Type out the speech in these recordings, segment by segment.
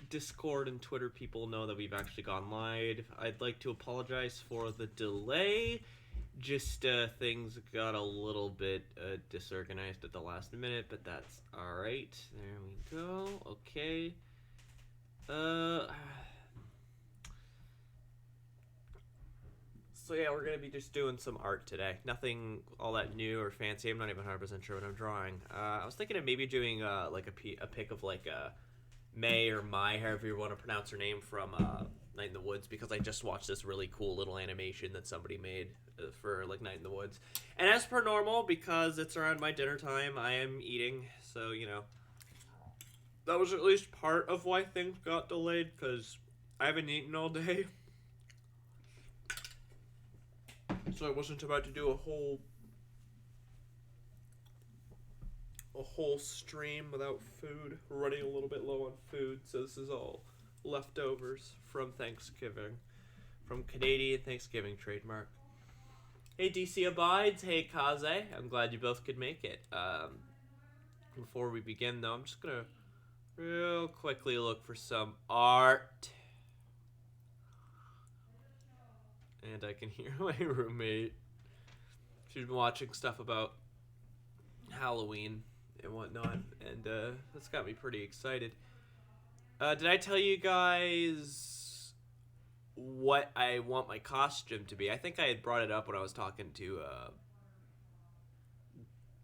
Discord and Twitter people know that we've actually gone live. I'd like to apologize for the delay. Just things got a little bit disorganized at the last minute, but that's alright. There we go. Okay. So yeah, we're gonna be just doing some art today. Nothing all that new or fancy. I'm not even 100% sure what I'm drawing. I was thinking of maybe doing like a pic of like May or Mai, however you want to pronounce her name, from Night in the Woods, because I just watched this really cool little animation that somebody made for like Night in the Woods. And as per normal, because it's around my dinner time, I am eating. So you know, that was at least part of why things got delayed, because I haven't eaten all day. So I wasn't about to do a whole stream without food. We're running a little bit low on food, so this is all leftovers from Thanksgiving. From Canadian Thanksgiving trademark. Hey DC Abides, hey Kaze. I'm glad you both could make it. Before we begin though, I'm just gonna real quickly look for some art. And I can hear my roommate. She's been watching stuff about Halloween and whatnot, and that's got me pretty excited. Did I tell you guys what I want my costume to be? I think I had brought it up when I was talking to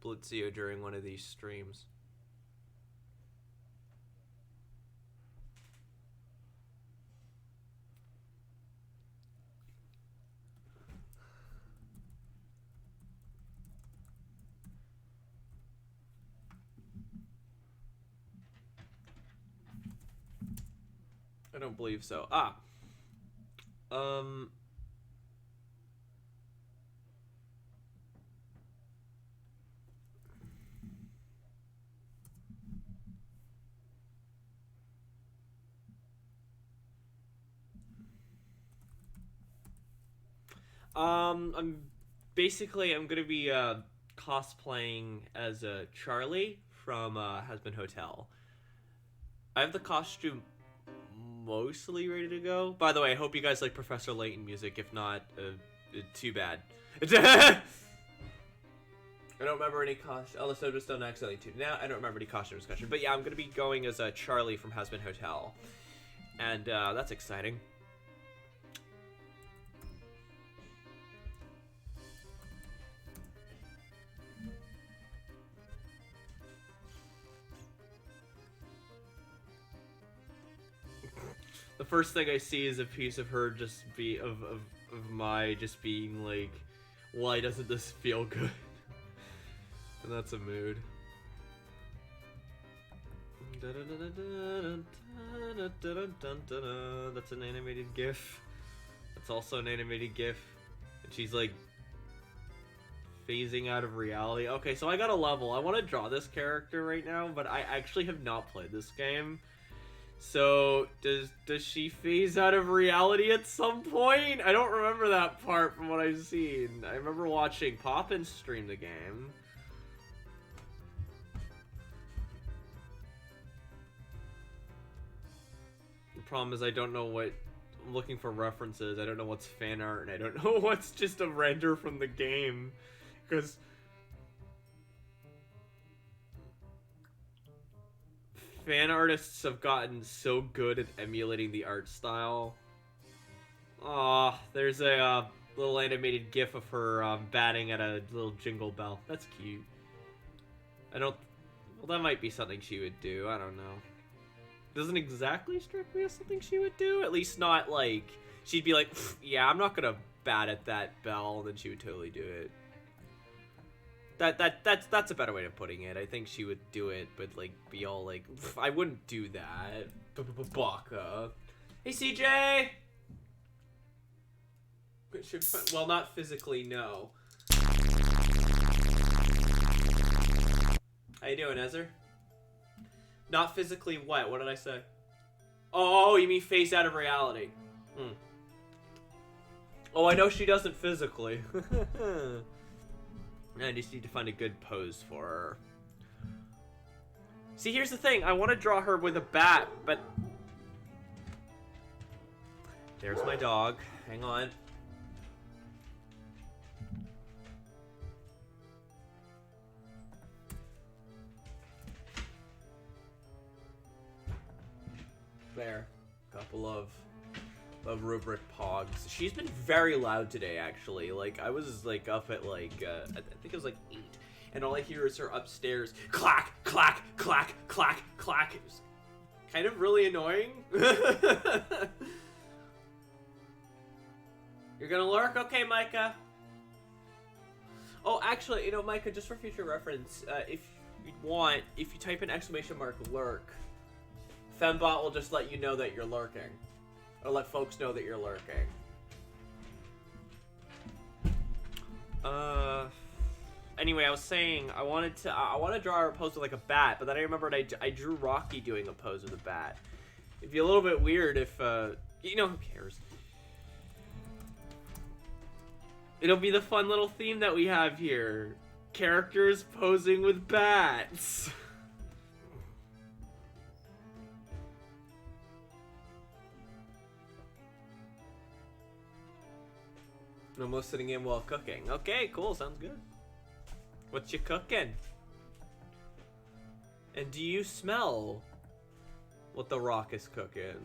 Blitzio during one of these streams. I don't believe so. I'm gonna be cosplaying as Charlie from Has-Been Hotel. I have the costume mostly ready to go. By the way, I hope you guys like Professor Layton music. If not, too bad. I don't remember any costume. Unless I just done accidentally tuned now. I don't remember any costume discussion. But yeah, I'm gonna be going as Charlie from Has-Been Hotel, and that's exciting. The first thing I see is a piece of her just of Mai just being like, why doesn't this feel good? And that's a mood. That's an animated GIF. That's also an animated GIF. And she's like phasing out of reality. Okay, so I got a level. I want to draw this character right now, but I actually have not played this game. So, does she phase out of reality at some point? I don't remember that part from what I've seen. I remember watching Poppin stream the game. The problem is I don't know what... I'm looking for references. I don't know what's fan art, and I don't know what's just a render from the game. Because... fan artists have gotten so good at emulating the art style. Aw, there's a little animated gif of her batting at a little jingle bell. That's cute. Well, that might be something she would do. I don't know. Doesn't exactly strike me as something she would do. At least not like, she'd be like, yeah, I'm not gonna bat at that bell, and then she would totally do it. That's a better way of putting it. I think she would do it, but like be all like, I wouldn't do that. Baka. Hey CJ. Well, not physically, no. How you doing, Ezra? Not physically what? What did I say? Oh, you mean face out of reality? Oh, I know she doesn't physically. I just need to find a good pose for her. See, here's the thing. I want to draw her with a bat, but There's my dog. Hang on. There. Couple of rubric pogs. She's been very loud today, actually. Like, I was, like, up at, like, I think it was, like, 8. And all I hear is her upstairs. Clack, clack, clack, clack, clack. It was kind of really annoying. You're gonna lurk? Okay, Micah. Oh, actually, you know, Micah, just for future reference, if you want, if you type in / lurk, Fembot will just let you know that you're lurking. Or let folks know that you're lurking. Anyway, I was saying I want to draw a pose with like a bat, but then I remembered I drew Rocky doing a pose with a bat. It'd be a little bit weird if you know, who cares? It'll be the fun little theme that we have here. Characters posing with bats. Almost sitting in while cooking. Okay, cool, sounds good. What you cooking? And do you smell what the Rock is cooking?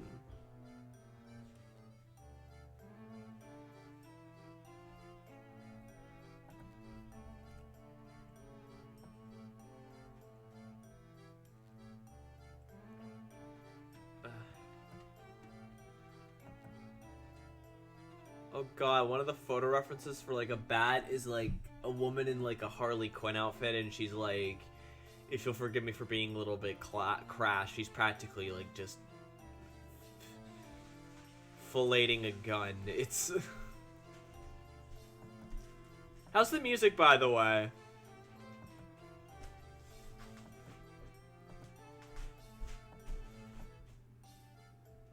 Oh god, one of the photo references for like a bat is like a woman in like a Harley Quinn outfit, and she's like, if you'll forgive me for being a little bit crass, she's practically like just filleting a gun. It's... How's the music, by the way?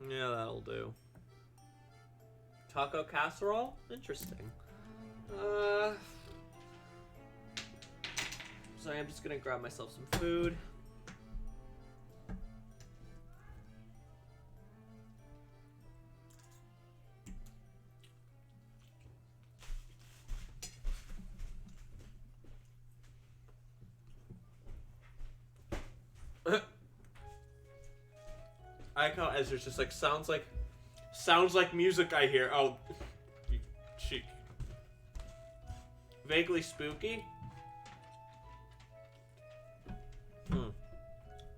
Yeah, that'll do. Taco casserole? Interesting. So I'm just gonna grab myself some food. I like how Ezra's just like, sounds like music I hear. Oh, she vaguely spooky.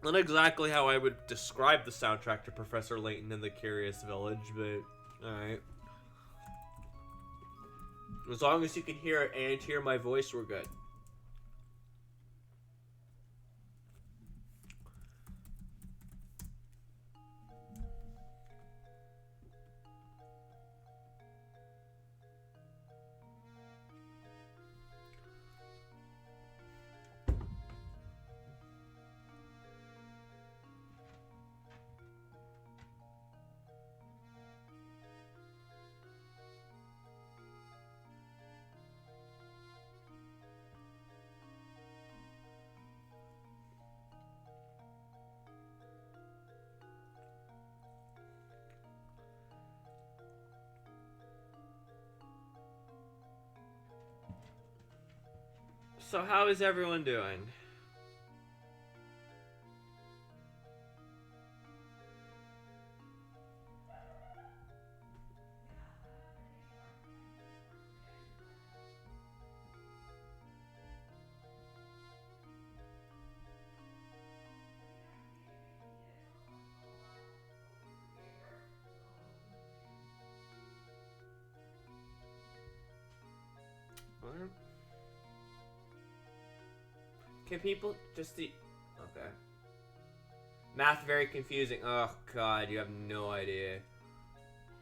Not exactly how I would describe the soundtrack to Professor Layton and the Curious Village, but alright. As long as you can hear it and hear my voice, we're good. So how is everyone doing? What? Can people just see? Okay. Math very confusing. Oh god, you have no idea.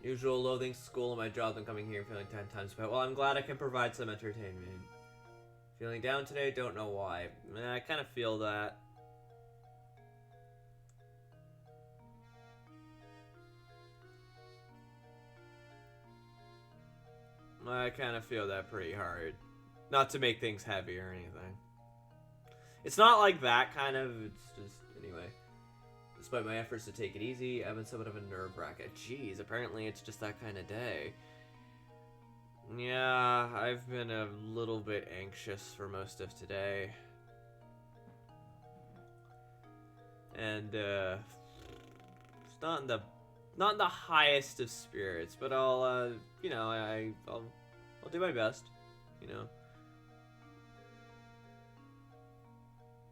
Usual loathing school and my job and coming here and feeling 10 times better. Well, I'm glad I can provide some entertainment. Feeling down today? Don't know why. I kind of feel that. I kind of feel that pretty hard. Not to make things heavy or anything. It's not like that kind of, it's just, anyway. Despite my efforts to take it easy, I've been somewhat of a nerve wreck. Jeez, apparently it's just that kind of day. Yeah, I've been a little bit anxious for most of today. And, it's not in the highest of spirits, but I'll, you know, I'll do my best, you know.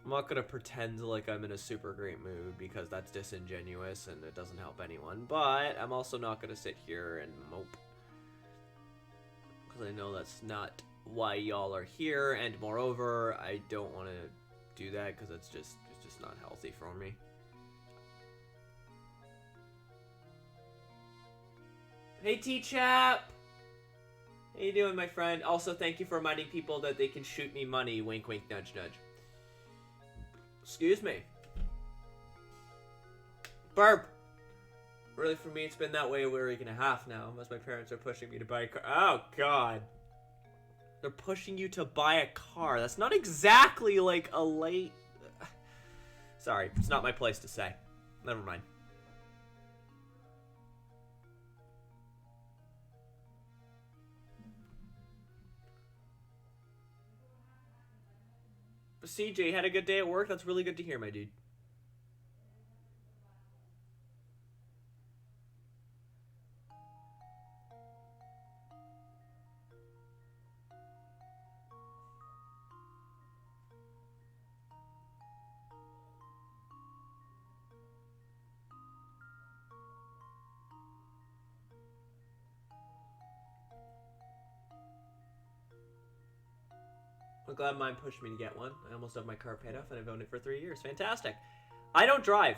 I'm not gonna pretend like I'm in a super great mood because that's disingenuous and it doesn't help anyone, but I'm also not gonna sit here and mope. Because I know that's not why y'all are here, and moreover, I don't want to do that because it's just not healthy for me. Hey T-Chap! How you doing, my friend? Also, thank you for reminding people that they can shoot me money. Wink, wink, nudge, nudge. Excuse me. Burp! Really, for me, it's been that way a week and a half now, as my parents are pushing me to buy a car. Oh, God. They're pushing you to buy a car. That's not exactly like a late... Sorry, it's not my place to say. Never mind. CJ, had a good day at work? That's really good to hear, my dude. I'm glad mine pushed me to get one. I almost have my car paid off and I've owned it for 3 years. Fantastic. I don't drive.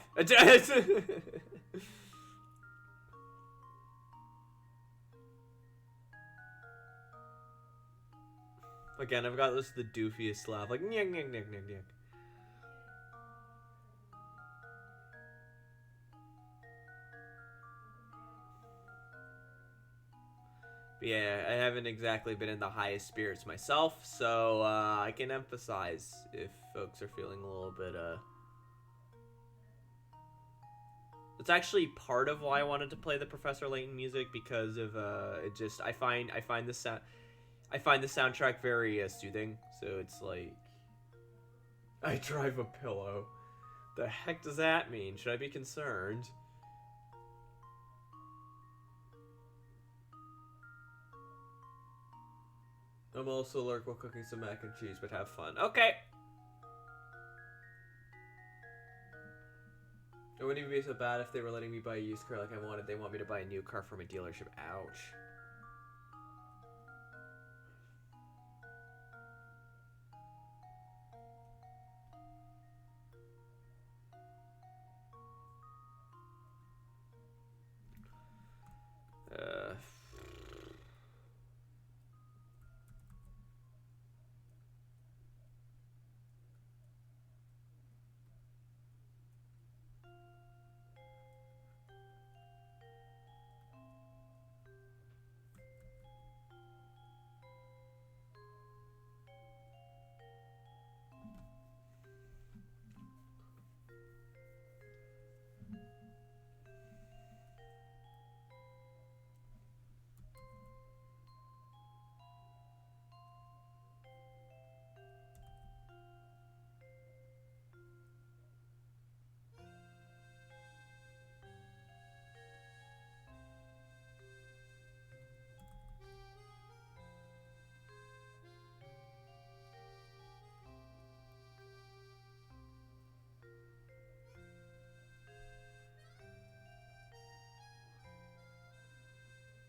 Again, I've got this the doofiest laugh. Like, nyang, nyang, nyang, nyang, nyang. But yeah, I haven't exactly been in the highest spirits myself, so I can emphasize if folks are feeling a little bit, It's actually part of why I wanted to play the Professor Layton music, because of, it just, I find the soundtrack very soothing, so it's like, I drive a pillow. The heck does that mean? Should I be concerned? I'm also alert while cooking some mac and cheese, but have fun. Okay. It wouldn't even be so bad if they were letting me buy a used car like I wanted. They want me to buy a new car from a dealership. Ouch.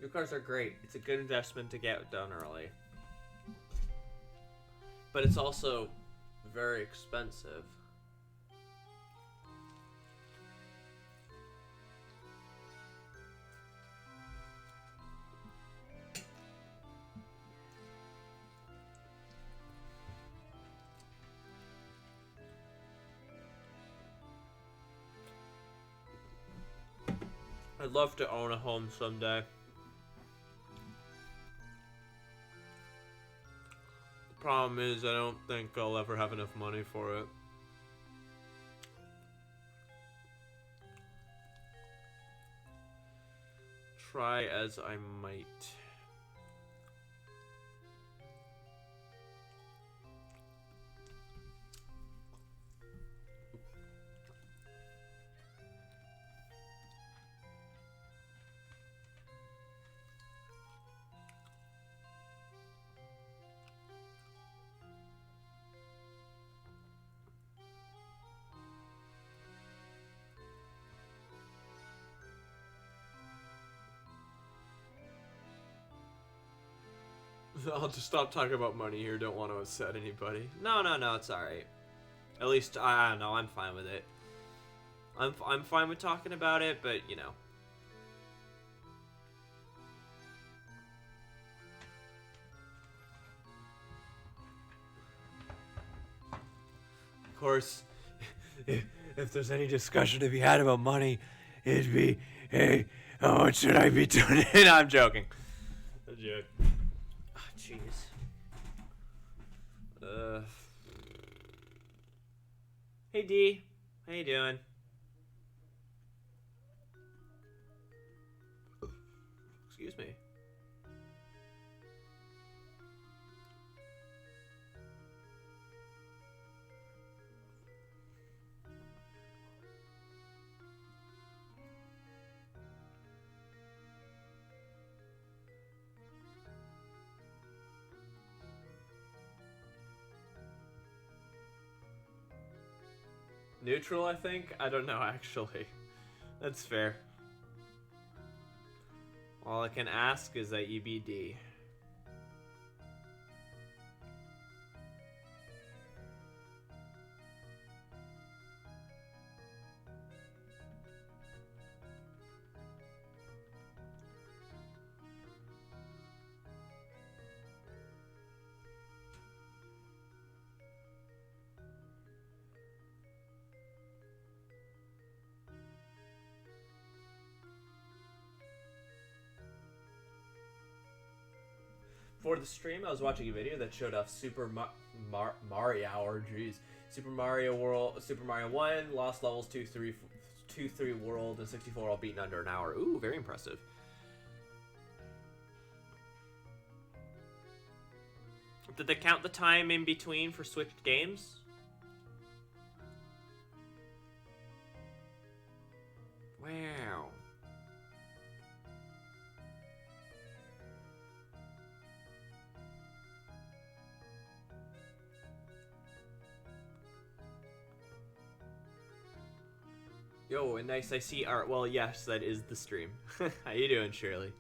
New cars are great. It's a good investment to get done early. But it's also very expensive. I'd love to own a home someday. The problem is I don't think I'll ever have enough money for it. try as I might. I'll just stop talking about money here. Don't want to upset anybody. No, it's alright. At least, I don't know, I'm fine with it. I'm fine with talking about it, but, you know. Of course, if there's any discussion to be had about money, it'd be, hey, how much should I be doing? I'm joking. A joke. Jeez. Hey D, how you doing? Excuse me. Neutral, I think? I don't know, actually. That's fair. All I can ask is that you be D. For the stream, I was watching a video that showed off Super Mario World, Super Mario 1, Lost Levels 2, 3 World, and 64 all beaten under an hour. Ooh, very impressive. Did they count the time in between for switched games? Wow. Yo, and nice I see art. Well, yes, that is the stream. How you doing, Shirley?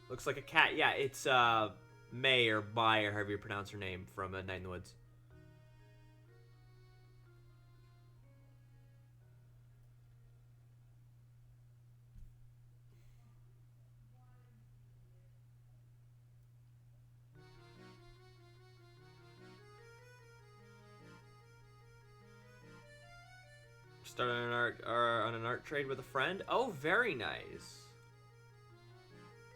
Looks like a cat. Yeah, it's May or Bai or however you pronounce her name from Night in the Woods. Started on an art trade with a friend. Oh, very nice.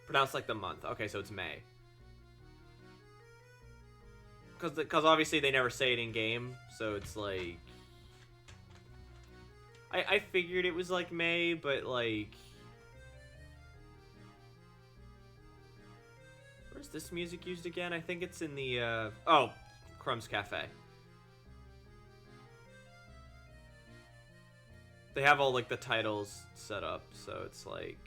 Pronounced like the month. Okay, so it's May. Because obviously they never say it in game, so it's like I figured it was like May, but like where's this music used again? I think it's in the oh, Crumb's Cafe. They have all, like, the titles set up, so it's like...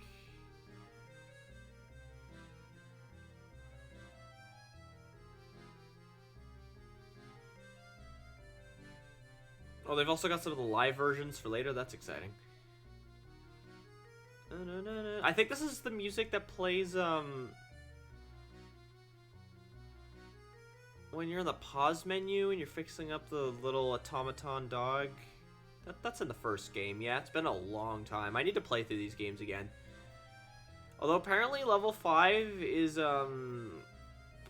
Oh, they've also got some of the live versions for later. That's exciting. I think this is the music that plays, when you're in the pause menu and you're fixing up the little automaton dog. That's in the first game. Yeah, it's been a long time. I need to play through these games again. Although apparently level 5 is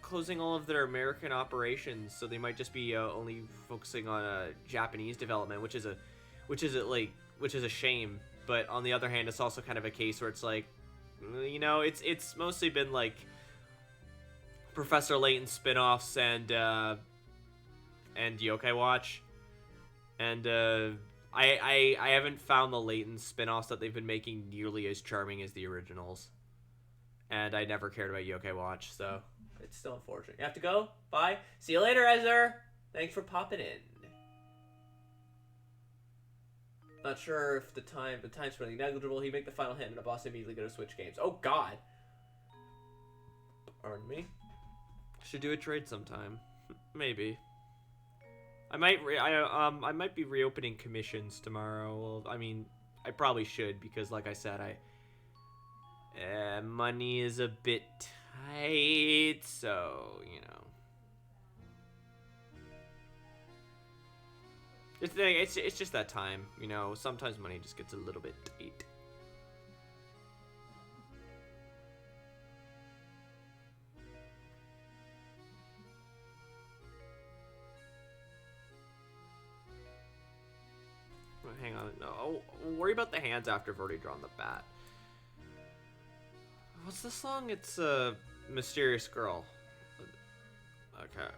closing all of their American operations, so they might just be only focusing on Japanese development, which is a shame. But on the other hand, it's also kind of a case where it's like, you know, it's mostly been like Professor Layton spin-offs and Yokai Watch. And I haven't found the latent spin-offs that they've been making nearly as charming as the originals. And I never cared about Yokai Watch, so it's still unfortunate. You have to go? Bye. See you later, Ezra. Thanks for popping in. Not sure if the time's really negligible. He make the final hit and the boss immediately go to switch games. Oh God. Pardon me. Should do a trade sometime. Maybe. I might be reopening commissions tomorrow. Well, I mean, I probably should because, like I said, money is a bit tight, so you know. It's just that time, you know. Sometimes money just gets a little bit tight. Hang on, no, worry about the hands after I've already drawn the bat. What's the song? It's Mysterious Girl. Okay.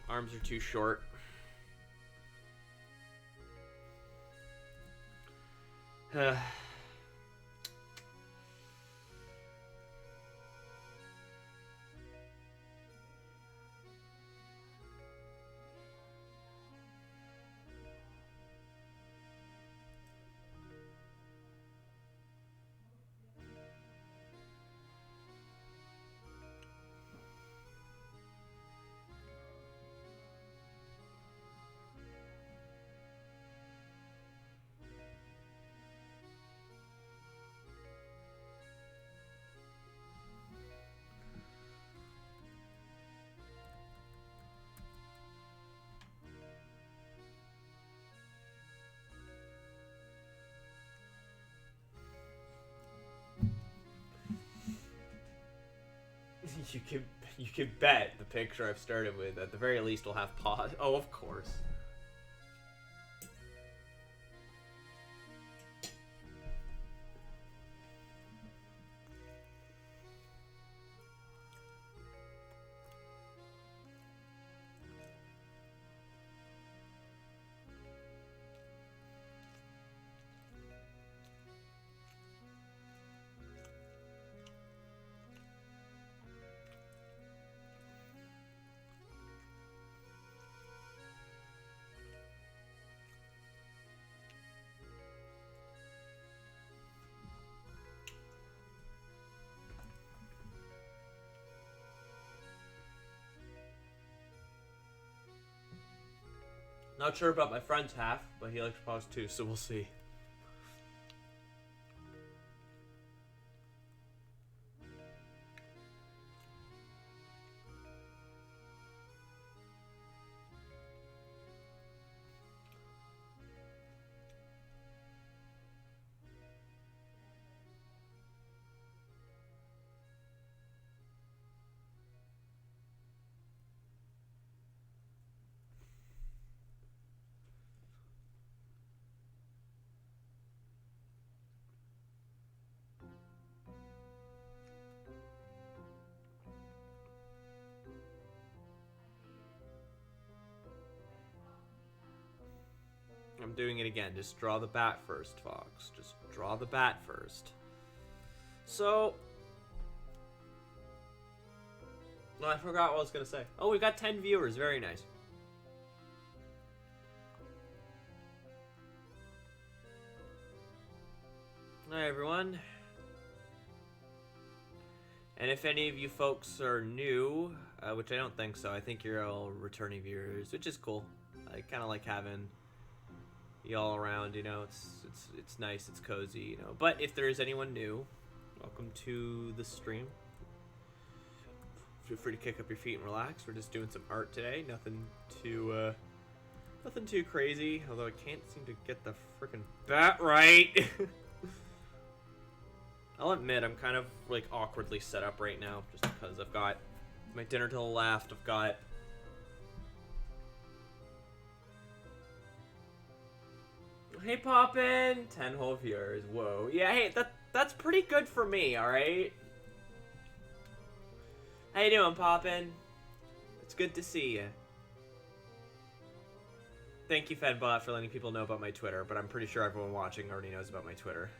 Arms are too short. You can bet the picture I've started with at the very least will have pause. Oh, of course. Not sure about my friend's half, but he likes pause too, so we'll see. I'm doing it again. Just draw the bat first, Fox. Just draw the bat first. So... Oh, I forgot what I was going to say. Oh, we got 10 viewers. Very nice. Hi, everyone. And if any of you folks are new, which I don't think so, I think you're all returning viewers, which is cool. I kind of like having you all around, you know. It's nice, it's cozy, you know. But if there is anyone new, Welcome to the stream. Feel free to kick up your feet and relax. We're just doing some art today. Nothing too crazy. Although I can't seem to get the frickin' bat right. I'll admit I'm kind of like awkwardly set up right now, just because I've got my dinner to the left. I've got hey Poppin', 10 whole viewers. Whoa, yeah. Hey, that's pretty good for me. All right. How you doing, Poppin'? It's good to see you. Thank you, Fedbot, for letting people know about my Twitter, but I'm pretty sure everyone watching already knows about my Twitter.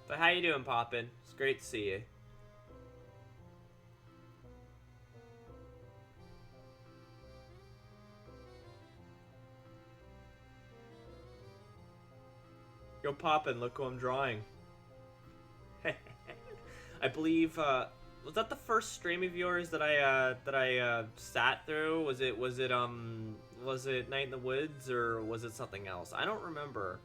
But how you doing, Poppin'? It's great to see you. Yo, Poppin', look who I'm drawing. I believe, was that the first stream of yours that I sat through? Was it Night in the Woods, or was it something else? I don't remember.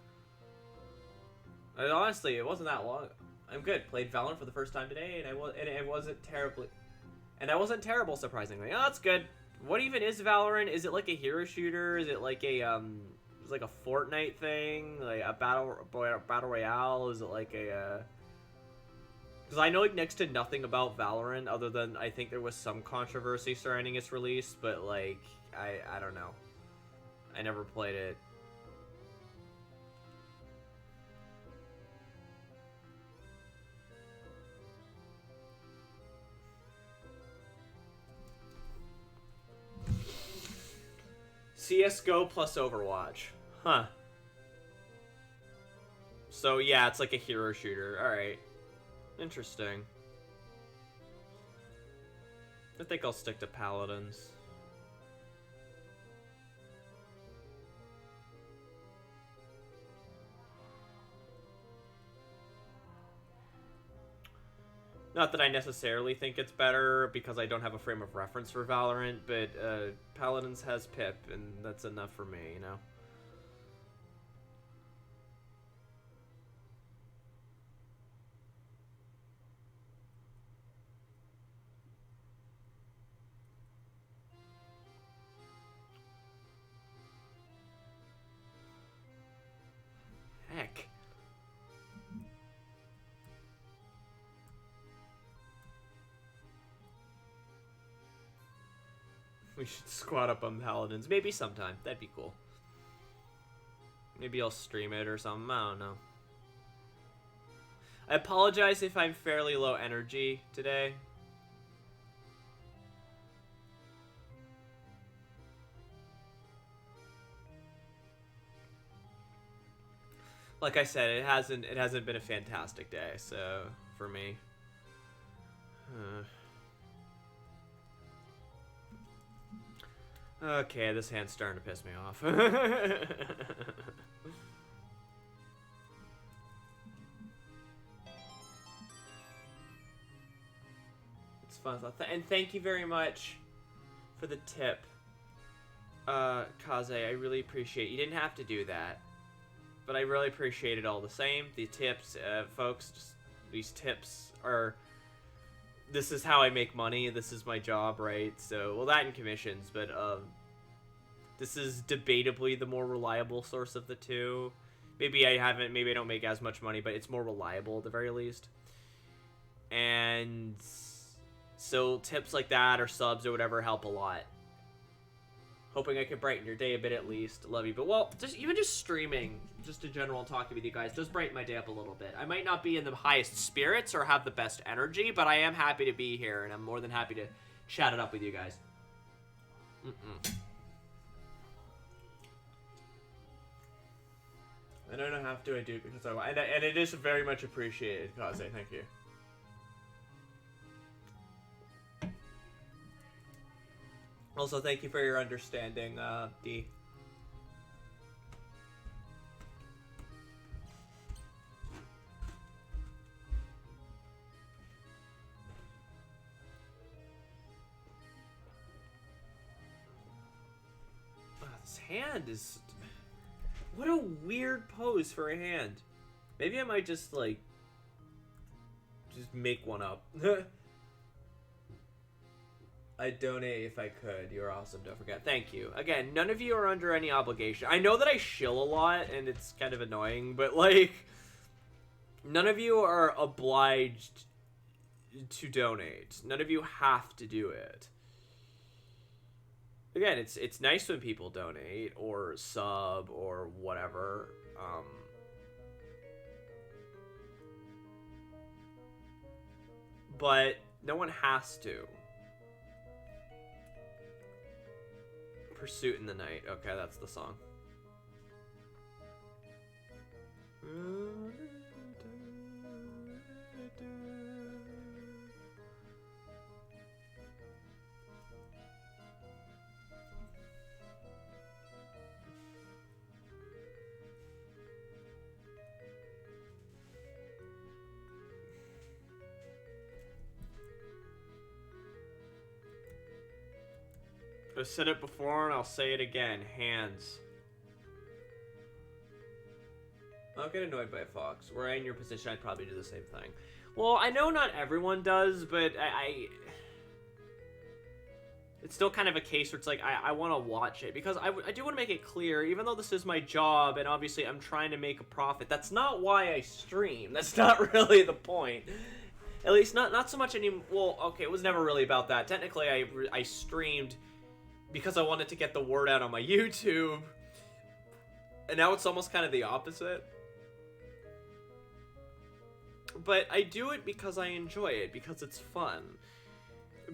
Honestly, it wasn't that long. I'm good. Played Valorant for the first time today, and it wasn't terribly, and I wasn't terrible, surprisingly. Oh, that's good. What even is Valorant? Is it like a hero shooter? Is it like a it's like a Fortnite thing, like a battle royale? Is it like a? Because I know like next to nothing about Valorant, other than I think there was some controversy surrounding its release, but like I don't know. I never played it. CS:GO plus Overwatch. Huh. So yeah, it's like a hero shooter. Alright. Interesting. I think I'll stick to Paladins. Not that I necessarily think it's better, because I don't have a frame of reference for Valorant, but Paladins has Pip, and that's enough for me, you know? Heck. We should squad up on Paladins. Maybe sometime. That'd be cool. Maybe I'll stream it or something. I don't know. I apologize if I'm fairly low energy today. Like I said, it hasn't been a fantastic day, so for me. Okay, this hand's starting to piss me off. It's fun. And thank you very much for the tip, Kaze. I really appreciate it. You didn't have to do that, but I really appreciate it all the same. The tips, folks, just, these tips are... This is how I make money. This is my job, right? So, well, that and commissions, but this is debatably the more reliable source of the two. Maybe I don't make as much money, but it's more reliable at the very least. And so tips like that or subs or whatever help a lot. Hoping I can brighten your day a bit at least. Love you. But, well, even just streaming, just in general, talking with you guys, does brighten my day up a little bit. I might not be in the highest spirits or have the best energy, but I am happy to be here, and I'm more than happy to chat it up with you guys. I don't have to. I do because I want. And it is very much appreciated, Kaze. Thank you. Also, thank you for your understanding, D. This hand is... What a weird pose for a hand. Maybe I might just, like, just make one up. I'd donate if I could. You're awesome. Don't forget. Thank you. Again, none of you are under any obligation. I know that I shill a lot, and it's kind of annoying, but, like, none of you are obliged to donate. None of you have to do it. Again, it's nice when people donate, or sub, or whatever. But no one has to. Pursuit in the Night. Okay, that's the song. I've said it before and I'll say it again. Hands. I'll get annoyed by a fox. Were I in your position, I'd probably do the same thing. Well, I know not everyone does, but it's still kind of a case where it's like, I want to watch it. Because I do want to make it clear, even though this is my job, and obviously I'm trying to make a profit, that's not why I stream. That's not really the point. At least not so much anymore. Well, okay, it was never really about that. Technically, I streamed because I wanted to get the word out on my YouTube. And now it's almost kind of the opposite. But I do it because I enjoy it, because it's fun.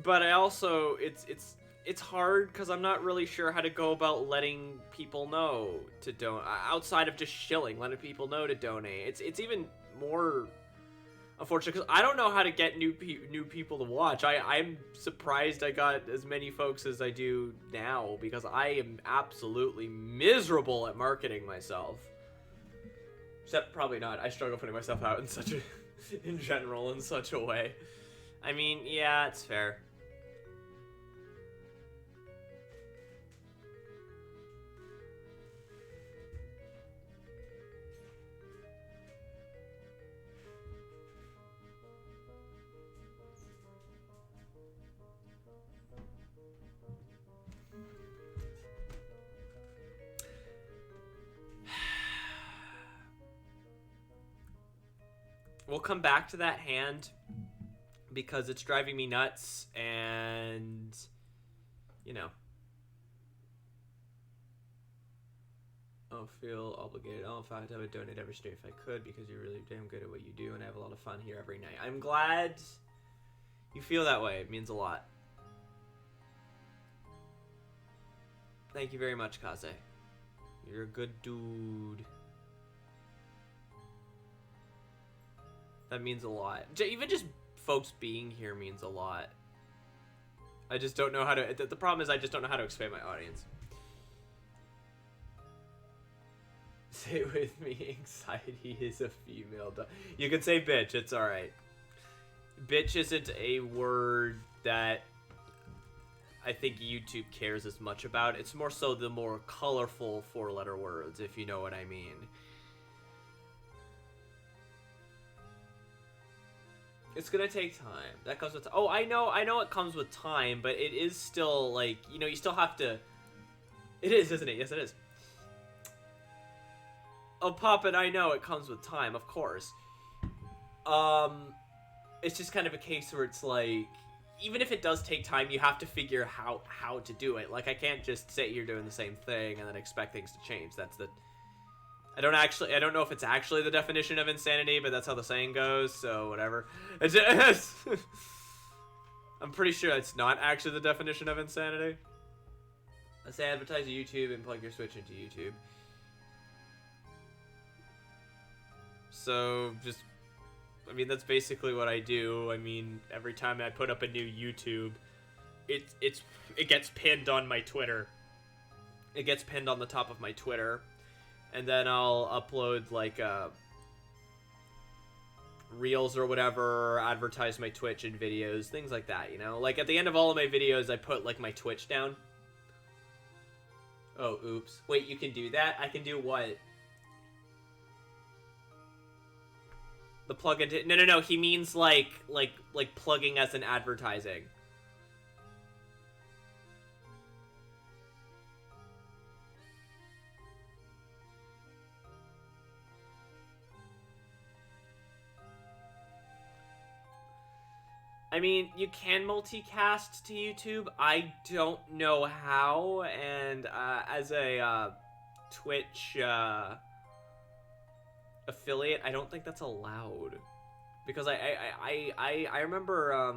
But I also, it's hard because I'm not really sure how to go about letting people know to donate, outside of just shilling, letting people know to donate. It's even more unfortunate because I don't know how to get new people to watch. I'm surprised I got as many folks as I do now because I am absolutely miserable at marketing myself. Except probably not. I struggle putting myself out in such a, in general, in such a way. I mean, yeah, it's fair. We'll come back to that hand because it's driving me nuts and, you know. I don't feel obligated. Oh, in fact, I would donate every stream if I could because you're really damn good at what you do and I have a lot of fun here every night. I'm glad you feel that way. It means a lot. Thank you very much, Kaze. You're a good dude. That means a lot. Even just folks being here means a lot. I just don't know how to... The problem is I just don't know how to explain my audience. Say it with me. Anxiety is a female dog. You can say bitch. It's alright. Bitch isn't a word that I think YouTube cares as much about. It's more so the more colorful four-letter words, if you know what I mean. It's gonna take time. That comes with... Oh, I know it comes with time, but it is still, like, you know, you still have to... It is, isn't it? Yes, it is. Oh, Poppin', I know it comes with time, of course. It's just kind of a case where it's like... Even if it does take time, you have to figure how to do it. Like, I can't just sit here doing the same thing and then expect things to change. That's the... I don't know if it's actually the definition of insanity, but that's how the saying goes, so whatever. I'm pretty sure it's not actually the definition of insanity. Let's say advertise YouTube and plug your Switch into YouTube. So, just, I mean, that's basically what I do. I mean, every time I put up a new YouTube, it gets pinned on my Twitter. It gets pinned on the top of my Twitter. And then I'll upload, like, reels or whatever, advertise my Twitch and videos, things like that, you know? Like, at the end of all of my videos, I put, like, my Twitch down. Oh, oops. Wait, you can do that? I can do what? The plug into... No. He means like plugging as in advertising. I mean, you can multicast to YouTube. I don't know how, and as a Twitch affiliate, I don't think that's allowed. Because I remember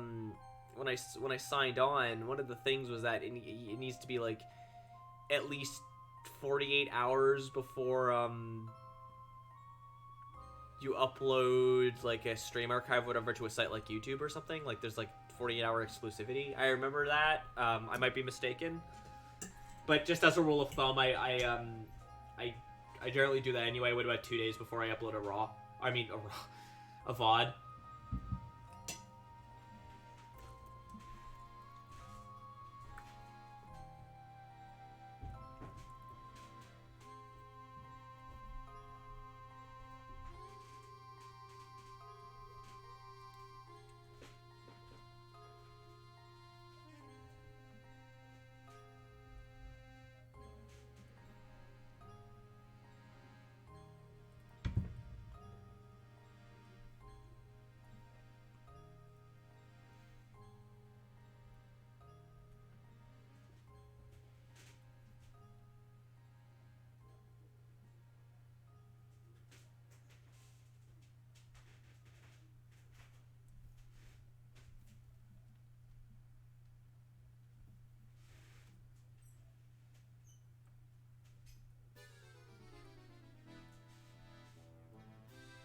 when I signed on, one of the things was that it needs to be like at least 48 hours before you upload like a stream archive, whatever, to a site like YouTube or something. Like there's like 48-hour exclusivity. I remember that. I might be mistaken, but just as a rule of thumb, I generally do that anyway. I wait about 2 days before I upload a VOD.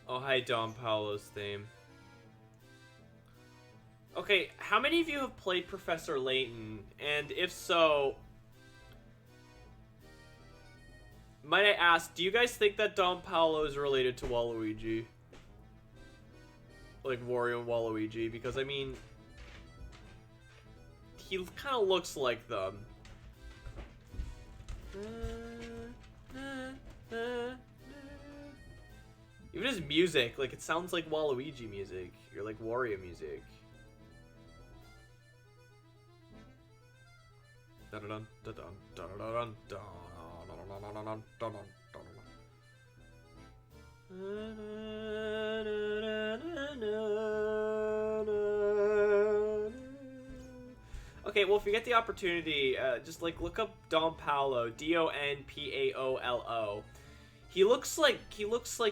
Oh, hi, Don Paulo's theme. Okay, how many of you have played Professor Layton? And if so, might I ask, do you guys think that Don Paulo is related to Waluigi? Like Wario and Waluigi? Because, I mean, he kind of looks like them. Even his music, like, it sounds like Waluigi music, or like Wario music. Okay, well, if you get the opportunity, just like look up Don Paolo, Donpaolo. He looks like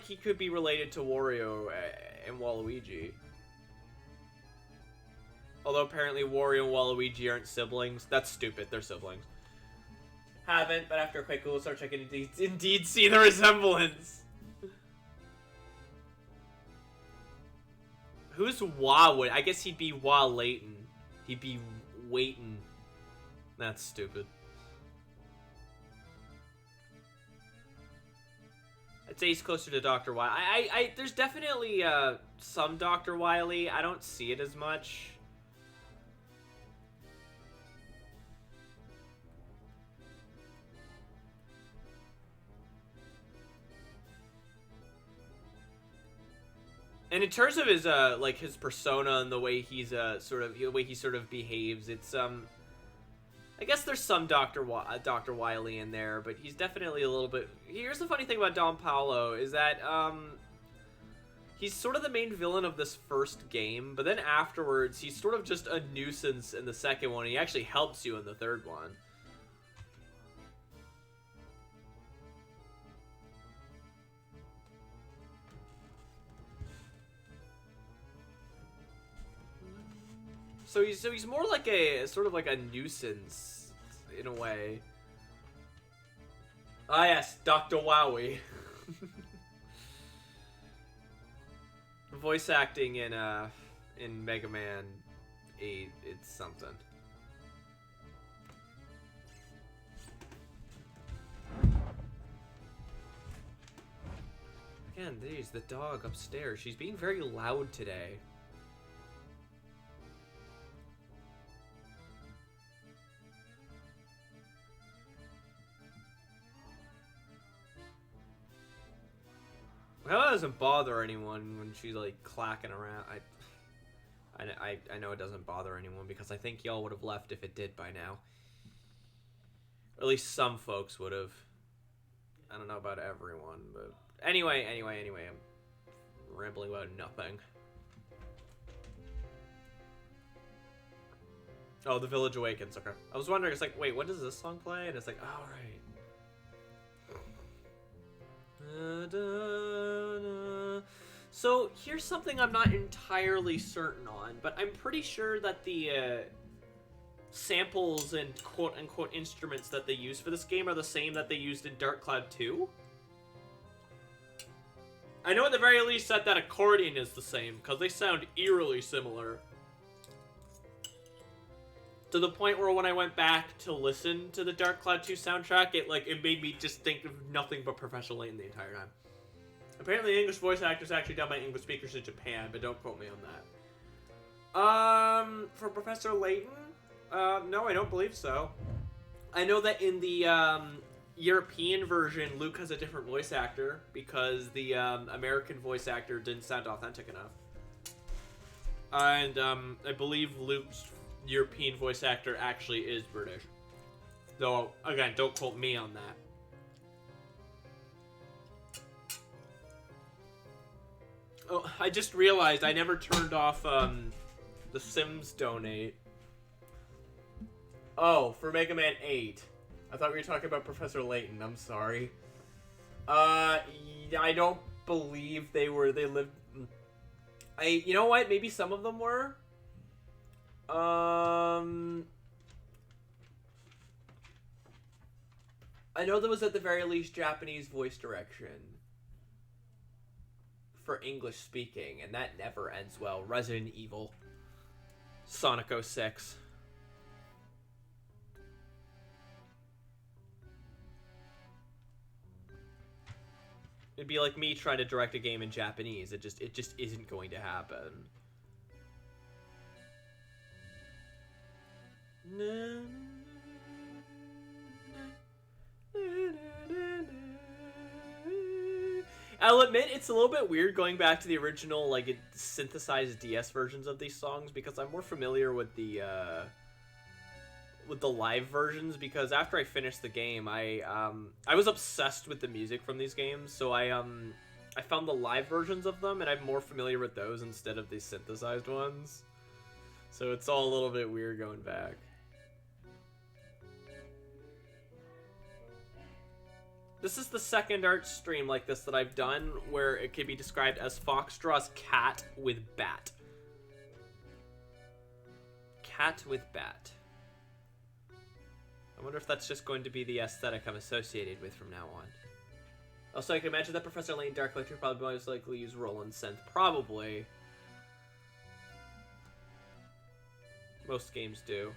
he could be related to Wario and Waluigi. Although apparently Wario and Waluigi aren't siblings. That's stupid. They're siblings. Haven't, but after a quick Google search, I can indeed see the resemblance. Who's Wa? I guess he'd be Wa Layton. He'd be Waitin. That's stupid. I'd say he's closer to Dr. Wily. There's definitely some Dr. Wily. I don't see it as much. And in terms of his like his persona and the way he's the way he sort of behaves, it's I guess there's some Dr. Wily in there, but he's definitely a little bit... Here's the funny thing about Don Paolo, is that, he's sort of the main villain of this first game, but then afterwards, he's sort of just a nuisance in the second one. He actually helps you in the third one. So he's more like a sort of like a nuisance in a way. Ah yes, Dr. Wowie. Voice acting in Mega Man 8, it's something. Again, there's the dog upstairs. She's being very loud today. How that doesn't bother anyone when she's like clacking around. I know it doesn't bother anyone because I think y'all would have left if it did by now. Or at least some folks would have. I don't know about everyone, but anyway, I'm rambling about nothing. Oh, The Village Awakens. Okay, I was wondering. It's like, wait, when does this song play? And it's like, oh right. So here's something I'm not entirely certain on, but I'm pretty sure that the samples and quote-unquote instruments that they use for this game are the same that they used in Dark Cloud 2. I know at the very least that accordion is the same, because they sound eerily similar. To the point where when I went back to listen to the Dark Cloud 2 soundtrack, it made me just think of nothing but Professor Layton the entire time. Apparently the English voice actor is actually done by English speakers in Japan, but don't quote me on that. For Professor Layton? No, I don't believe so. I know that in the, European version, Luke has a different voice actor, because the, American voice actor didn't sound authentic enough. And, I believe Luke's European voice actor actually is British. Though, again, don't quote me on that. Oh, I just realized I never turned off, the Sims donate. Oh, for Mega Man 8. I thought we were talking about Professor Layton. I'm sorry. I don't believe they lived... You know what? Maybe some of them were? I know there was at the very least Japanese voice direction for English speaking, and that never ends well. Resident Evil. Sonic 06. It'd be like me trying to direct a game in Japanese. It just isn't going to happen. I'll admit it's a little bit weird going back to the original, like, synthesized DS versions of these songs, because I'm more familiar with the live versions, because after I finished the game, I was obsessed with the music from these games, so I found the live versions of them, and I'm more familiar with those instead of the synthesized ones. So it's all a little bit weird going back. This is the second art stream like this that I've done where it could be described as Fox draws cat with bat. Cat with bat. I wonder if that's just going to be the aesthetic I'm associated with from now on. Also, I can imagine that Professor Layton Dark Lecture probably most likely use Roland synth. Probably. Most games do.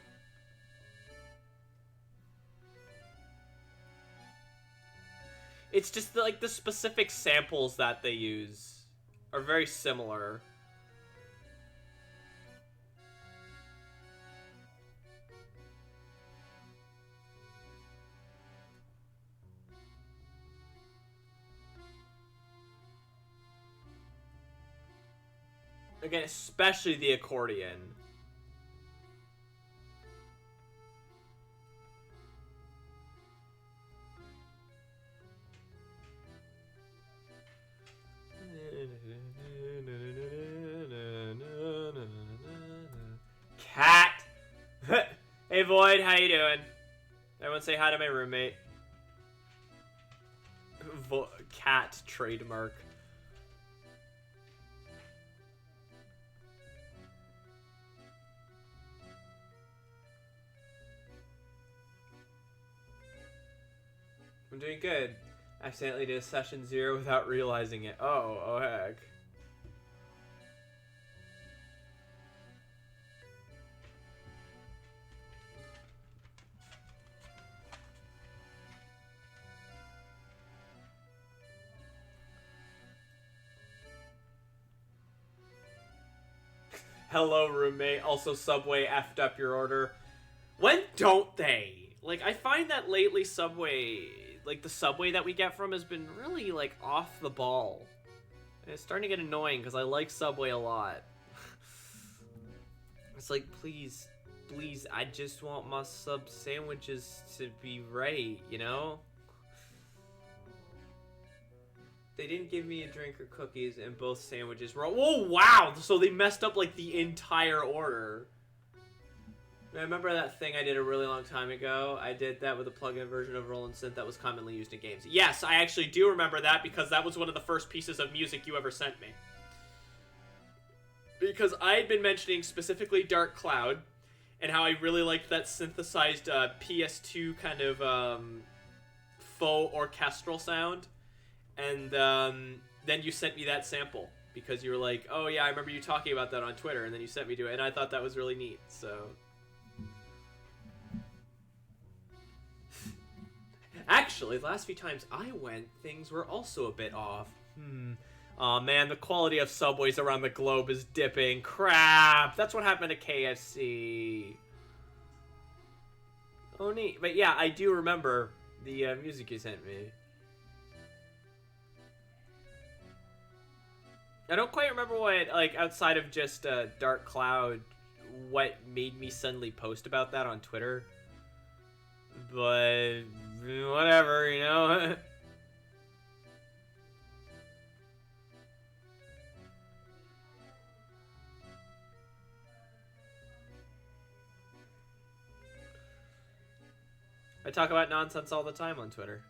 It's just like the specific samples that they use are very similar. Again, especially the accordion. Cat! Hey Void, how you doing? Everyone say hi to my roommate. Cat trademark. I'm doing good. Accidentally did a session 0 without realizing it. Oh heck. Hello, roommate. Also, Subway effed up your order. When don't they? Like, I find that lately Subway, like, the Subway that we get from has been really, like, off the ball. And it's starting to get annoying because I like Subway a lot. It's like, please, please, I just want my sub sandwiches to be right, you know? They didn't give me a drink or cookies, and both sandwiches were... Oh, wow! So they messed up, like, the entire order. I remember that thing I did a really long time ago. I did that with a plug-in version of Roland Synth that was commonly used in games. Yes, I actually do remember that because that was one of the first pieces of music you ever sent me. Because I had been mentioning specifically Dark Cloud and how I really liked that synthesized PS2 kind of faux orchestral sound. And then you sent me that sample because you were like, oh yeah, I remember you talking about that on Twitter, and then you sent me to it, and I thought that was really neat, so... Actually, the last few times I went, things were also a bit off. Aw, man, the quality of Subways around the globe is dipping. Crap! That's what happened to KFC. Oh, neat. But yeah, I do remember the music you sent me. I don't quite remember what, like, outside of just Dark Cloud, what made me suddenly post about that on Twitter. But whatever, you know. I talk about nonsense all the time on Twitter.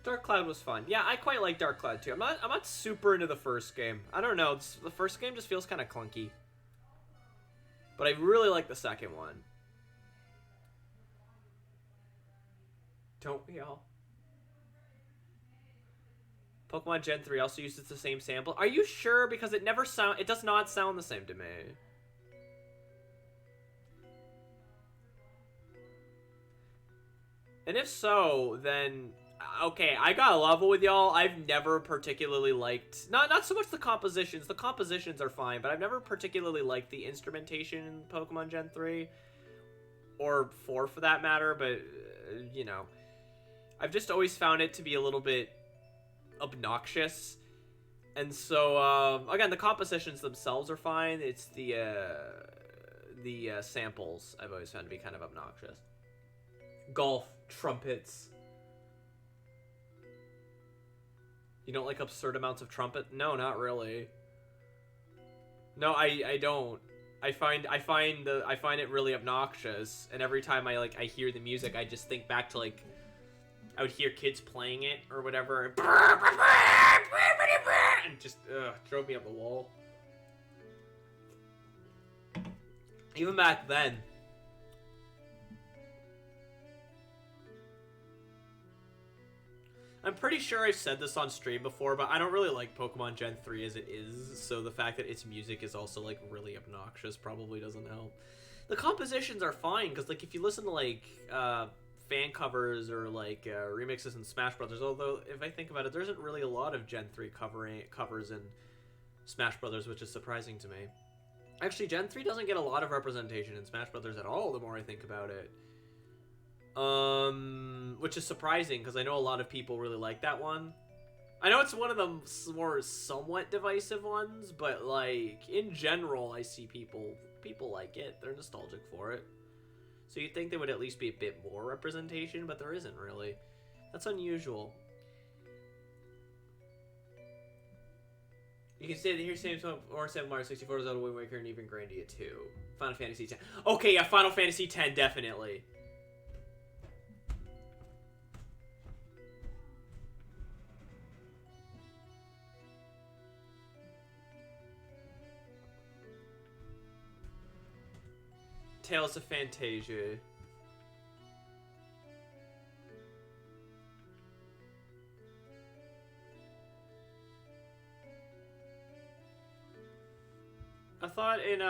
Dark Cloud was fun. Yeah, I quite like Dark Cloud too. I'm not super into the first game. I don't know. The first game just feels kind of clunky. But I really like the second one. Don't we all? Pokemon Gen 3 also uses the same sample. Are you sure? Because it does not sound the same to me. And if so, then okay, I gotta level with y'all. I've never particularly liked not so much the compositions. The compositions are fine, but I've never particularly liked the instrumentation in Pokemon Gen 3 or 4 for that matter, but you know, I've just always found it to be a little bit obnoxious. And so again, the compositions themselves are fine. It's the samples I've always found to be kind of obnoxious. Golf, trumpets. You don't like absurd amounts of trumpet? No, not really. No, I don't. I find it really obnoxious, and every time I hear the music, I just think back to like I would hear kids playing it or whatever, and just drove me up the wall. Even back then. I'm pretty sure I've said this on stream before, but I don't really like Pokemon Gen 3 as it is, so the fact that its music is also, like, really obnoxious probably doesn't help. The compositions are fine, because, like, if you listen to, like, fan covers or, like, remixes in Smash Brothers, although, if I think about it, there isn't really a lot of Gen 3 covers in Smash Brothers, which is surprising to me. Actually, Gen 3 doesn't get a lot of representation in Smash Brothers at all, the more I think about it. Which is surprising because I know a lot of people really like that one. I know it's one of the more somewhat divisive ones, but like in general, I see people like it. They're nostalgic for it. So you'd think there would at least be a bit more representation, but there isn't really. That's unusual. You can say that here's Sam's or 7 Mario 64, Zelda Wind Waker, and even Grandia 2. Final Fantasy X. Okay, yeah, Final Fantasy X definitely. Tales of Fantasia. I thought in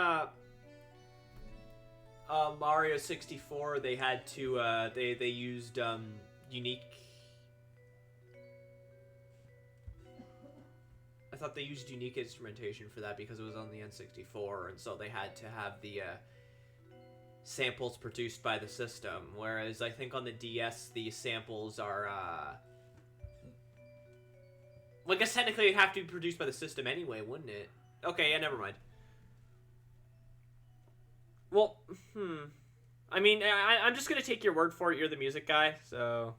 Mario 64 they had to they used unique. I thought they used unique instrumentation for that because it was on the N64, and so they had to have the samples produced by the system, whereas I think on the DS the samples are Well, I guess technically it'd have to be produced by the system anyway, wouldn't it? Okay, yeah, never mind. Well, I mean, I'm just gonna take your word for it. You're the music guy, so.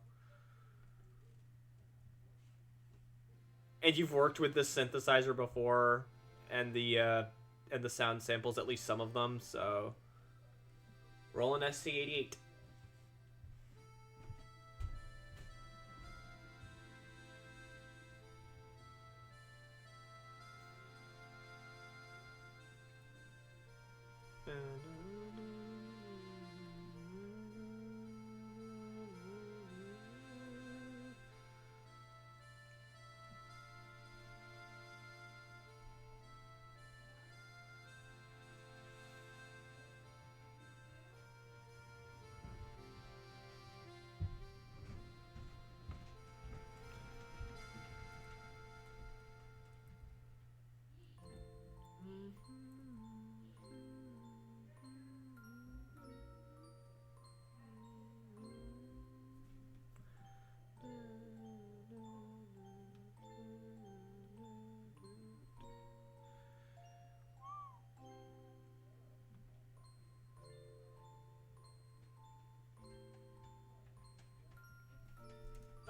And you've worked with this synthesizer before, and the sound samples, at least some of them. So, roll an SC88.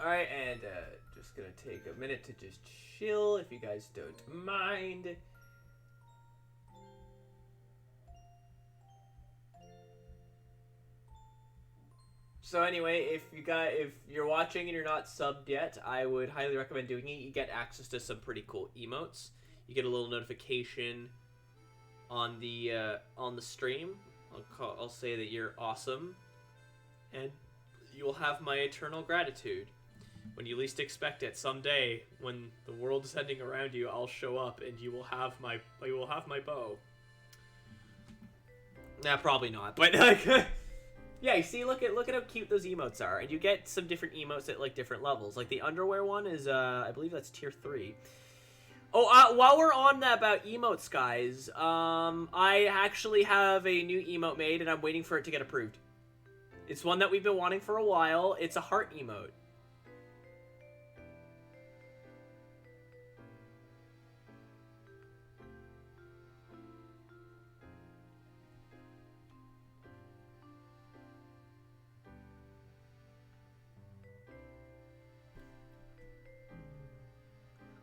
Alright, and just gonna take a minute to just chill, if you guys don't mind. So anyway, if you're watching and you're not subbed yet, I would highly recommend doing it. You get access to some pretty cool emotes. You get a little notification on the stream. I'll say that you're awesome, and you will have my eternal gratitude. When you least expect it, someday when the world is ending around you, I'll show up and you will have my bow. Nah, probably not. But like, yeah, you see, look at how cute those emotes are, and you get some different emotes at like different levels. Like the underwear one is, I believe that's tier 3. Oh, while we're on that about emotes, guys, I actually have a new emote made, and I'm waiting for it to get approved. It's one that we've been wanting for a while. It's a heart emote.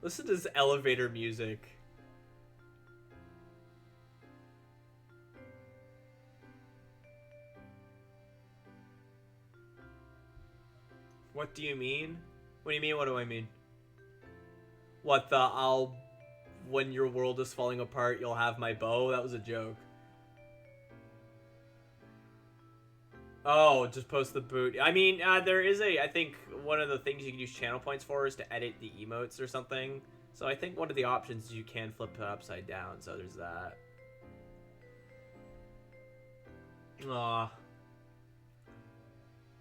Listen to this elevator music. What do you mean? What do you mean, what do I mean? What the, when your world is falling apart, you'll have my bow? That was a joke. Oh, just post the boot. I mean, there is I think one of the things you can use channel points for is to edit the emotes or something. So I think one of the options is you can flip it upside down, so there's that. Aw.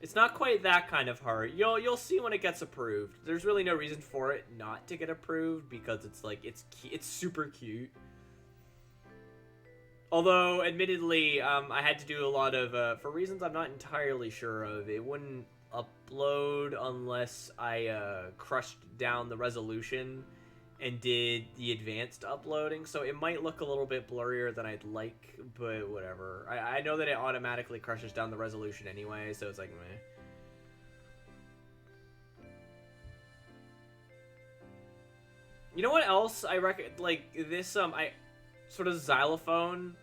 It's not quite that kind of hard. You'll see when it gets approved. There's really no reason for it not to get approved because it's like it's super cute. Although, admittedly, I had to do a lot of for reasons I'm not entirely sure of. It wouldn't upload unless I crushed down the resolution and did the advanced uploading, so it might look a little bit blurrier than I'd like, but whatever. I know that it automatically crushes down the resolution anyway, so it's like, meh. You know what else I like this sort of xylophone?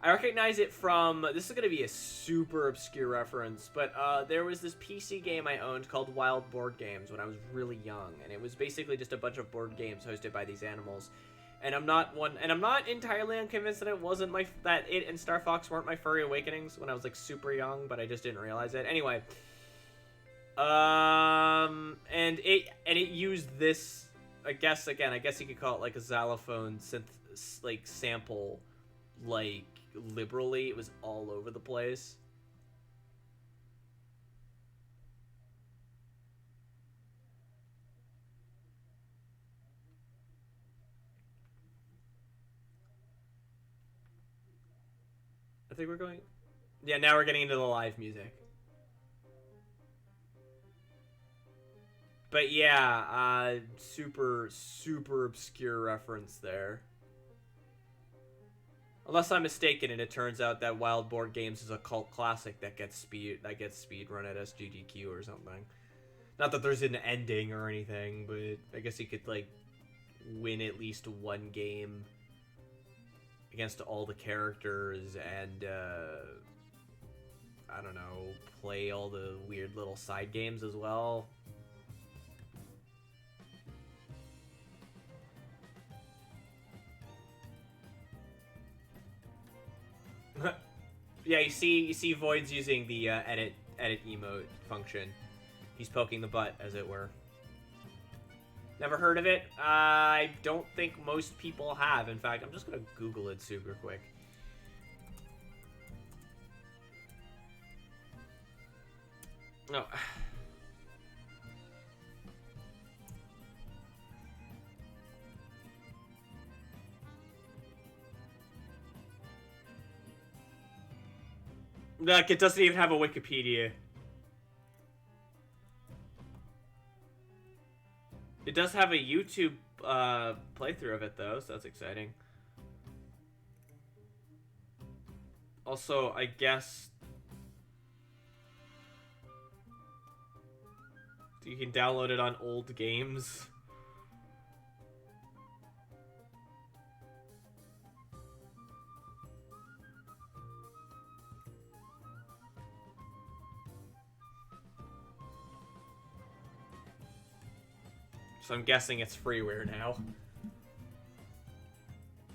I recognize it from, this is going to be a super obscure reference, but there was this PC game I owned called Wild Board Games when I was really young, and it was basically just a bunch of board games hosted by these animals. And I'm not entirely unconvinced that it and Star Fox weren't my furry awakenings when I was like super young, but I just didn't realize it. Anyway, and it used this, I guess you could call it like a xylophone synth like sample, like liberally. It was all over the place. I think we're going, yeah, now we're getting into the live music. But yeah, super obscure reference there. Unless I'm mistaken, and it turns out that Wild Board Games is a cult classic that gets speed run at SGDQ or something. Not that there's an ending or anything, but I guess you could like win at least one game against all the characters and I don't know, play all the weird little side games as well. Yeah, you see Void's using the edit emote function. He's poking the butt, as it were. Never heard of it? I don't think most people have. In fact, I'm just gonna Google it super quick. No. Look, it doesn't even have a Wikipedia. It does have a YouTube playthrough of it, though, so that's exciting. Also, I guess you can download it on old games. So I'm guessing it's freeware now.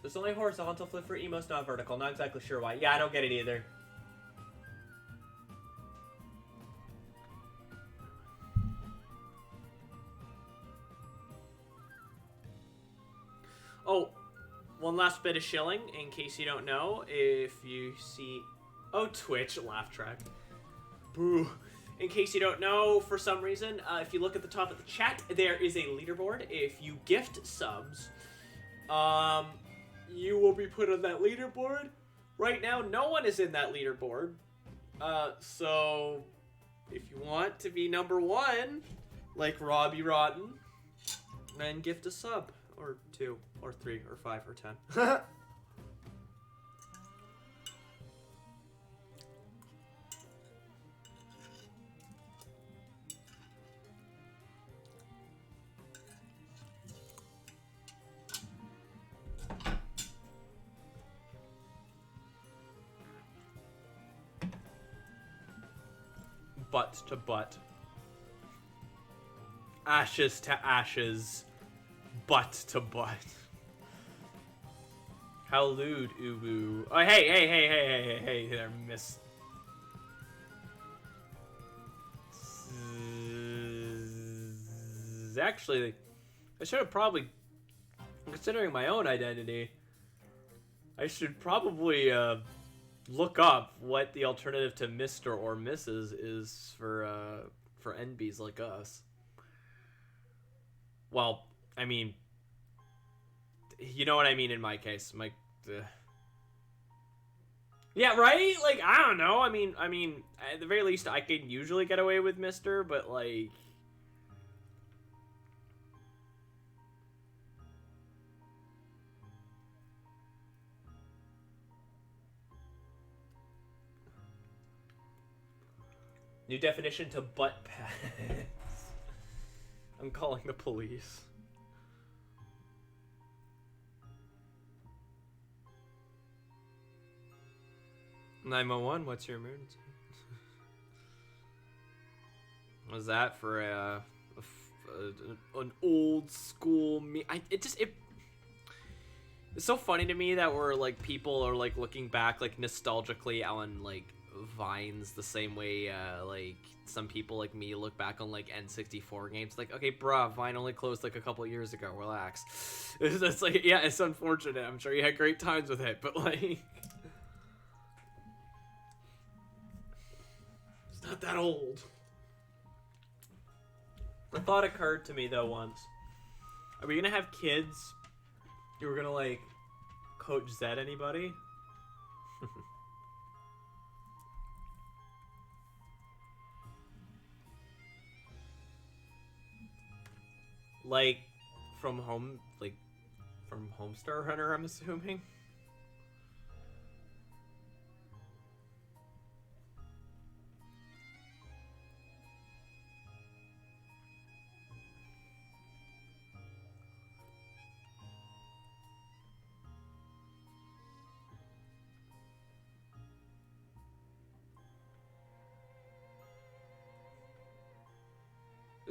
There's only horizontal flip for emos, not vertical. Not exactly sure why. Yeah, I don't get it either. Oh, one last bit of shilling, in case you don't know. If you see... Oh, Twitch, laugh track. Boo. In case you don't know, for some reason, if you look at the top of the chat, there is a leaderboard. If you gift subs, you will be put on that leaderboard. Right now, no one is in that leaderboard. So, if you want to be number one, like Robbie Rotten, then gift a sub. Or 2, or 3, or 5, or 10. Butt to butt. Ashes to ashes. Butt to butt. How lewd, ubu. Oh, hey there, miss. Actually, I should have probably, considering my own identity, I should probably look up what the alternative to Mr. or Mrs. is for NBs like us. Well, I mean, you know what I mean in my case. Yeah, right? Like, I don't know. I mean, at the very least, I can usually get away with Mr., but, like... New definition to butt pads. I'm calling the police. 911, what's your emergency? Was that for an old school me? It's so funny to me that we're like people are like looking back like nostalgically on like Vines the same way like some people like me look back on like N64 games. Like, okay, bruh, Vine only closed like a couple of years ago. Relax. It's like, yeah, it's unfortunate. I'm sure you had great times with it, but like. Not that old. A thought occurred to me though once. Are we gonna have kids who are gonna like Coach Z anybody? Like, from home, like, from Homestar Runner, I'm assuming.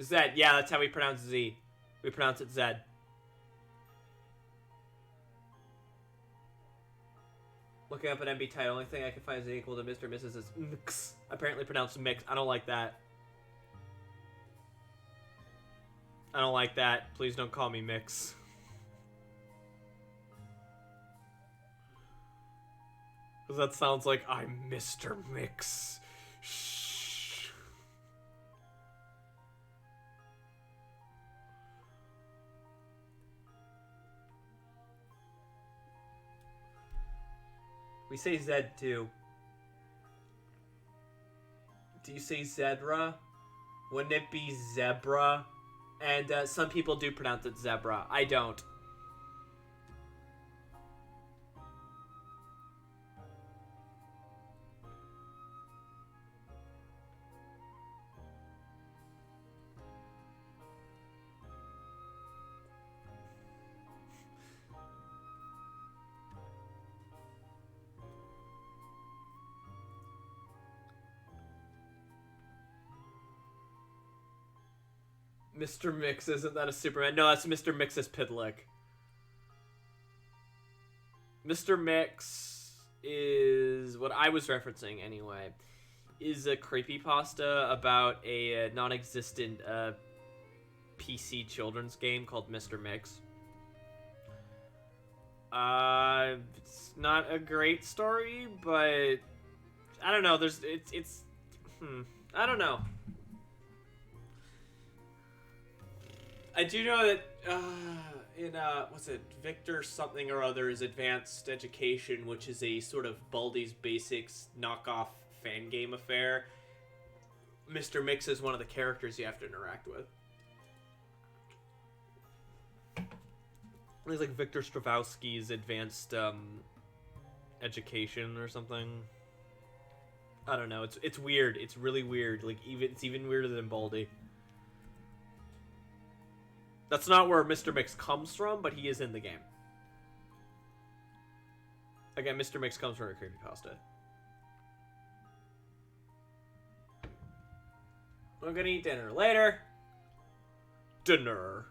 Zed, yeah, that's how we pronounce Z. We pronounce it Zed. Looking up an MB title, only thing I can find is equal to Mr. and Mrs. is Mix. Apparently pronounced Mix. I don't like that. I don't like that. Please don't call me Mix. Because that sounds like I'm Mr. Mix. Shh. We say Zed too. Do you say Zebra? Wouldn't it be Zebra? And some people do pronounce it Zebra. I don't. Mr. Mix, isn't that a Superman? No, that's Mr. Mix's Pidlick. Mr. Mix is what I was referencing anyway. Is a creepypasta about a non-existent PC children's game called Mr. Mix. It's not a great story, but I don't know. I don't know. I do know that in what's it, Victor something or other's Advanced Education, which is a sort of Baldi's Basics knockoff fan game affair, Mr. Mix is one of the characters you have to interact with. It's like Victor Stravowski's Advanced Education or something. I don't know. It's weird. It's really weird. Like it's even weirder than Baldi. That's not where Mr. Mix comes from, but he is in the game. Again, Mr. Mix comes from a creepypasta. We're gonna eat dinner later. Dinner.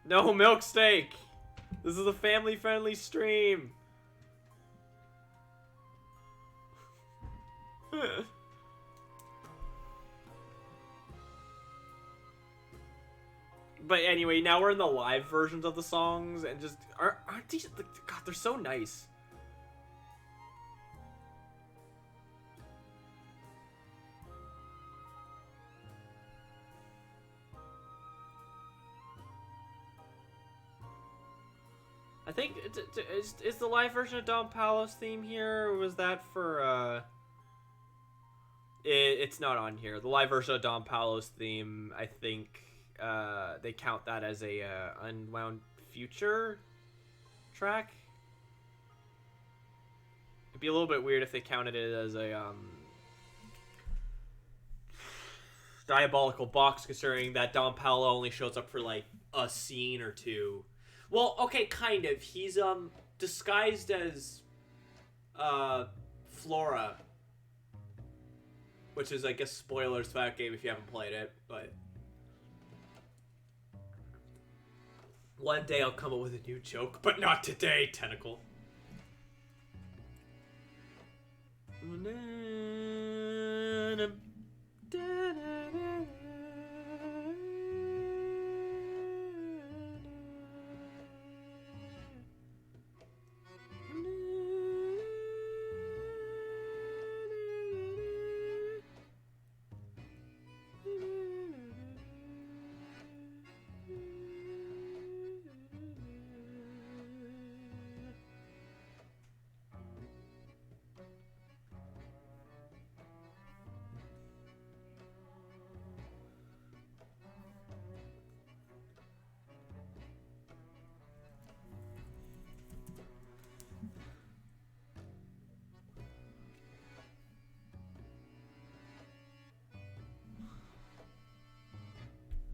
No milk steak. This is a family-friendly stream. But anyway, now we're in the live versions of the songs, and just aren't these? God, they're so nice. I think is the live version of Don Palos theme here, or was that for it's not on here. The live version of Don Palos theme, I think they count that as a Unwound Future track. It'd be a little bit weird if they counted it as a Diabolical Box, considering that Don Paolo only shows up for like a scene or two. Well, okay, kind of. He's disguised as Flora, which is, I guess, spoilers for that game if you haven't played it, but one day I'll come up with a new joke, but not today, Tentacle.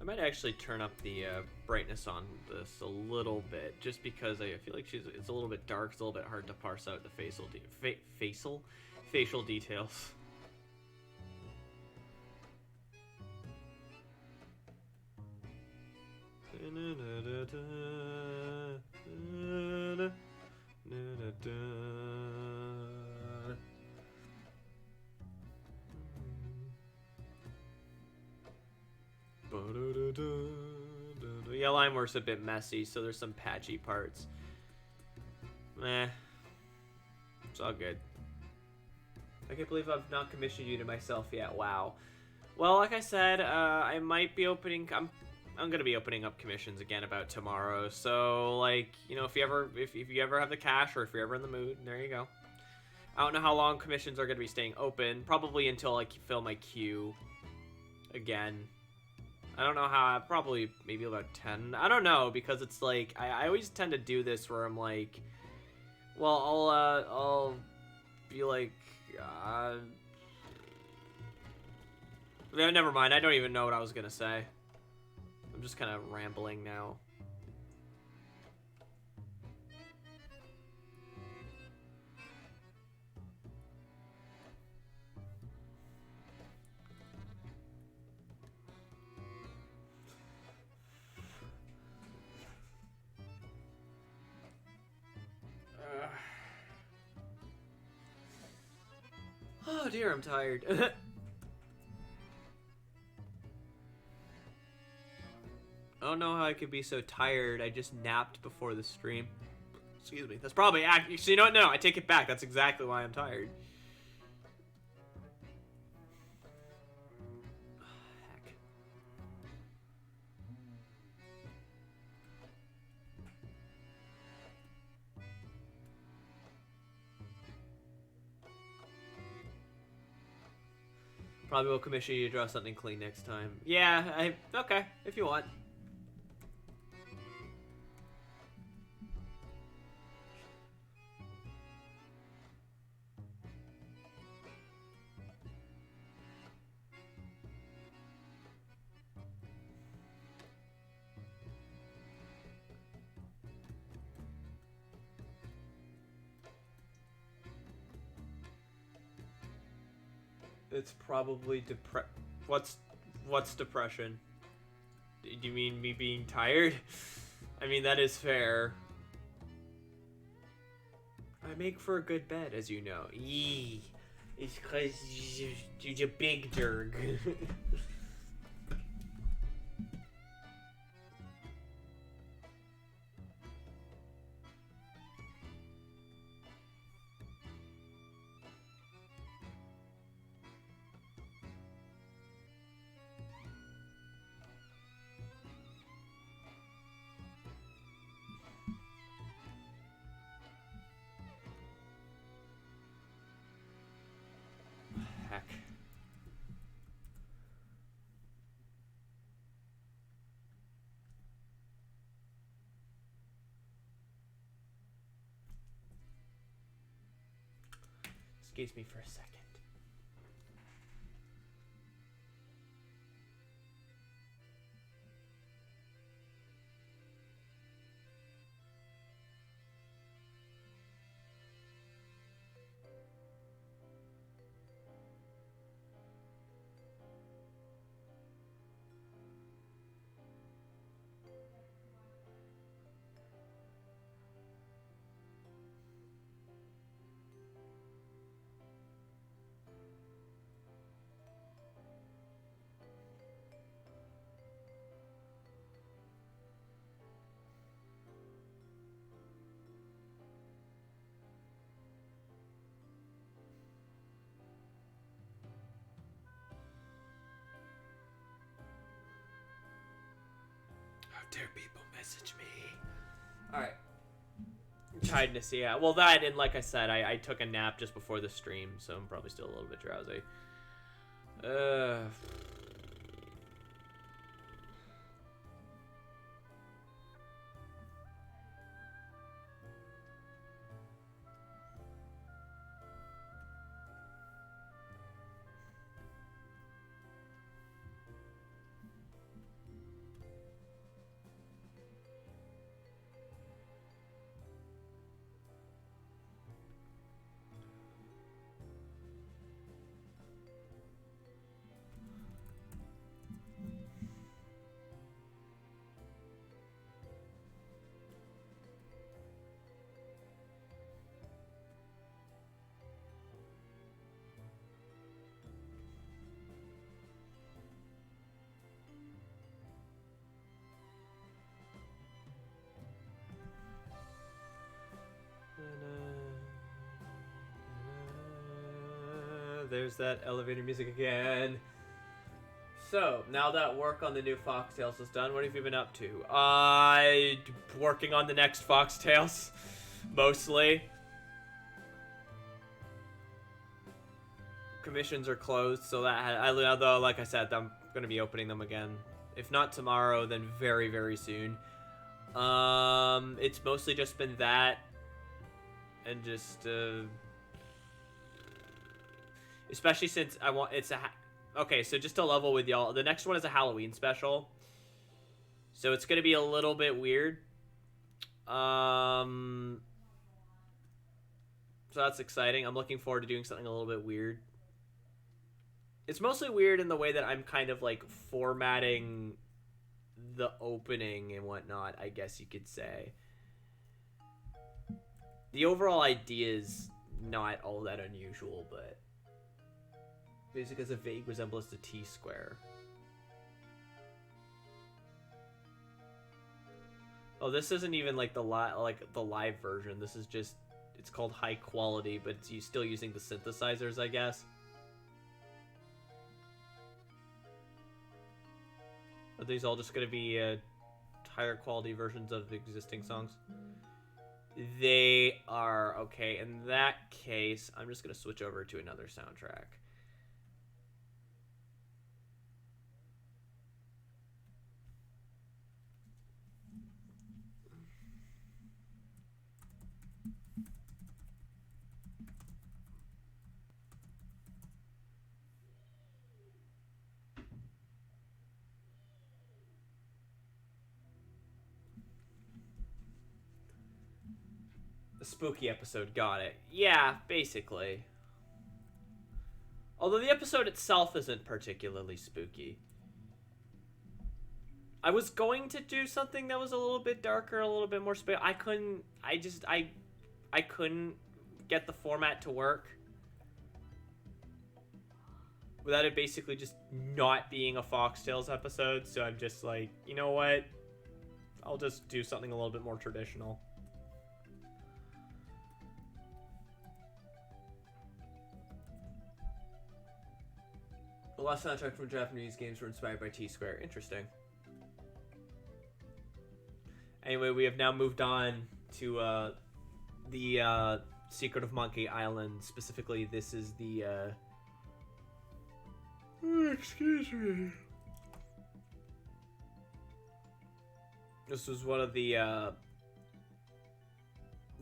I might actually turn up the brightness on this a little bit, just because I feel like it's a little bit dark. It's a little bit hard to parse out the facial details. Yeah, line work's a bit messy, so there's some patchy parts. Meh. It's all good. I can't believe I've not commissioned you to myself yet. Wow. Well, like I said, I might be opening. I'm gonna be opening up commissions again about tomorrow. So, like, you know, if you ever have the cash, or if you're ever in the mood, there you go. I don't know how long commissions are gonna be staying open. Probably until I fill my queue again. I don't know how. Probably maybe about 10. I don't know, because it's like I always tend to do this where I'm like, well, I'll be like, never mind. I don't even know what I was gonna say. I'm just kind of rambling now. Oh dear, I'm tired. I don't know how I could be so tired. I just napped before the stream. Excuse me. That's probably actually, you know what? No, I take it back. That's exactly why I'm tired. Heck. Probably will commission you to draw something clean next time. Yeah, okay, if you want. It's probably what's depression? Do you mean me being tired? I mean, that is fair. I make for a good bed, as you know. Yee. It's cause you're a big derg. Heck. Excuse me for a second. How dare people message me? Alright. Tiredness, yeah. Well, that, and like I said, I took a nap just before the stream, so I'm probably still a little bit drowsy. there's that elevator music again. So, now that work on the new Foxtails is done, what have you been up to? Working on the next Foxtails, mostly. Commissions are closed, so that, although, like I said, I'm going to be opening them again. If not tomorrow, then very, very soon. It's mostly just been that, and just, especially since okay, so just to level with y'all, the next one is a Halloween special. So it's going to be a little bit weird. So that's exciting. I'm looking forward to doing something a little bit weird. It's mostly weird in the way that I'm kind of, like, formatting the opening and whatnot, I guess you could say. The overall idea is not all that unusual, but music has a vague resemblance to T-Square. Oh, this isn't even like the live version. This is just, it's called high quality, but it's still using the synthesizers, I guess. Are these all just going to be higher quality versions of the existing songs? They are. Okay, in that case, I'm just going to switch over to another soundtrack. Spooky episode, got it. Yeah, basically. Although the episode itself isn't particularly spooky. I was going to do something that was a little bit darker, a little bit more spooky. I couldn't get the format to work without it basically just not being a Foxtails episode, so I'm just like, you know what? I'll just do something a little bit more traditional. The last soundtrack from Japanese games were inspired by T-Square. Interesting. Anyway, we have now moved on to the Secret of Monkey Island. Specifically, this is the excuse me. This was one of the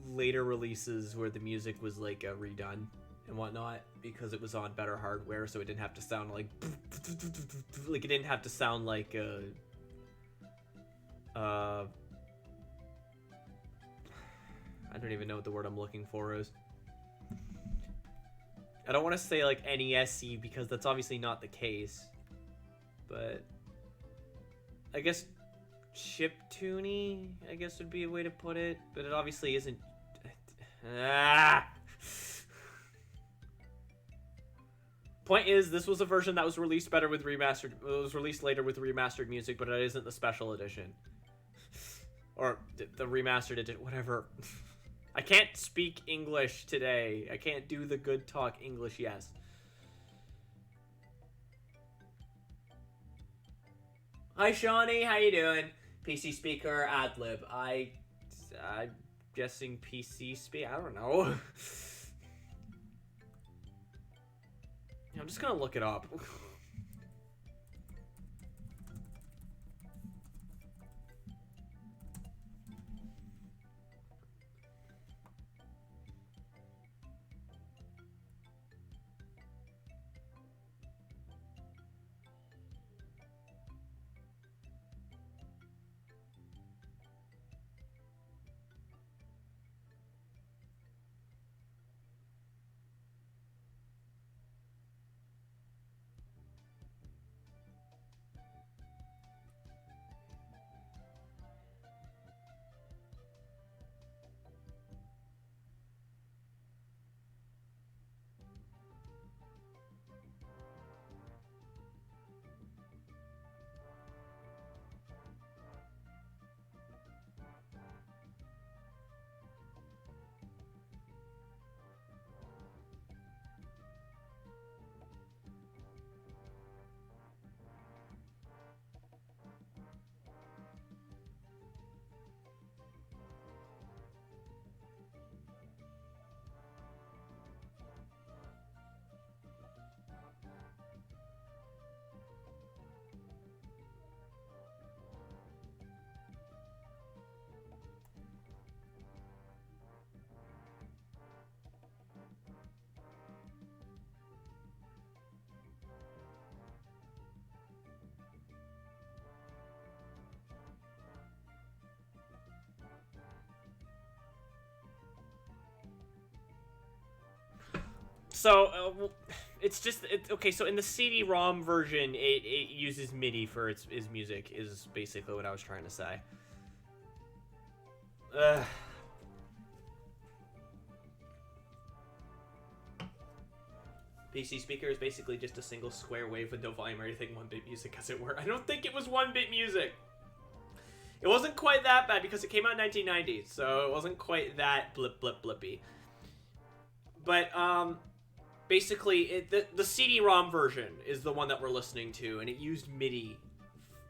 later releases where the music was like redone and whatnot, because it was on better hardware, so it didn't have to sound like it didn't have to sound like I don't even know what the word I'm looking for is. I don't want to say like NESy because that's obviously not the case, but I guess chiptune-y, I guess would be a way to put it, but it obviously isn't. Point is, this was a version that was released better with remastered. It was released later with remastered music, but it isn't the special edition. Or the remastered edition, whatever. I can't speak English today. I can't do the good talk English, yes. Hi, Shawnee, how you doing? PC speaker, adlib. I'm guessing PC speak. I don't know. I'm just gonna look it up. So, it's just okay. So in the CD-ROM version, it uses MIDI for its music. Is basically what I was trying to say. PC speaker is basically just a single square wave with no volume or anything. 1-bit music, as it were. I don't think it was 1-bit music. It wasn't quite that bad because it came out in 1990, so it wasn't quite that blippy. But basically, the CD-ROM version is the one that we're listening to, and it used MIDI,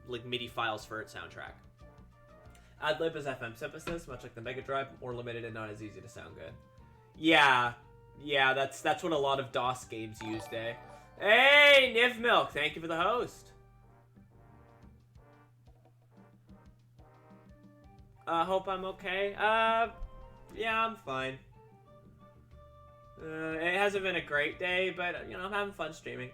like MIDI files for its soundtrack. Ad-lib is FM synthesis, much like the Mega Drive, more limited and not as easy to sound good. Yeah, that's what a lot of DOS games used, eh? Hey, Niv Milk, thank you for the host. Hope I'm okay. Yeah, I'm fine. It hasn't been a great day, but, you know, I'm having fun streaming.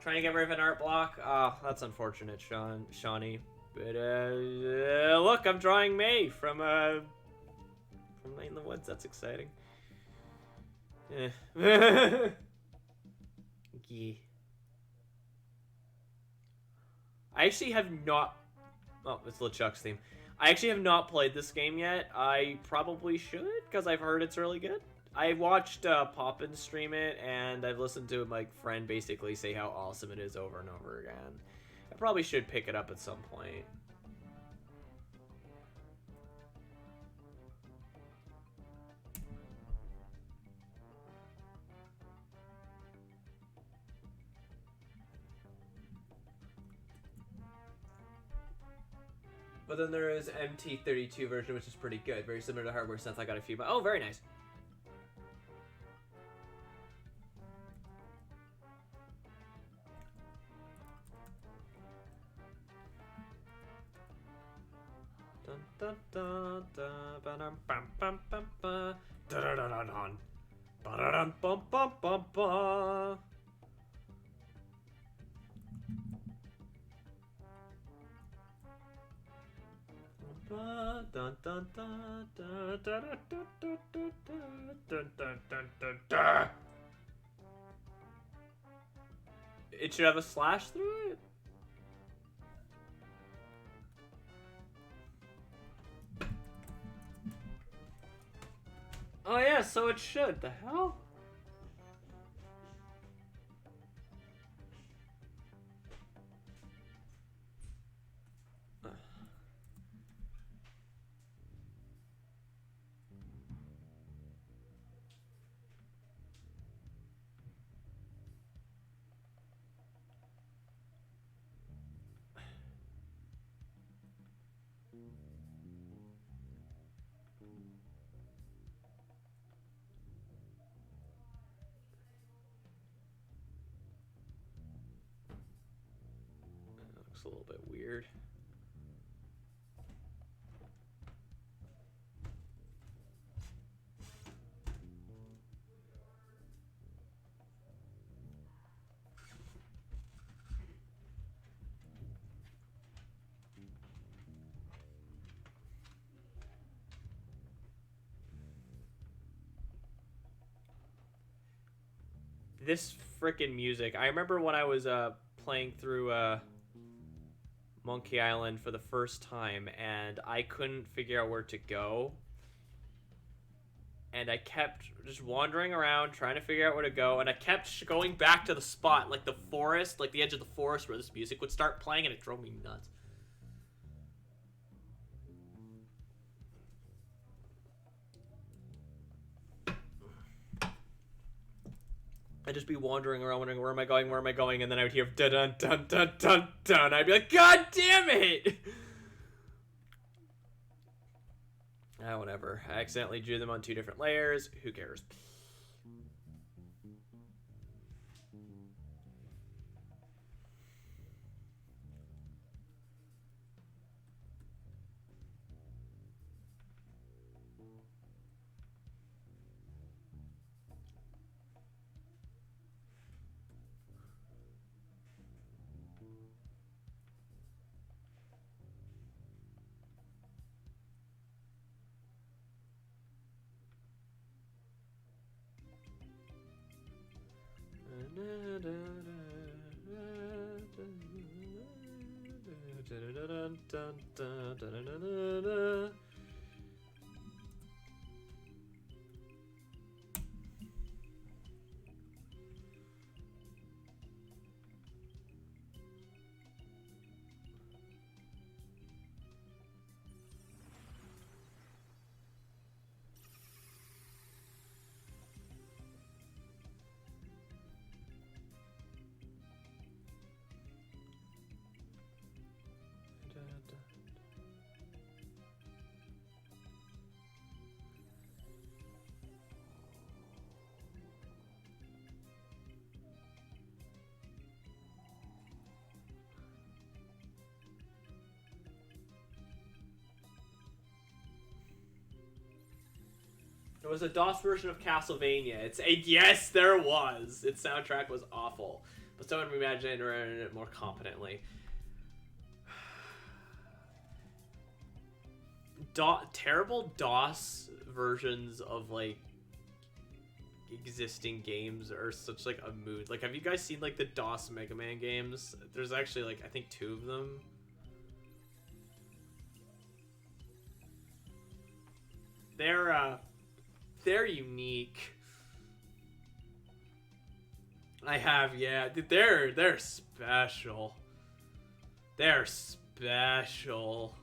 Trying to get rid of an art block. Oh, that's unfortunate, Shawnee. But, look, I'm drawing May from Night in the Woods. That's exciting. Yeah. I actually have not... Oh, it's LeChuck's theme. I actually have not played this game yet. I probably should, because I've heard it's really good. I watched Poppin stream it, and I've listened to my friend basically say how awesome it is over and over again. I probably should pick it up at some point. But then there is MT32 version, which is pretty good. Very similar to Hardware Sense. I got a few, but oh, very nice. Dun dun dun dun bam bam bam bam dun dun dun dun dun bum bum bum bum. Dun dun dun dun dun dun dun dun dun dun. It should have a slash through it. Oh yeah, so it should. The hell? Looks a little bit weird. This frickin' music. I remember when I was playing through Monkey Island for the first time, and I couldn't figure out where to go. And I kept just wandering around, trying to figure out where to go, and I kept going back to the spot, like the forest, like the edge of the forest where this music would start playing, and it drove me nuts. I'd just be wandering around, wondering, where am I going, and then I would hear dun dun dun dun dun. I'd be like, God damn it! Ah, whatever. I accidentally drew them on 2 different layers. Who cares? There was a DOS version of Castlevania. Yes, there was. Its soundtrack was awful, but someone reimagined it more competently. Terrible DOS versions of like existing games are such like a mood. Like, have you guys seen like the DOS Mega Man games? There's actually like I think 2 of them. They're unique. I have, yeah. They're special. They're special.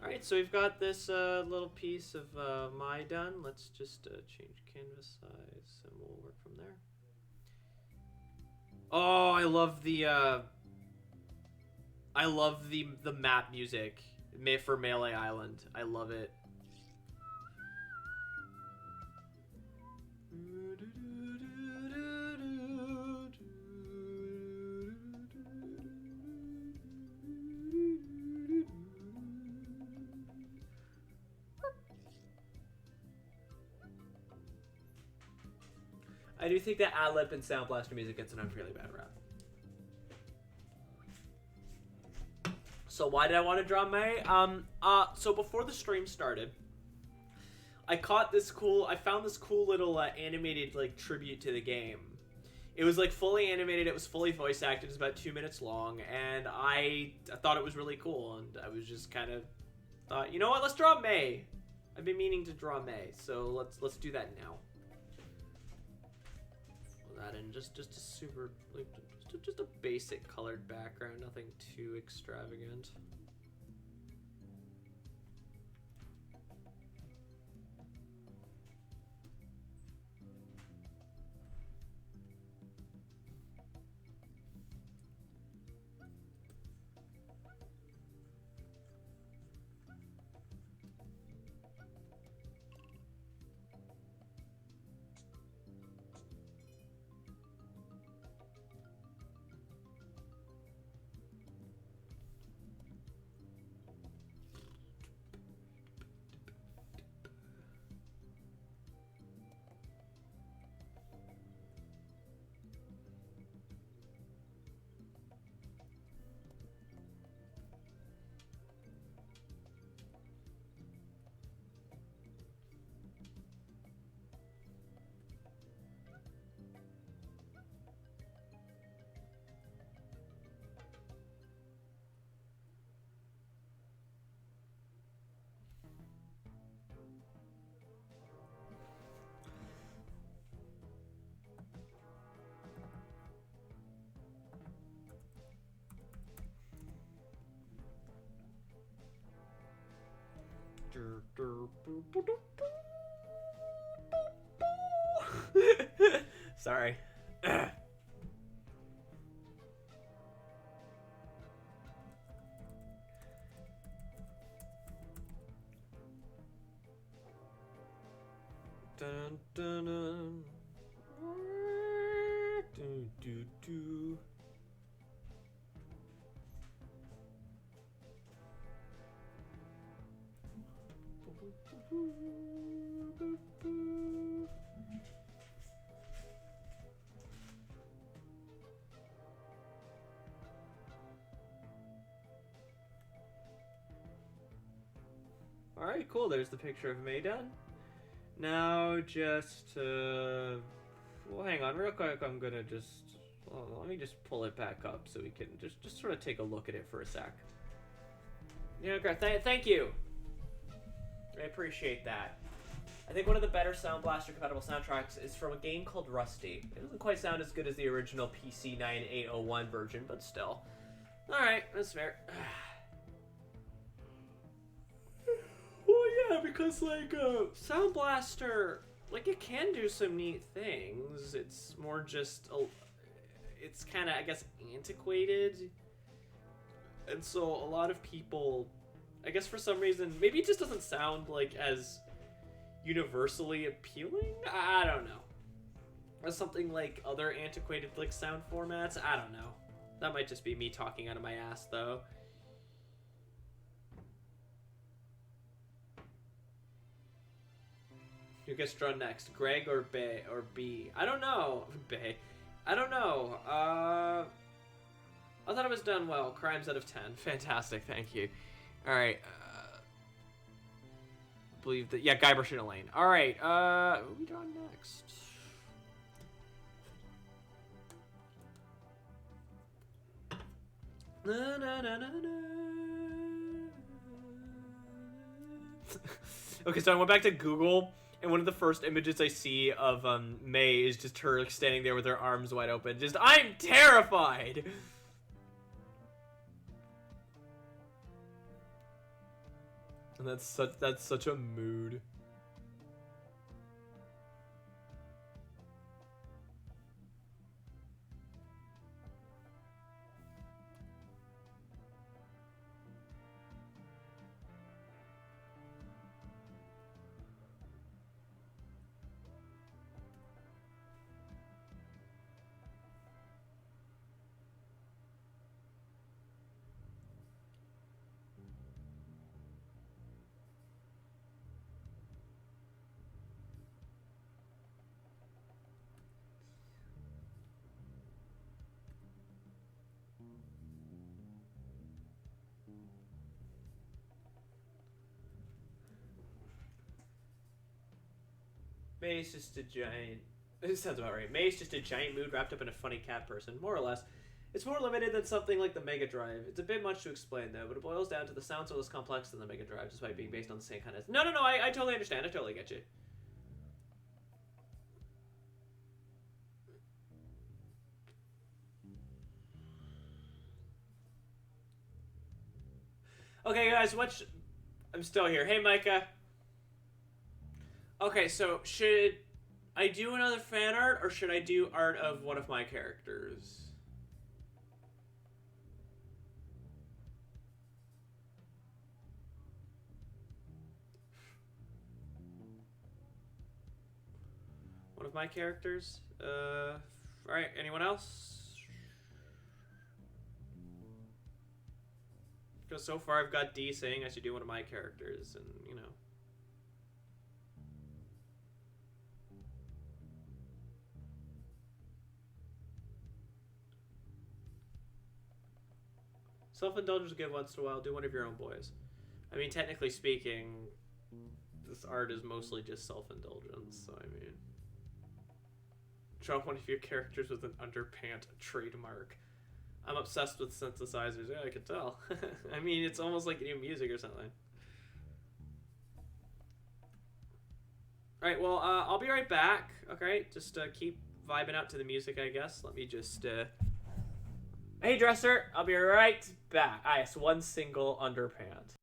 Alright, so we've got this little piece of my done. Let's just change canvas size and we'll work from there. Oh, I love the map music for Melee Island. I love it. I do think that ad-lib and Sound Blaster music gets an unfairly bad rap. So why did I want to draw May? So before the stream started, I found this cool little animated like tribute to the game. It was like fully animated, it was fully voice acted, it was about 2 minutes long, and I thought it was really cool, and I was just kind of thought, you know what, let's draw May. I've been meaning to draw May, so let's do that now. That in just a super like just a basic colored background, nothing too extravagant. Sorry. Dun, dun, dun. Do, do, do. Alright, cool. There's the picture of May done. Now just, well, hang on real quick. I'm gonna just, let me just pull it back up so we can just sort of take a look at it for a sec. Yeah, okay, thank you. I appreciate that. I think one of the better Sound Blaster compatible soundtracks is from a game called Rusty. It doesn't quite sound as good as the original PC 9801 version, but still. Alright, that's fair. Well, yeah, because, like, Sound Blaster, like, it can do some neat things. It's more just, it's kind of, I guess, antiquated. And so a lot of people, I guess for some reason, maybe it just doesn't sound, like, as universally appealing? I don't know. Or something like other antiquated, like, sound formats? I don't know. That might just be me talking out of my ass, though. Who gets drawn next? Greg or Bay or B? I don't know. Bay. I don't know. I thought it was done well. Crimes out of 10. Fantastic. Thank you. All right. Believe that. Yeah, Guybrush and Elaine. All right. Who are we drawn next? Na, na, na, na, na. Okay, so I went back to Google, and one of the first images I see of May is just her like, standing there with her arms wide open. Just, I'm terrified! And that's such a mood. May's just a giant... This sounds about right. May's just a giant mood wrapped up in a funny cat person, more or less. It's more limited than something like the Mega Drive. It's a bit much to explain, though, but it boils down to the sounds are less complex than the Mega Drive, despite being based on the same kind of... No, I totally understand. I totally get you. Okay, guys, I'm still here. Hey, Micah. Okay, so should I do another fan art, or should I do art of one of my characters? One of my characters? Alright, anyone else? Because so far I've got D saying I should do one of my characters, and, you know. Self-indulgence is good once in a while. Do one of your own boys. I mean, technically speaking, this art is mostly just self-indulgence, so I mean... Draw one of your characters with an underpant trademark. I'm obsessed with synthesizers. Yeah, I can tell. I mean, it's almost like new music or something. Alright, well, I'll be right back. Okay, just keep vibing out to the music, I guess. Let me just... Hey, dresser, I'll be right back. Ah, yes, one single underpant.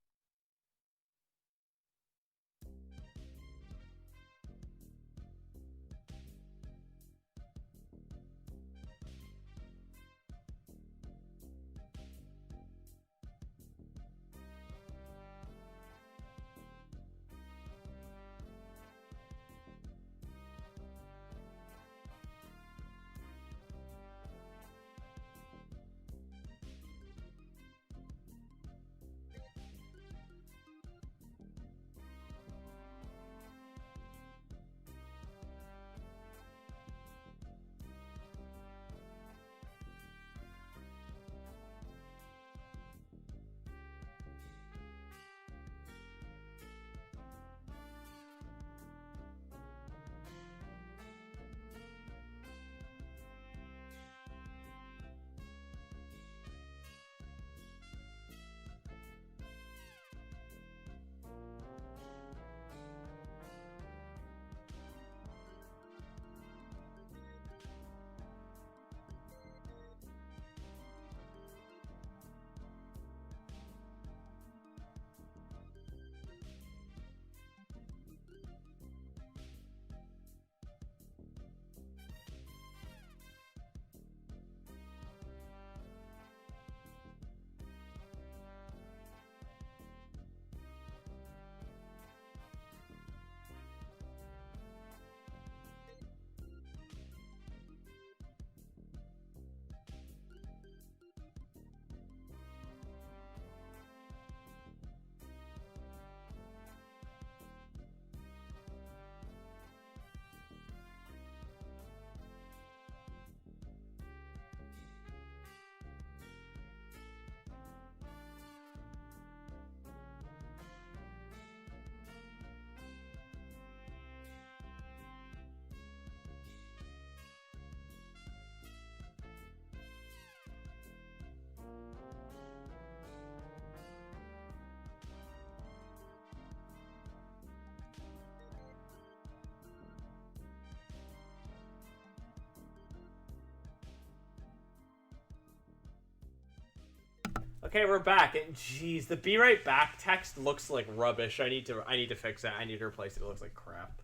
Okay, we're back. And jeez, the "be right back" text looks like rubbish. I need to fix that. I need to replace it. It looks like crap.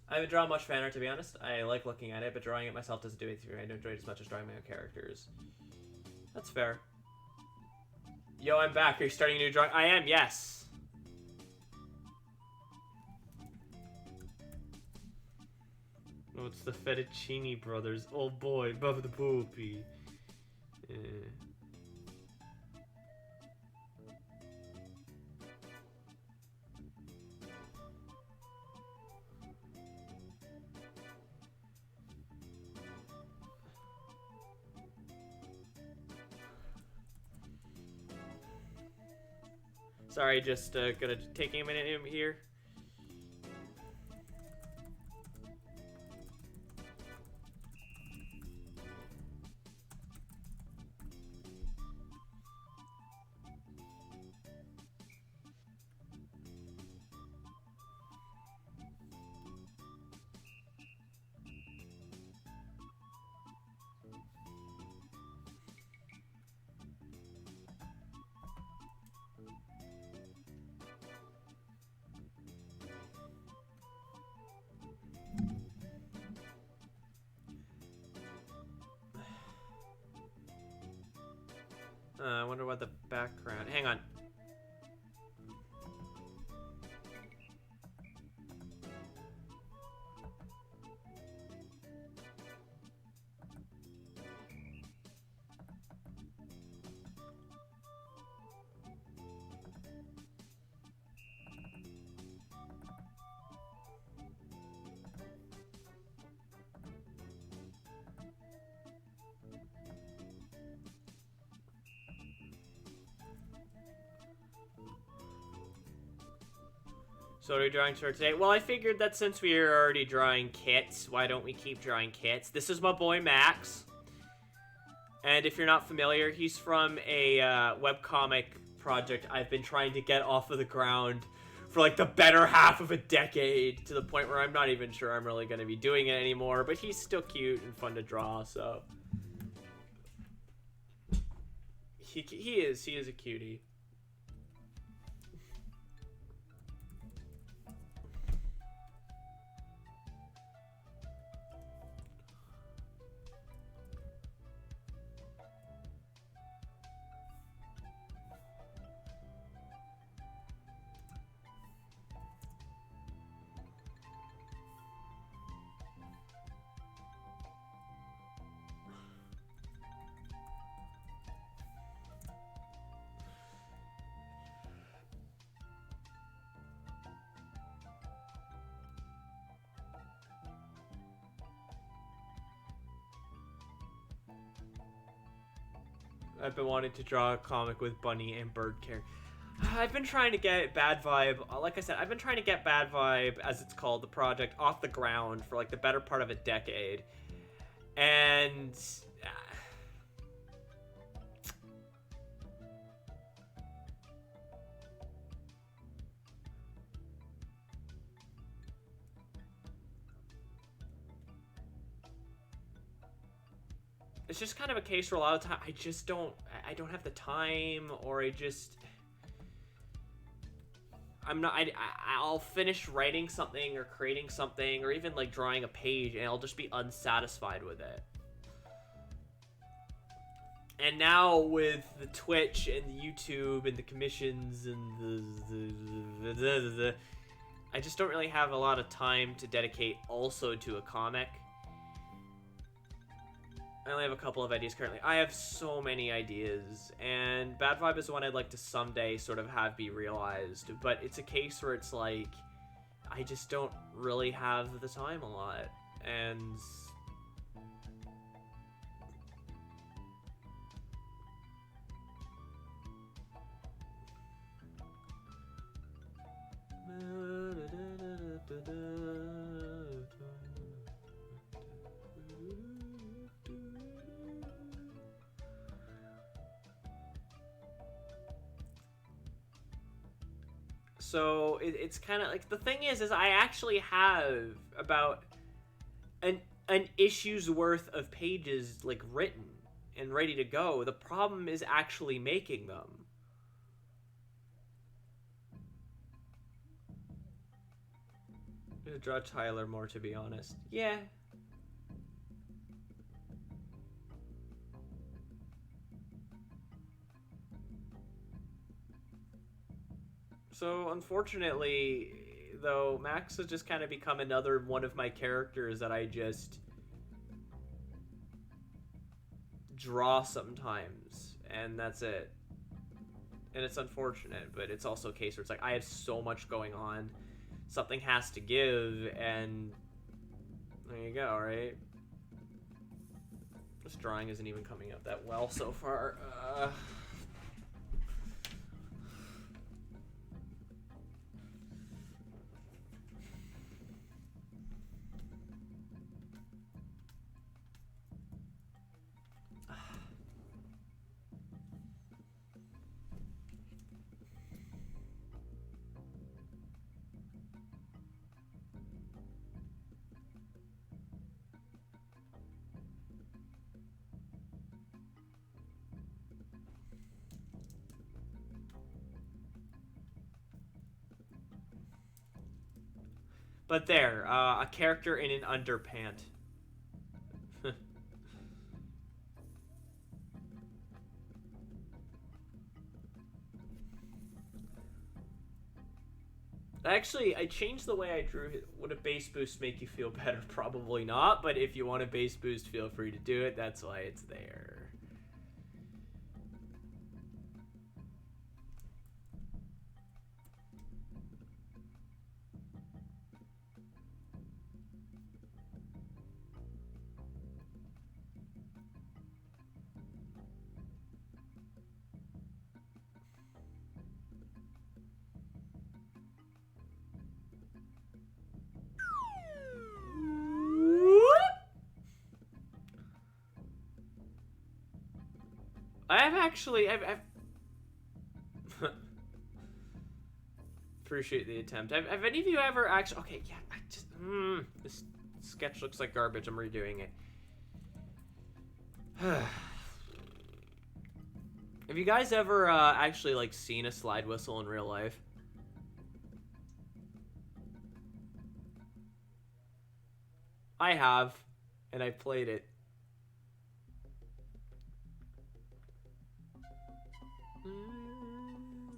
I haven't drawn much fan art, to be honest. I like looking at it, but drawing it myself doesn't do anything for me. I don't enjoy it as much as drawing my own characters. That's fair. Yo, I'm back. Are you starting a new drawing? I am, yes. Oh, it's the Fettuccine Brothers. Oh boy, Bubba the Boopy. Sorry, just gonna take a minute here. I wonder what the background... Hang on. So what are we drawing for today? Well, I figured that since we are already drawing kits, why don't we keep drawing kits? This is my boy Max. And if you're not familiar, he's from a webcomic project I've been trying to get off of the ground for like the better half of a decade, to the point where I'm not even sure I'm really going to be doing it anymore, but he's still cute and fun to draw, so... He is a cutie. I've been wanting to draw a comic with bunny and bird character. I've been trying to get Bad Vibe, like I said, I've been trying to get Bad Vibe, as it's called, the project, off the ground for like the better part of a decade. And... it's just kind of a case where a lot of time I don't have the time, or I'll finish writing something or creating something or even like drawing a page and I'll just be unsatisfied with it. And now with the Twitch and the YouTube and the commissions and the I just don't really have a lot of time to dedicate also to a comic. I only have a couple of ideas currently. I have so many ideas, and Bad Vibe is one I'd like to someday sort of have be realized, but it's a case where it's like, I just don't really have the time a lot, and... So it's kind of like, the thing is I actually have about an issue's worth of pages like written, and ready to go. The problem is actually making them. I'm gonna draw Tyler more, to be honest. Yeah. So, unfortunately, though, Max has just kind of become another one of my characters that I just draw sometimes, and that's it. And it's unfortunate, but it's also a case where it's like, I have so much going on, something has to give, and there you go, right? This drawing isn't even coming out that well so far. But there, a character in an underpant. Actually, I changed the way I drew it. Would a base boost make you feel better? Probably not, but if you want a base boost, feel free to do it. That's why it's there. I've appreciate the attempt. Have any of you ever actually... Okay, yeah, this sketch looks like garbage. I'm redoing it. Have you guys ever actually, like, seen a slide whistle in real life? I have, and I played it.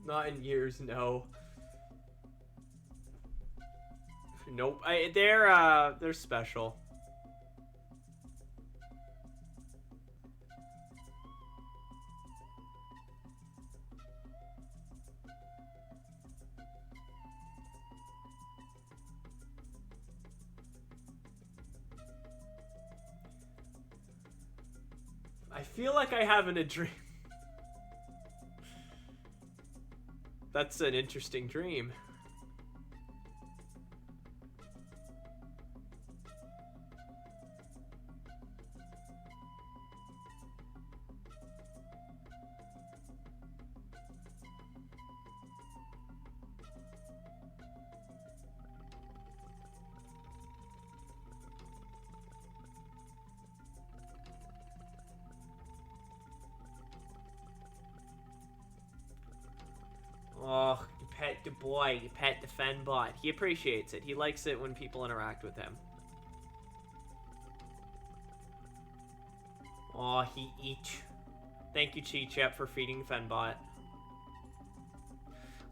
Not in years, no. Nope. They're special. I feel like I have a dream. That's an interesting dream. Oh, you pet the boy, you pet the Fenbot. He appreciates it. He likes it when people interact with him. Oh, he eat. Thank you, Chi-Chep, for feeding Fenbot.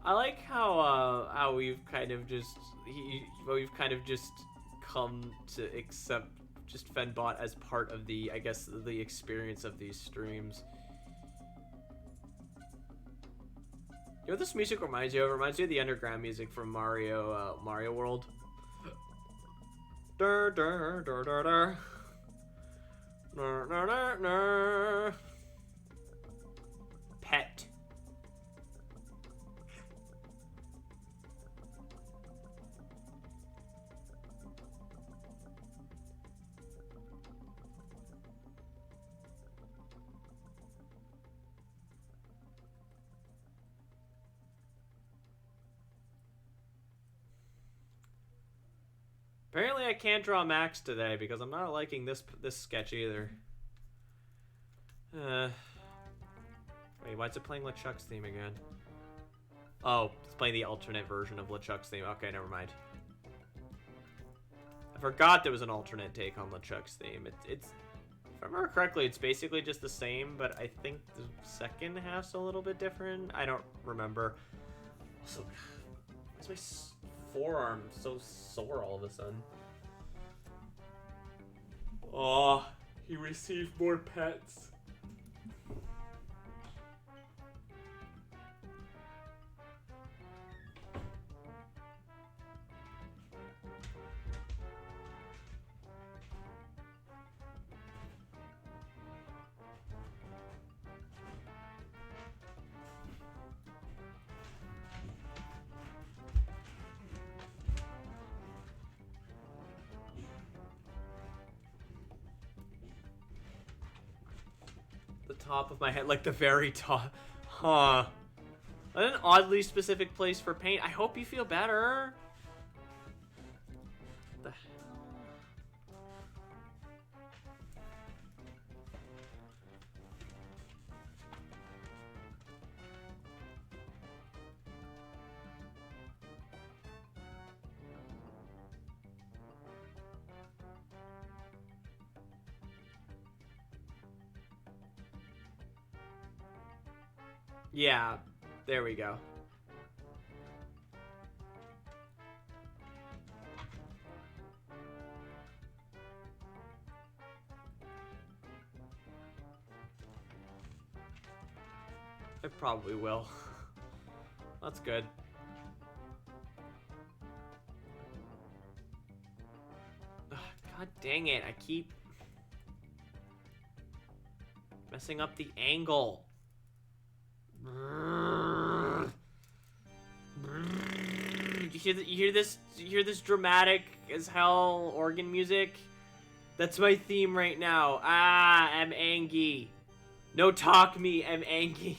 I like how we've kind of just come to accept just Fenbot as part of the, I guess, the experience of these streams. You know what this music reminds you of? It reminds you of the underground music from Mario World. Dur, dur, dur, dur, dur. Dur, dur, dur, dur. Pet. Apparently I can't draw Max today because I'm not liking this sketch either. Wait, why is it playing LeChuck's theme again? Oh, it's playing the alternate version of LeChuck's theme. Okay, never mind. I forgot there was an alternate take on LeChuck's theme. It's if I remember correctly, it's basically just the same, but I think the second half's a little bit different. I don't remember. Also, why is my forearm so sore all of a sudden? Oh, he received more pets. Top of my head, like the very top. Huh. An oddly specific place for paint. I hope you feel better. What the hell? Yeah, there we go. I probably will. That's good. Ugh, God dang it, I keep messing up the angle. You hear this dramatic as hell organ music? That's my theme right now. Ah, I'm angry. No talk me, I'm angry.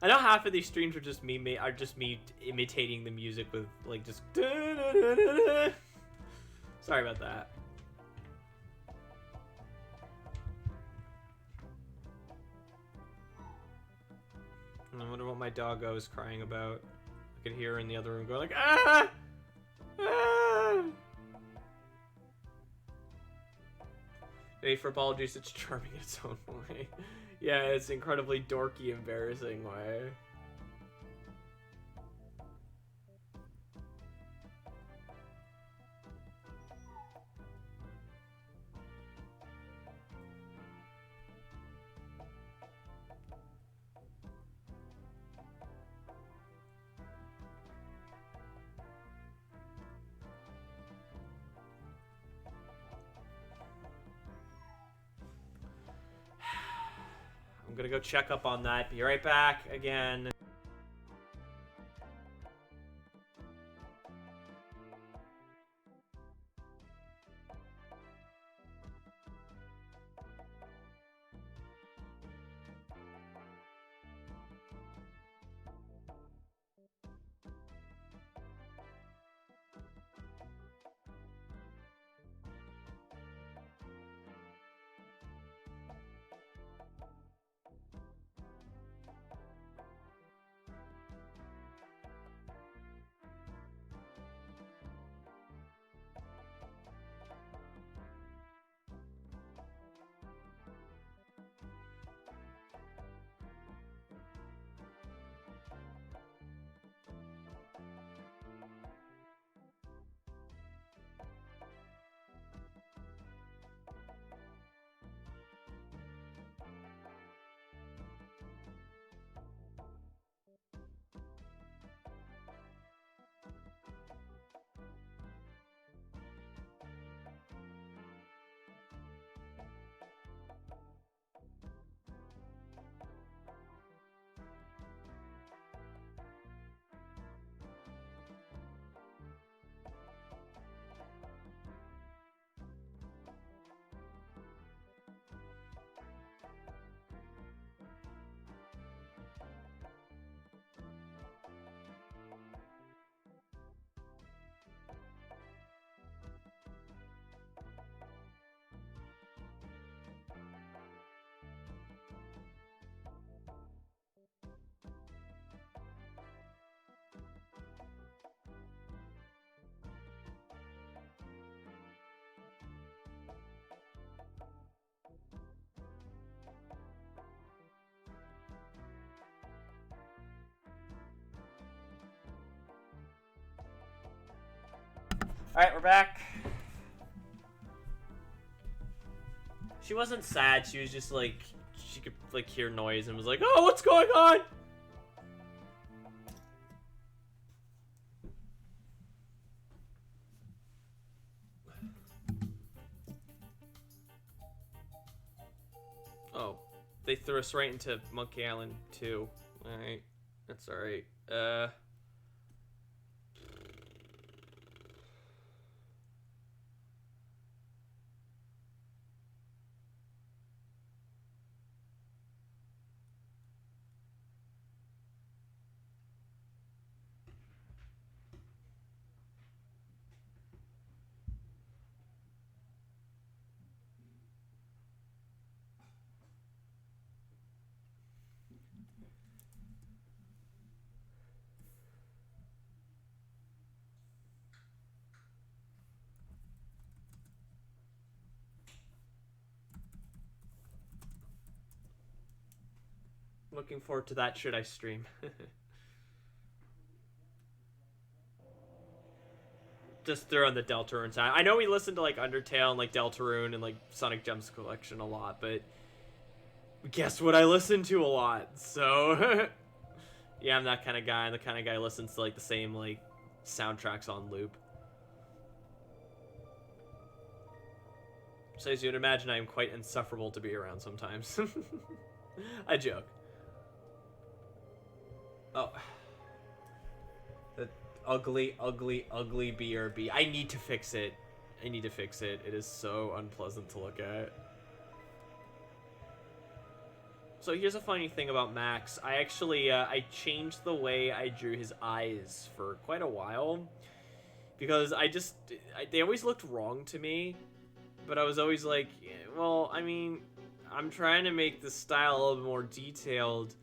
I know half of these streams are just me imitating the music with like just. Sorry about that. I wonder what my doggo is crying about. I could hear her in the other room going like, ah! Ah! Hey, for apologies, it's charming in its own way. Yeah, it's incredibly dorky, embarrassing way. gonna go check up on that. Be right back again. Alright, we're back. She wasn't sad, she was just like, she could like hear noise and was like, oh, what's going on? Oh, they threw us right into Monkey Island 2. Alright, that's alright. Looking forward to that should I stream. Just throw in the Deltarune sound. I know we listened to like Undertale and like Deltarune and like Sonic Gems Collection a lot, but guess what I listen to a lot, so yeah, I'm that kind of guy. I'm the kind of guy who listens to like the same like soundtracks on loop. So as you would imagine, I am quite insufferable to be around sometimes. I joke. Oh. That ugly, ugly, ugly BRB. I need to fix it. I need to fix it. It is so unpleasant to look at. So here's a funny thing about Max. I actually, I changed the way I drew his eyes for quite a while. Because they always looked wrong to me. But I was always like, well, I mean, I'm trying to make the style a little bit more detailed.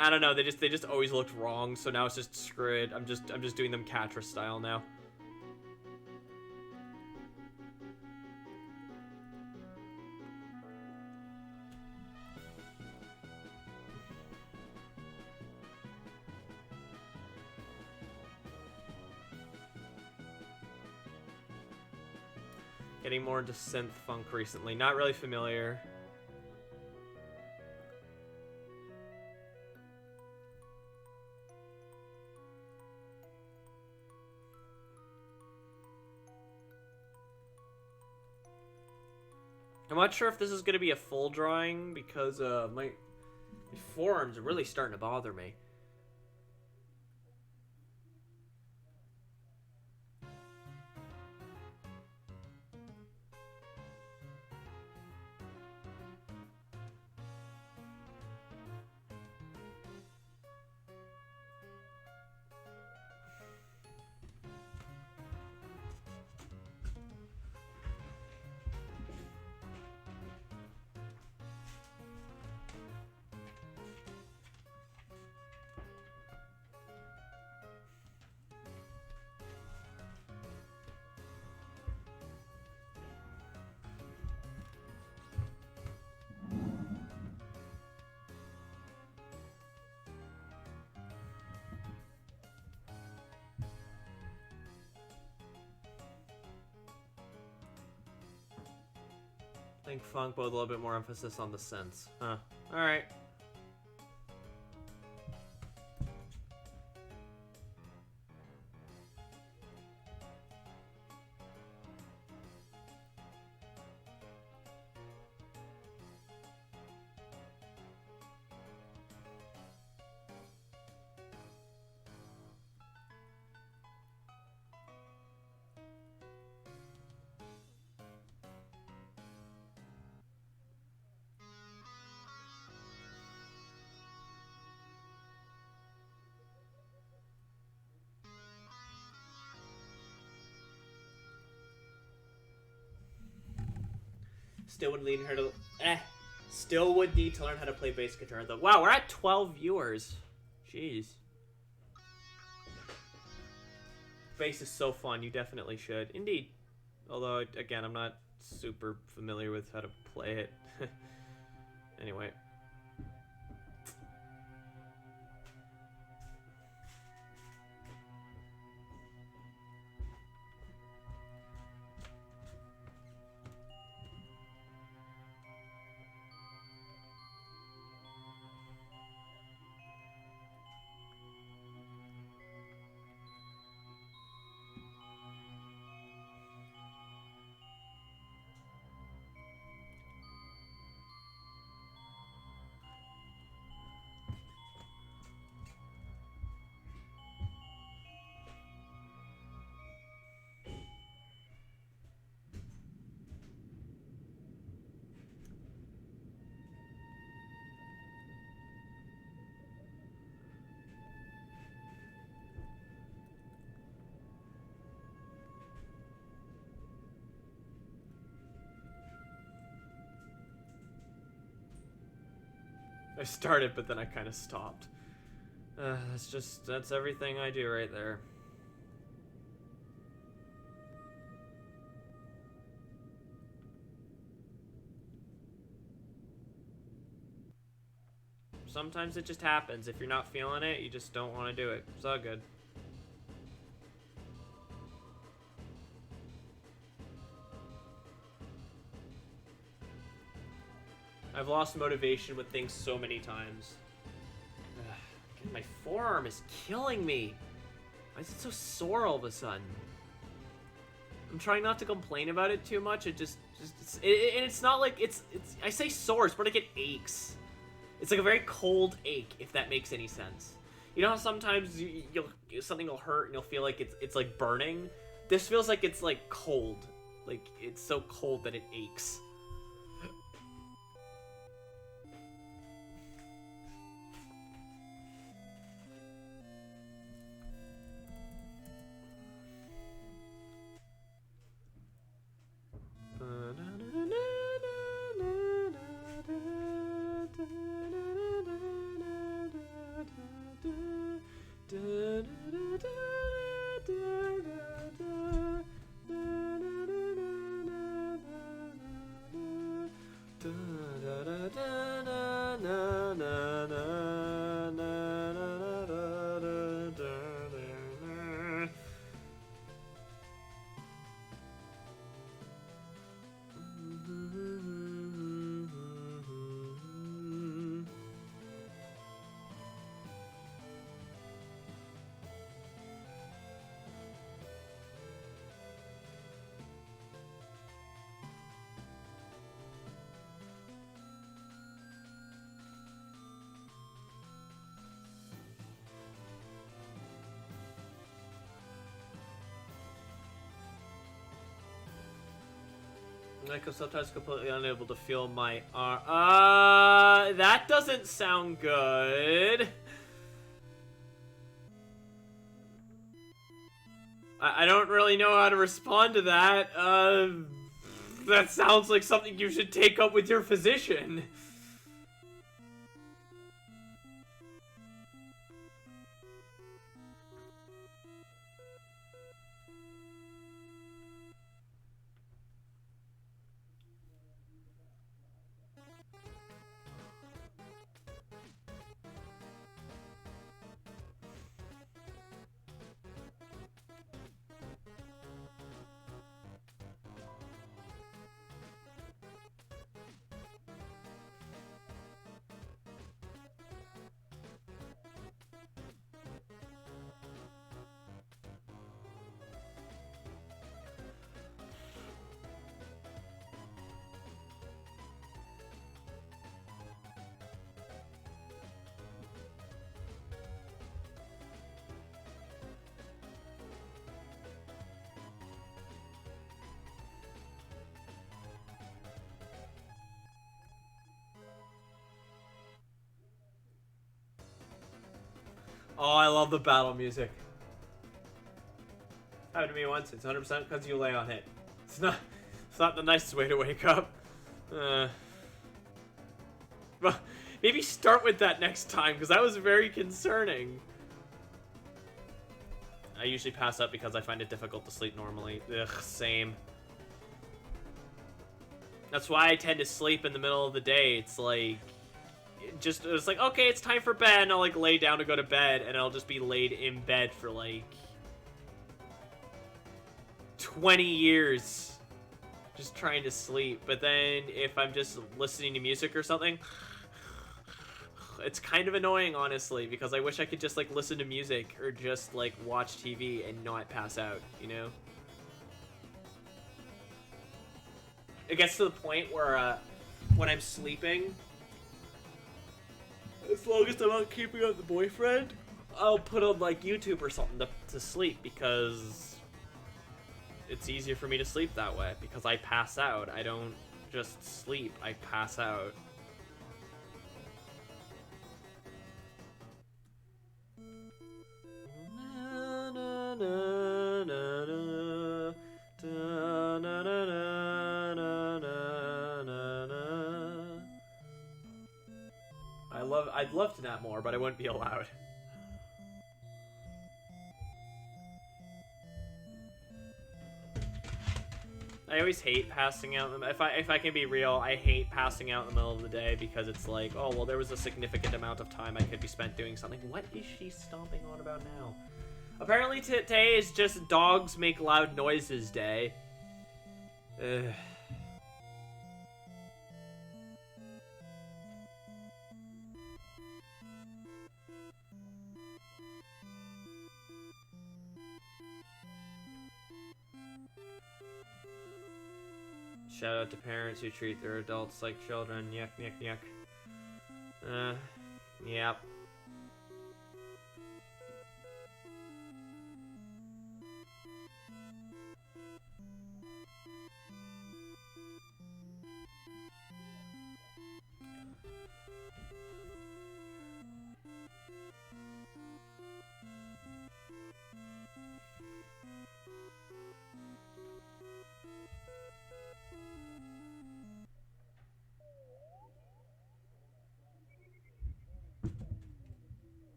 I don't know, they just always looked wrong, so now it's just screw it. I'm just doing them Catra style now. Getting more into synth funk recently. Not really familiar. I'm not sure if this is going to be a full drawing because my forearms are really starting to bother me. I think funk, but with a little bit more emphasis on the synths. Huh. Alright. Still would need her to still would need to learn how to play bass guitar though. Wow, we're at 12 viewers. Jeez. Bass is so fun, you definitely should. Indeed. Although again, I'm not super familiar with how to play it. Anyway. I started, but then I kind of stopped. That's everything I do right there. Sometimes it just happens. If you're not feeling it, you just don't want to do it. It's all good. I've lost motivation with things so many times. Ugh, my forearm is killing me. Why is it so sore all of a sudden? I'm trying not to complain about it too much. It and it's not like it's. I say sore, it's more like it aches. It's like a very cold ache, if that makes any sense. You know how sometimes something will hurt and you'll feel like it's like burning. This feels like it's like cold. Like it's so cold that it aches. Like I'm sometimes completely unable to feel my arm. That doesn't sound good. I don't really know how to respond to that. That sounds like something you should take up with your physician. Oh, I love the battle music. Happened to me once. It's 100% because you lay on it. It's not the nicest way to wake up. Well, maybe start with that next time, because that was very concerning. I usually pass up because I find it difficult to sleep normally. Ugh, same. That's why I tend to sleep in the middle of the day. It's like... it's like, okay, it's time for bed, and I'll, like, lay down to go to bed, and I'll just be laid in bed for, like... 20 years. Just trying to sleep. But then, if I'm just listening to music or something... It's kind of annoying, honestly, because I wish I could just, like, listen to music or just, like, watch TV and not pass out, you know? It gets to the point where, when I'm sleeping, as long as I'm not keeping up the boyfriend, I'll put on, like, YouTube or something to sleep, because it's easier for me to sleep that way, because I pass out. I don't just sleep, I pass out. I'd love to nap more, but I wouldn't be allowed. I always hate passing out. If I can be real, I hate passing out in the middle of the day, because it's like, oh, well, there was a significant amount of time I could be spent doing something. What is she stomping on about now? Apparently today is just dogs make loud noises day. Ugh. Shout out to parents who treat their adults like children. Yuck, yuck, yuck. Yep.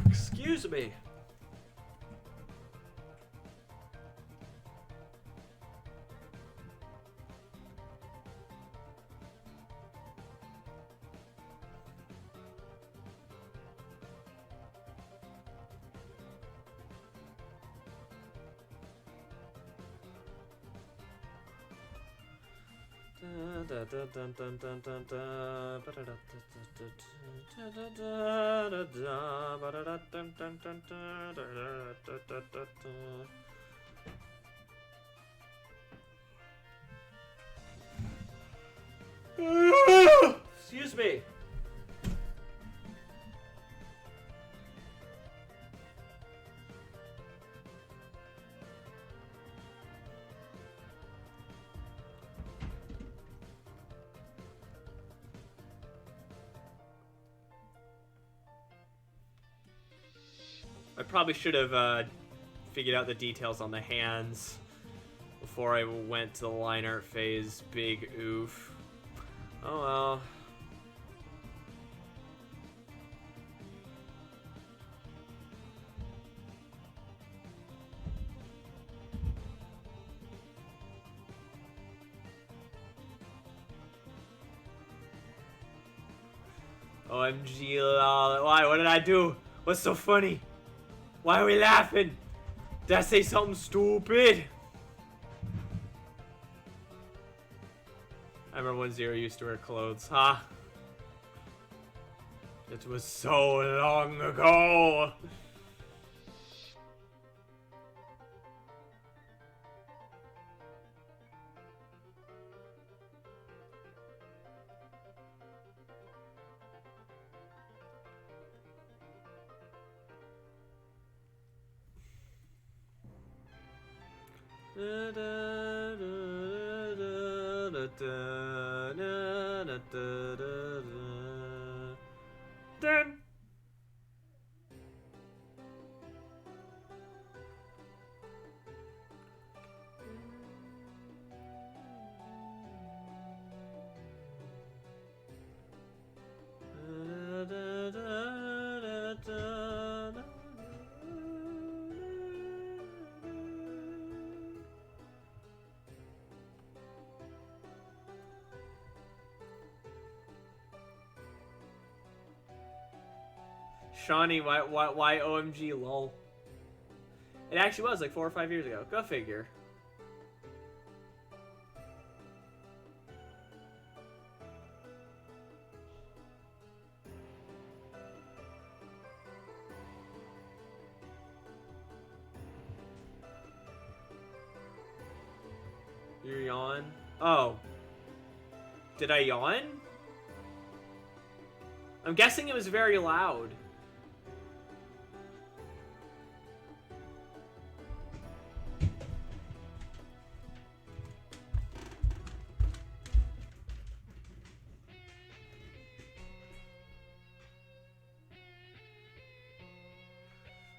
Excuse me. Excuse me. I probably should have figured out the details on the hands before I went to the line art phase. Big oof. Oh well. OMG, lol. Why? What did I do? What's so funny? Why are we laughing? Did I say something stupid? I remember when Zero used to wear clothes, huh? It was so long ago. Dun. Shawnee, why OMG lol? It actually was like 4 or 5 years ago. Go figure. You yawn? Oh. Did I yawn? I'm guessing it was very loud.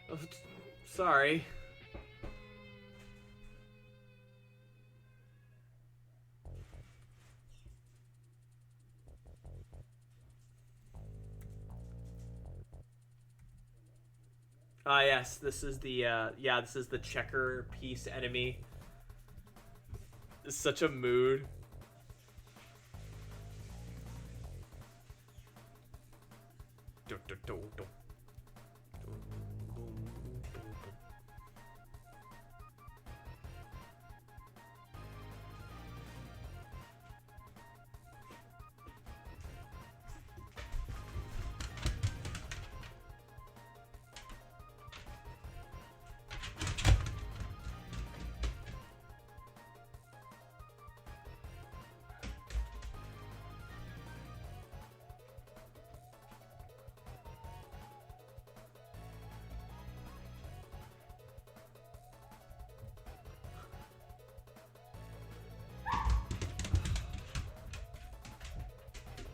Oh, sorry. Ah, yes, this is the, yeah, this is the checker piece enemy. It's such a mood.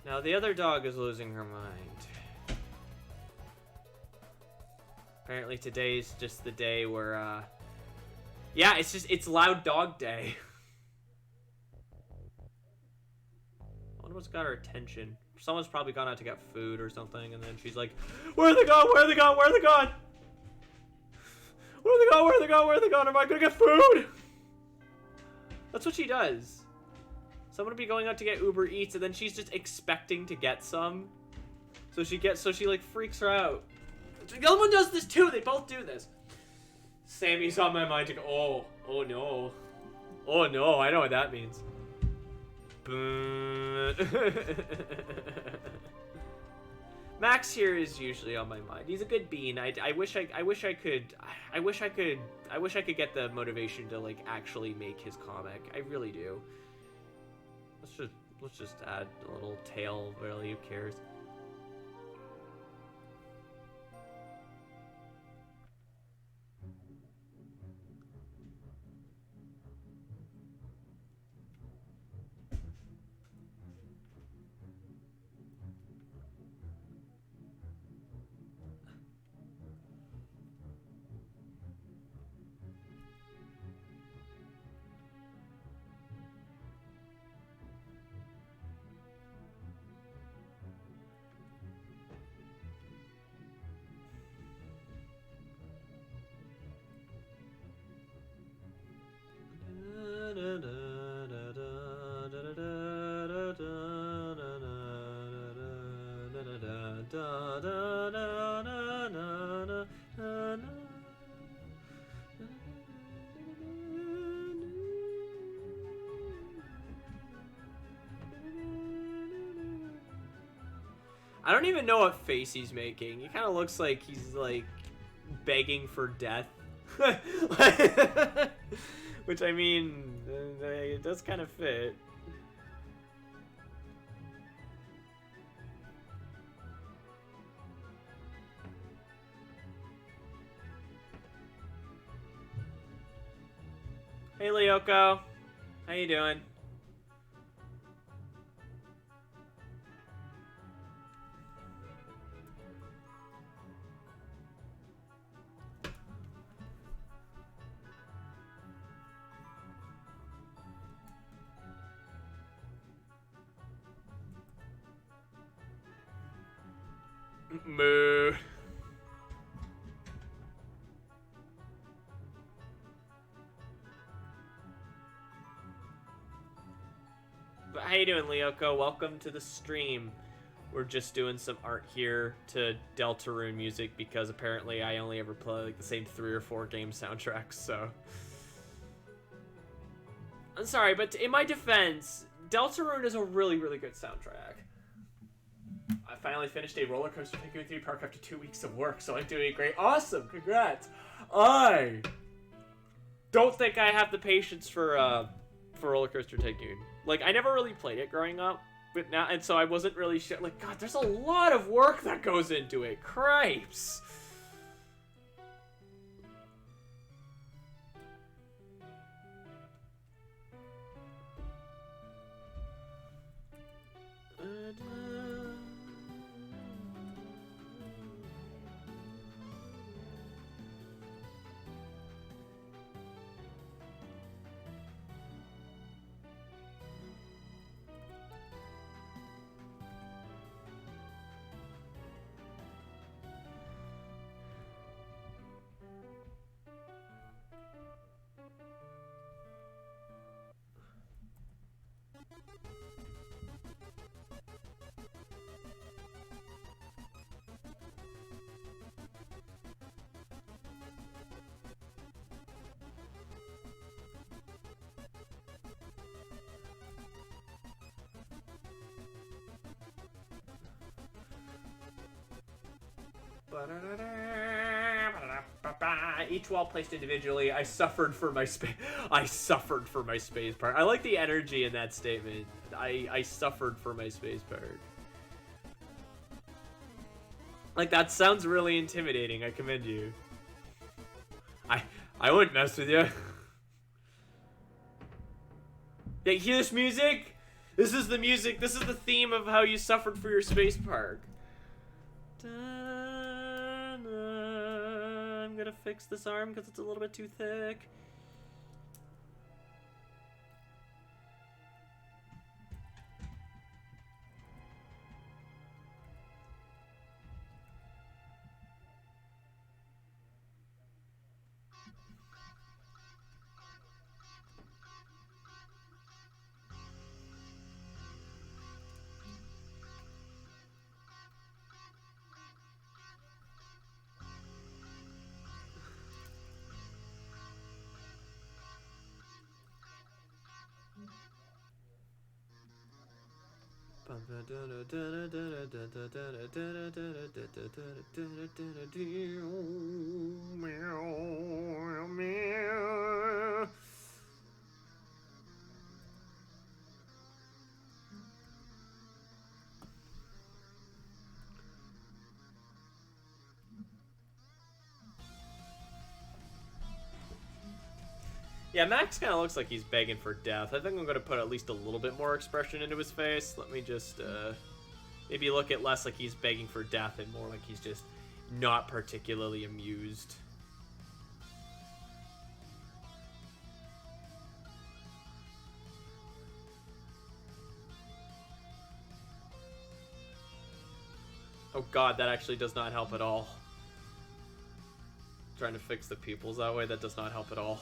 Now the other dog is losing her mind. Apparently today's just the day where, yeah, it's loud dog day. I wonder what's got her attention. Someone's probably gone out to get food or something, and then she's like, where are they gone? Where are they gone? Where are they gone? Where are they gone? Where are they gone? Where are they gone? Am I gonna get food? That's what she does. Someone would be going out to get Uber Eats, and then she's just expecting to get some. So she like freaks her out. The other one does this too. They both do this. Sammy's on my mind to go, oh no. Oh no, I know what that means. Max here is usually on my mind. He's a good bean. I wish I could get the motivation to like actually make his comic. I really do. Let's just add a little tail value. Who cares? I don't even know what face he's making. He kind of looks like he's like begging for death. Which, I mean, it does kind of fit. Hey, Lyoko. How you doing? Moo. But how you doing, Lyoko? Welcome to the stream. We're just doing some art here to Deltarune music because apparently I only ever play like the same 3 or 4 game soundtracks, so... I'm sorry, but in my defense, Deltarune is a really, really good soundtrack. I finally finished a Roller Coaster Tycoon 3 park after 2 weeks of work, so I'm doing great. Awesome! Congrats! I don't think I have the patience for Roller Coaster Tycoon. Like, I never really played it growing up, but now, and so I wasn't really sure. Like, God, there's a lot of work that goes into it. Cripes! Each wall placed individually. I suffered for my space. I suffered for my space part. I like the energy in that statement. I suffered for my space part. Like, that sounds really intimidating. I commend you. I wouldn't mess with you. Yeah, you hear this music? This is the music. This is the theme of how you suffered for your space park. I'm gonna fix this arm because it's a little bit too thick. Yeah, Max kind of looks like he's begging for death. I think I'm going to put at least a little bit more expression into his face. Let me just maybe look at less like he's begging for death and more like he's just not particularly amused. Oh god, that actually does not help at all. Trying to fix the pupils that way, that does not help at all.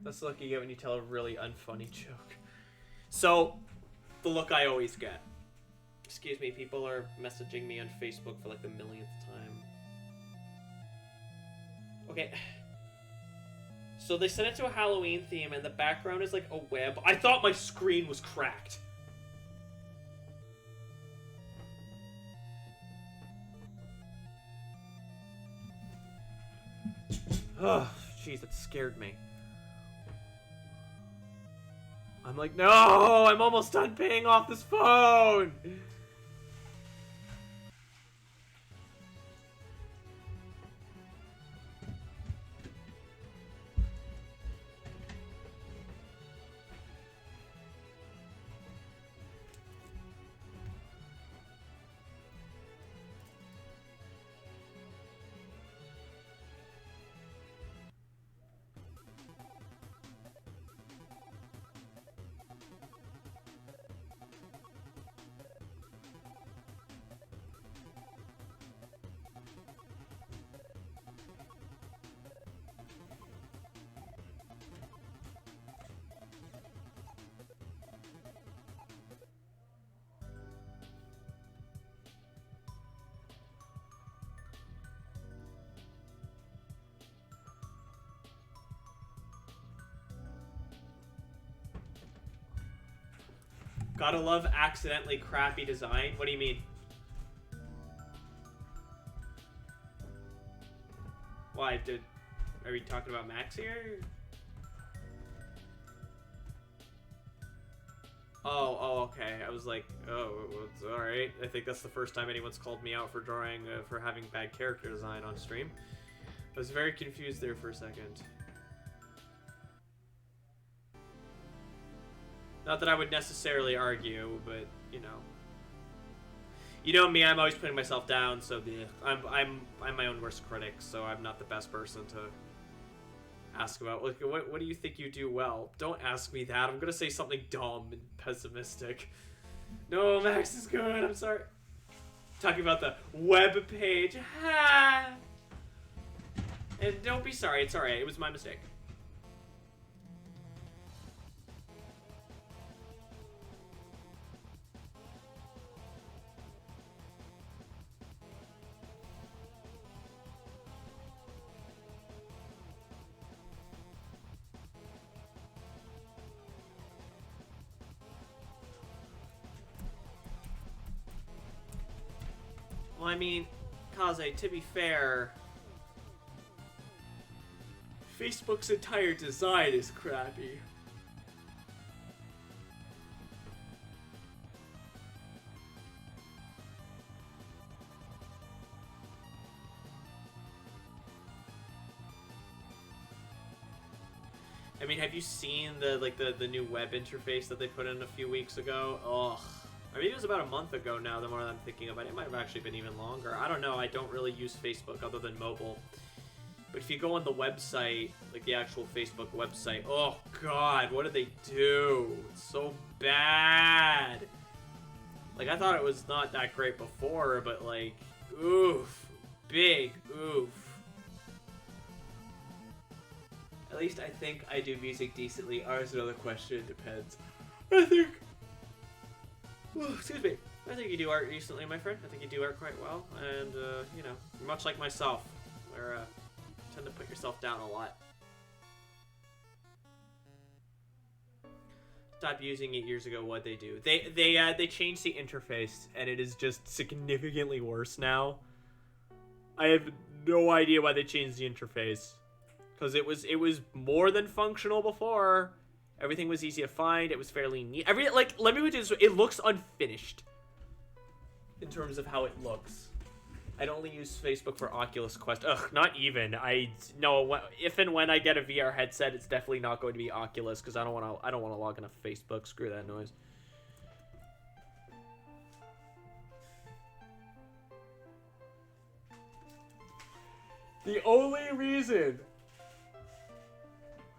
That's the look you get when you tell a really unfunny joke. So, the look I always get. Excuse me, people are messaging me on Facebook for like the millionth time. Okay. So they set it to a Halloween theme and the background is like a web. I thought my screen was cracked. Oh, jeez, that scared me. I'm like, no, I'm almost done paying off this phone. Gotta love accidentally crappy design. What do you mean? Why? Are we talking about Max here? Oh, okay. I was like, oh, it's alright. I think that's the first time anyone's called me out for drawing, for having bad character design on stream. I was very confused there for a second. Not that I would necessarily argue, but you know. You know me, I'm always putting myself down, so I'm my own worst critic, so I'm not the best person to ask about. What do you think you do well? Don't ask me that. I'm gonna say something dumb and pessimistic. No, Max is good. I'm sorry. Talking about the web page. Ha! And don't be sorry. It's alright. It was my mistake. Well, I mean, Kaze, to be fair, Facebook's entire design is crappy. I mean, have you seen the new web interface that they put in a few weeks ago? Ugh. I mean, it was about a month ago now, the more that I'm thinking about it. It might have actually been even longer. I don't know. I don't really use Facebook other than mobile. But if you go on the website, like the actual Facebook website, oh god, what did they do? It's so bad. Like, I thought it was not that great before, but like, oof. Big oof. At least I think I do music decently. Ours is another question. It depends. I think... excuse me. I think you do art decently, my friend. I think you do art quite well. And, you know, much like myself, where you tend to put yourself down a lot. Stopped using it years ago. What'd they do? They changed the interface, and it is just significantly worse now. I have no idea why they changed the interface. Because it was more than functional before. Everything was easy to find. It was fairly neat. Let me put it this way. It looks unfinished. In terms of how it looks. I'd only use Facebook for Oculus Quest. Ugh, not even. No. If and when I get a VR headset, it's definitely not going to be Oculus because I don't want to log into Facebook. Screw that noise. The only reason,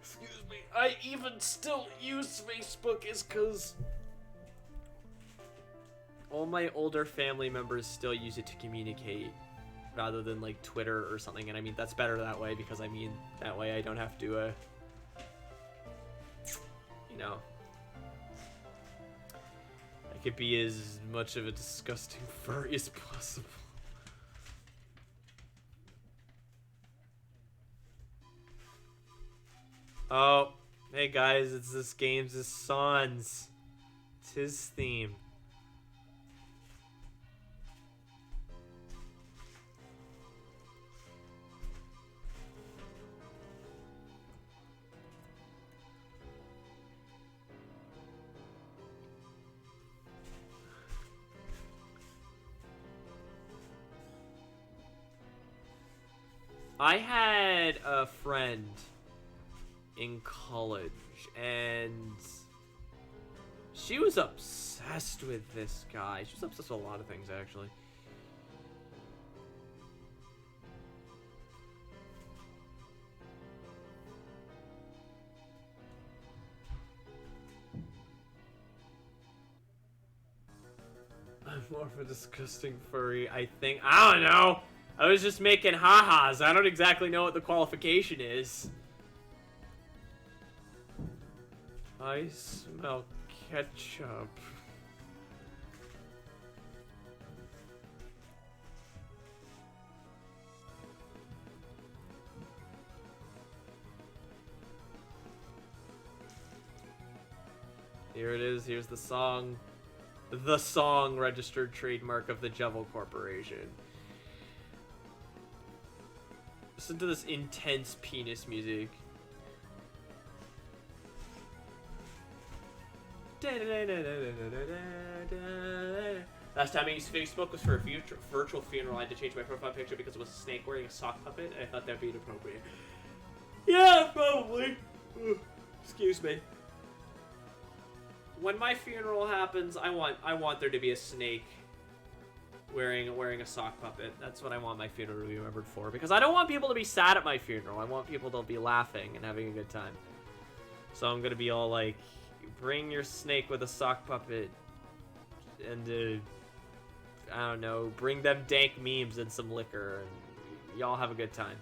excuse me, I even still use Facebook is because all my older family members still use it to communicate rather than like Twitter or something. And I mean, that's better that way because I mean, that way I don't have to, you know, I could be as much of a disgusting furry as possible. Oh, hey guys, it's this game's Sans. It's his theme. I had a friend in college, and she was obsessed with this guy. She was obsessed with a lot of things, actually. I'm more of a disgusting furry, I think. I don't know! I was just making ha-has. I don't exactly know what the qualification is. I smell ketchup. Here it is. Here's the song. The song registered trademark of the Jevil Corporation. Listen to this intense penis music. Last time I used Facebook was for a virtual funeral. I had to change my profile picture because it was a snake wearing a sock puppet, and I thought that'd be inappropriate. Yeah, probably. Excuse me. When my funeral happens, I want there to be a snake wearing a sock puppet. That's what I want my funeral to be remembered for. Because I don't want people to be sad at my funeral. I want people to be laughing and having a good time. So I'm gonna be all like, bring your snake with a sock puppet, and I don't know, bring them dank memes and some liquor, and y'all have a good time.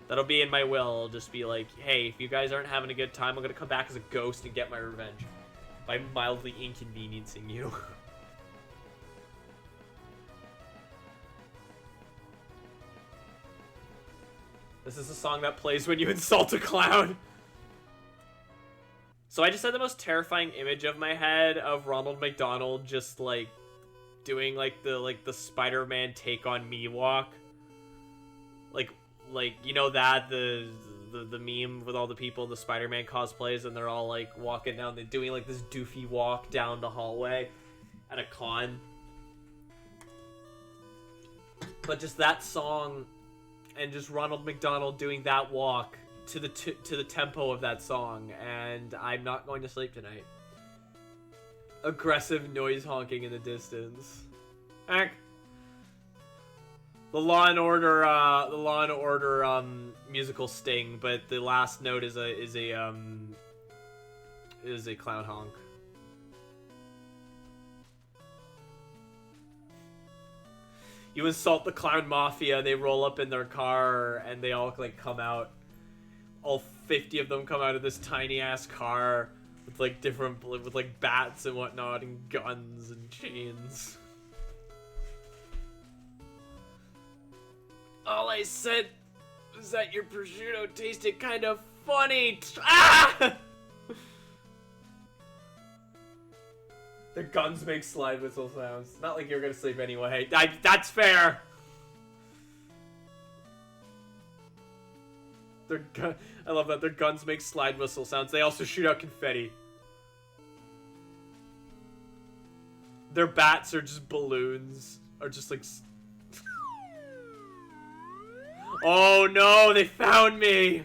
That'll be in my will. I'll just be like, hey, if you guys aren't having a good time, I'm gonna come back as a ghost and get my revenge by mildly inconveniencing you. This is a song that plays when you insult a clown. So I just had the most terrifying image of my head of Ronald McDonald just like doing like the Spider-Man take on me walk. Like you know that the meme with all the people in the Spider-Man cosplays and they're all like walking down, they're doing like this doofy walk down the hallway at a con. But just that song and just Ronald McDonald doing that walk to the tempo of that song, and I'm not going to sleep tonight. Aggressive noise honking in the distance. Heck. The Law and Order musical sting, but the last note is a clown honk. You insult the clown mafia, they roll up in their car, and they all like come out. All 50 of them come out of this tiny ass car with like with like bats and whatnot, and guns and chains. All I said was that your prosciutto tasted kind of funny. Ah! The guns make slide whistle sounds. Not like you're gonna sleep anyway. That's fair. I love that their guns make slide whistle sounds. They also shoot out confetti. Their bats are just balloons, or just like. Oh no! They found me.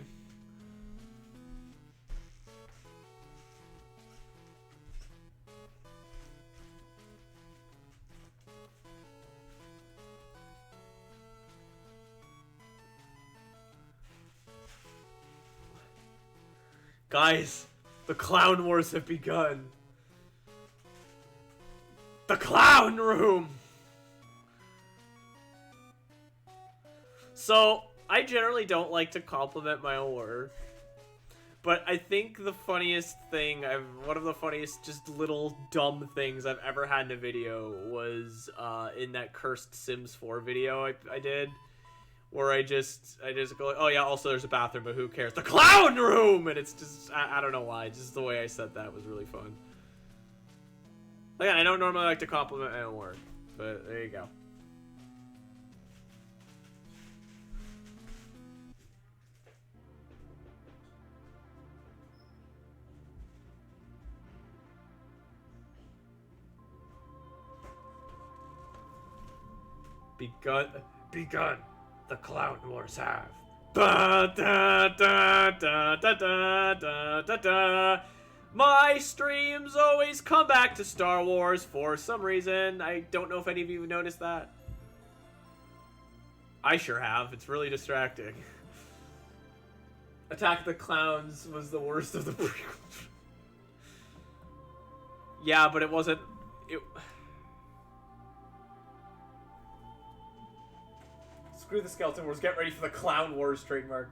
Guys, the clown wars have begun. The clown room! So, I generally don't like to compliment my own work. But I think the funniest thing, one of the funniest just little dumb things I've ever had in a video was in that cursed Sims 4 video I did. Where I just go, oh yeah, also there's a bathroom, but who cares? The clown room! And it's just, I don't know why, just the way I said that was really fun. Again, I don't normally like to compliment my own work, but there you go. Begun. The clown wars have. Da, da, da, da, da, da, da, da, da. My streams always come back to Star Wars for some reason. I don't know if any of you noticed that. I sure have. It's really distracting. Attack of the Clowns was the worst of the prequels. Yeah, but it wasn't... Screw the Skeleton Wars. Get ready for the Clown Wars trademark.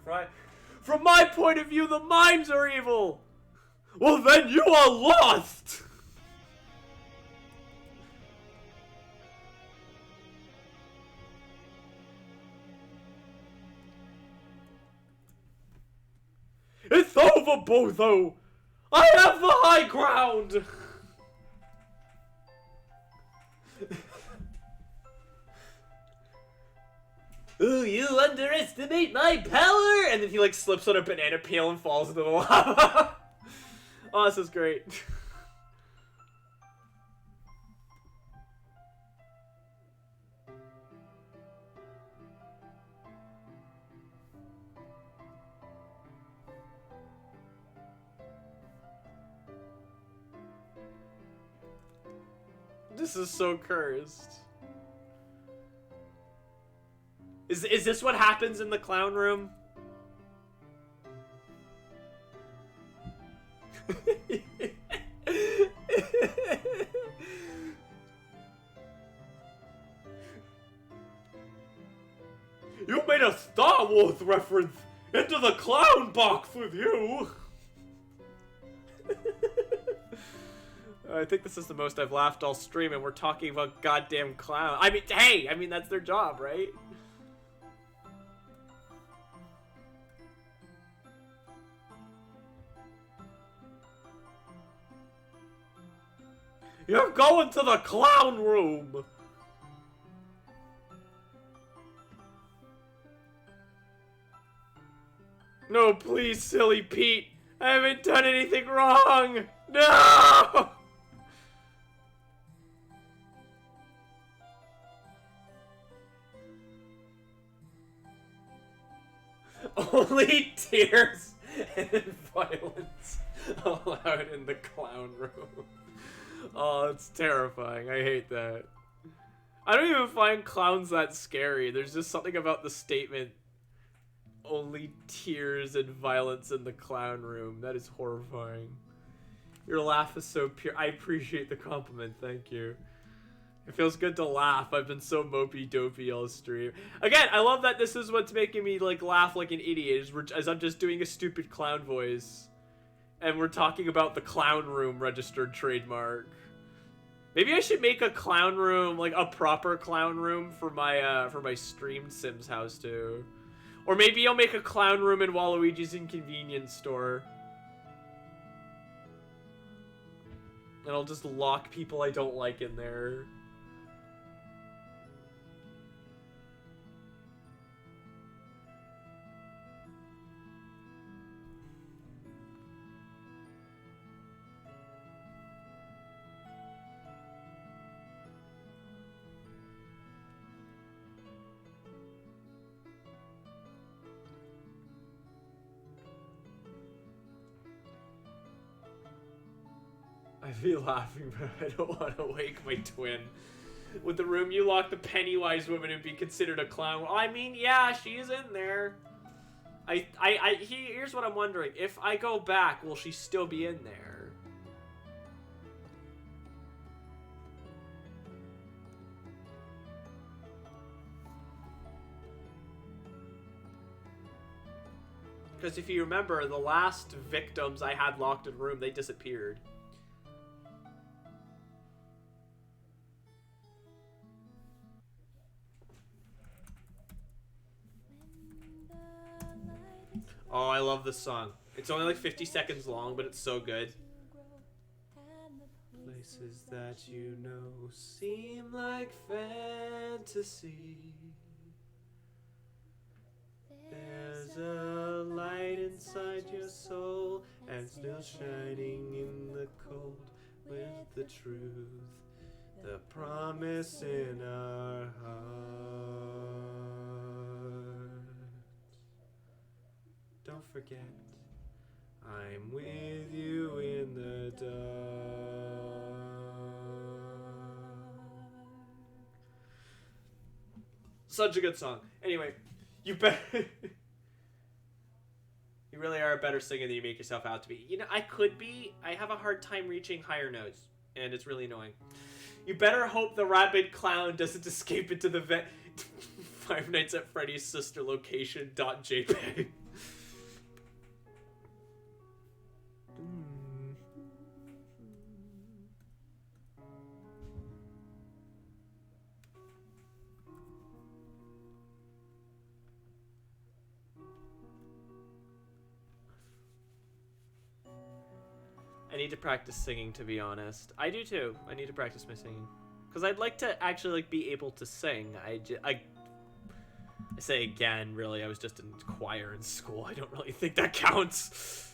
From my point of view, the mimes are evil. Well, then you are lost. It's over, Botho. I have the high ground. Ooh, you underestimate my power! And then he like slips on a banana peel and falls into the lava. Oh, this is great. This is so cursed. Is this what happens in the clown room? You made a Star Wars reference into the clown box with you. I think this is the most I've laughed all stream, and we're talking about goddamn clown. I mean, hey, I mean that's their job, right? You're going to the clown room! No, please, silly Pete. I haven't done anything wrong! No! Only tears and violence allowed in the clown room. Oh, it's terrifying. I hate that. I don't even find clowns that scary. There's just something about the statement, only tears and violence in the clown room. That is horrifying. Your laugh is so pure. I appreciate the compliment. Thank you. It feels good to laugh. I've been so mopey dopey all stream. Again, I love that this is what's making me like laugh like an idiot as I'm just doing a stupid clown voice. And we're talking about the clown room registered trademark. Maybe I should make a clown room, like a proper clown room for my streamed Sims house too. Or maybe I'll make a clown room in Waluigi's Inconvenience Store. And I'll just lock people I don't like in there. I'd be laughing, but I don't want to wake my twin. With the room you lock the Pennywise woman and be considered a clown. Well, I mean, yeah, she's in there. Here's what I'm wondering. If I go back, will she still be in there? Because if you remember, the last victims I had locked in a room, they disappeared. Oh, I love this song. It's only like 50 seconds long, but it's so good. Places that you know seem like fantasy. There's a light inside your soul, and still shining in the cold with the truth, the promise in our heart. Don't forget, I'm with you in the dark. Such a good song. Anyway, you better... You really are a better singer than you make yourself out to be. You know, I could be. I have a hard time reaching higher notes, and it's really annoying. You better hope the rabid clown doesn't escape into the Five Nights at Freddy's sister location .jpg. I need to practice singing, to be honest. I do too. I need to practice my singing. Because I'd like to actually like be able to sing. I say again, really, I was just in choir in school. I don't really think that counts.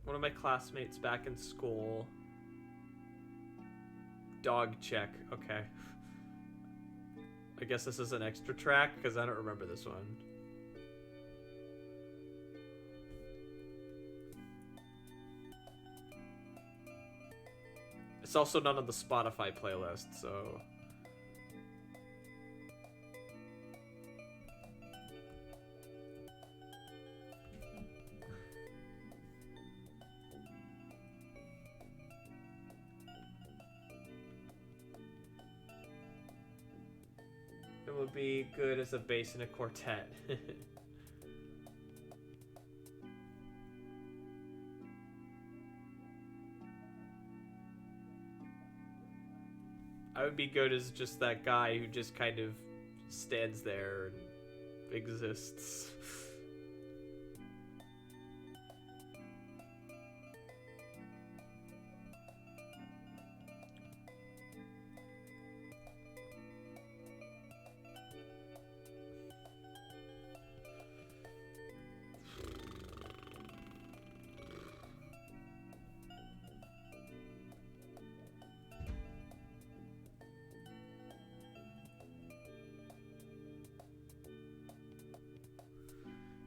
One of my classmates back in school. Dog check. Okay. I guess this is an extra track because I don't remember this one. It's also not on the Spotify playlist, so... It would be good as a bass in a quartet. I would be good as just that guy who just kind of stands there and exists.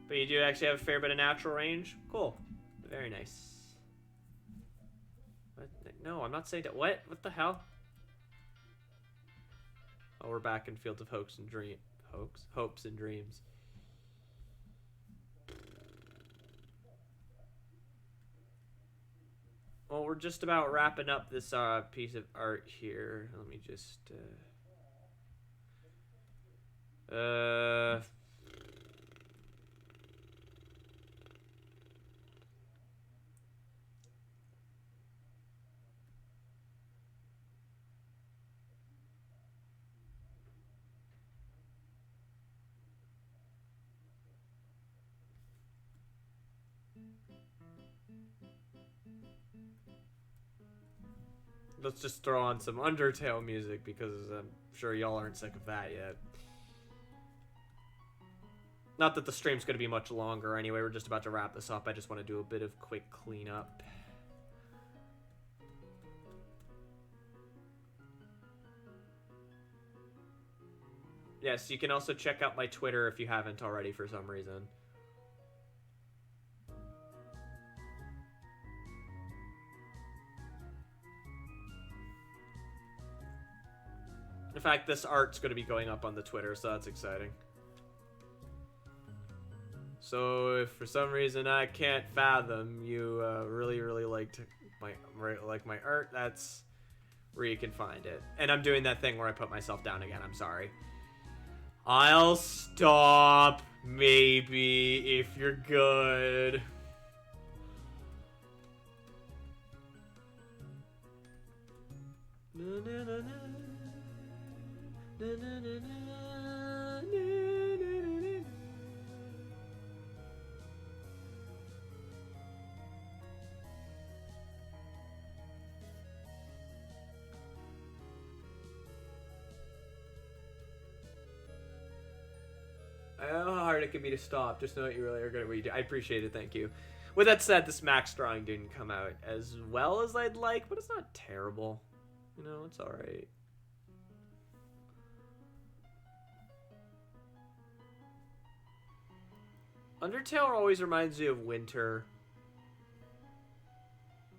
But you do actually have a fair bit of natural range? Cool. Very nice. What? No, I'm not saying that. What? What the hell? Oh, we're back in Fields of Hopes and Dreams. Hopes and Dreams. Well, we're just about wrapping up this piece of art here. Let me just... Let's just throw on some Undertale music because I'm sure y'all aren't sick of that yet. Not that the stream's going to be much longer anyway. We're just about to wrap this up. I just want to do a bit of quick cleanup. Yes, you can also check out my Twitter if you haven't already for some reason. In fact, this art's going to be going up on the Twitter, so that's exciting. So if for some reason I can't fathom you really liked my art, that's where you can find it. And I'm doing that thing where I put myself down again. I'm sorry. I'll stop, maybe, if you're good. Na, na, na, na. Na, na, na, na. Na, na, na, na. I don't know how hard it can be to stop. Just know what you really are good at what you do. I appreciate it. Thank you. With that said, this Max drawing didn't come out as well as I'd like, but it's not terrible. You know, it's alright. Undertale always reminds me of winter.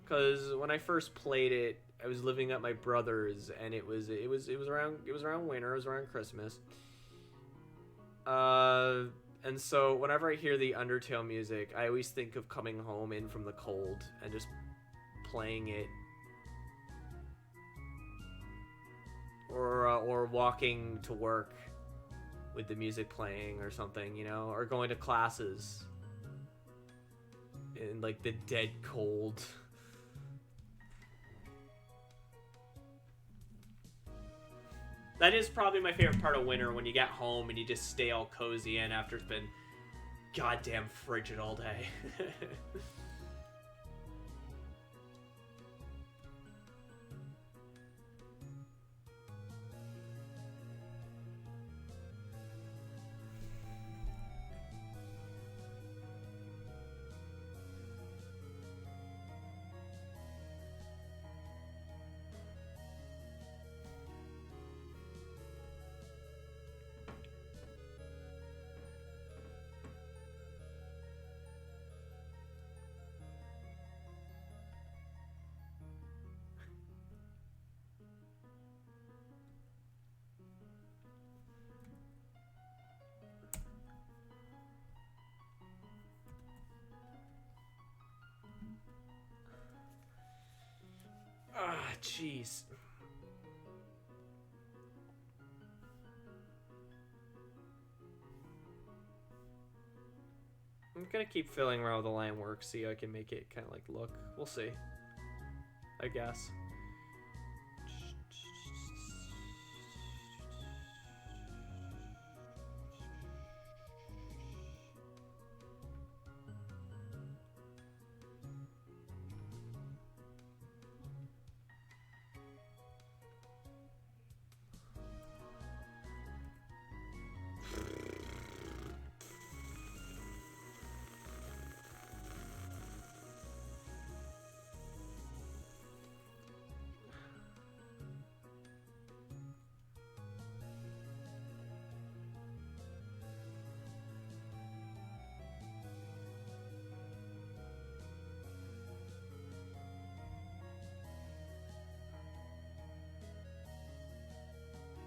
Because when I first played it, I was living at my brother's, and it was around winter. It was around Christmas. And so whenever I hear the Undertale music, I always think of coming home in from the cold and just playing it, or walking to work with the music playing or something, you know, or going to classes in like the dead cold. That is probably my favorite part of winter, when you get home and you just stay all cozy in after it's been goddamn frigid all day. Ah, jeez. I'm gonna keep filling around with the line work, see how I can make it kind of like look. We'll see. I guess.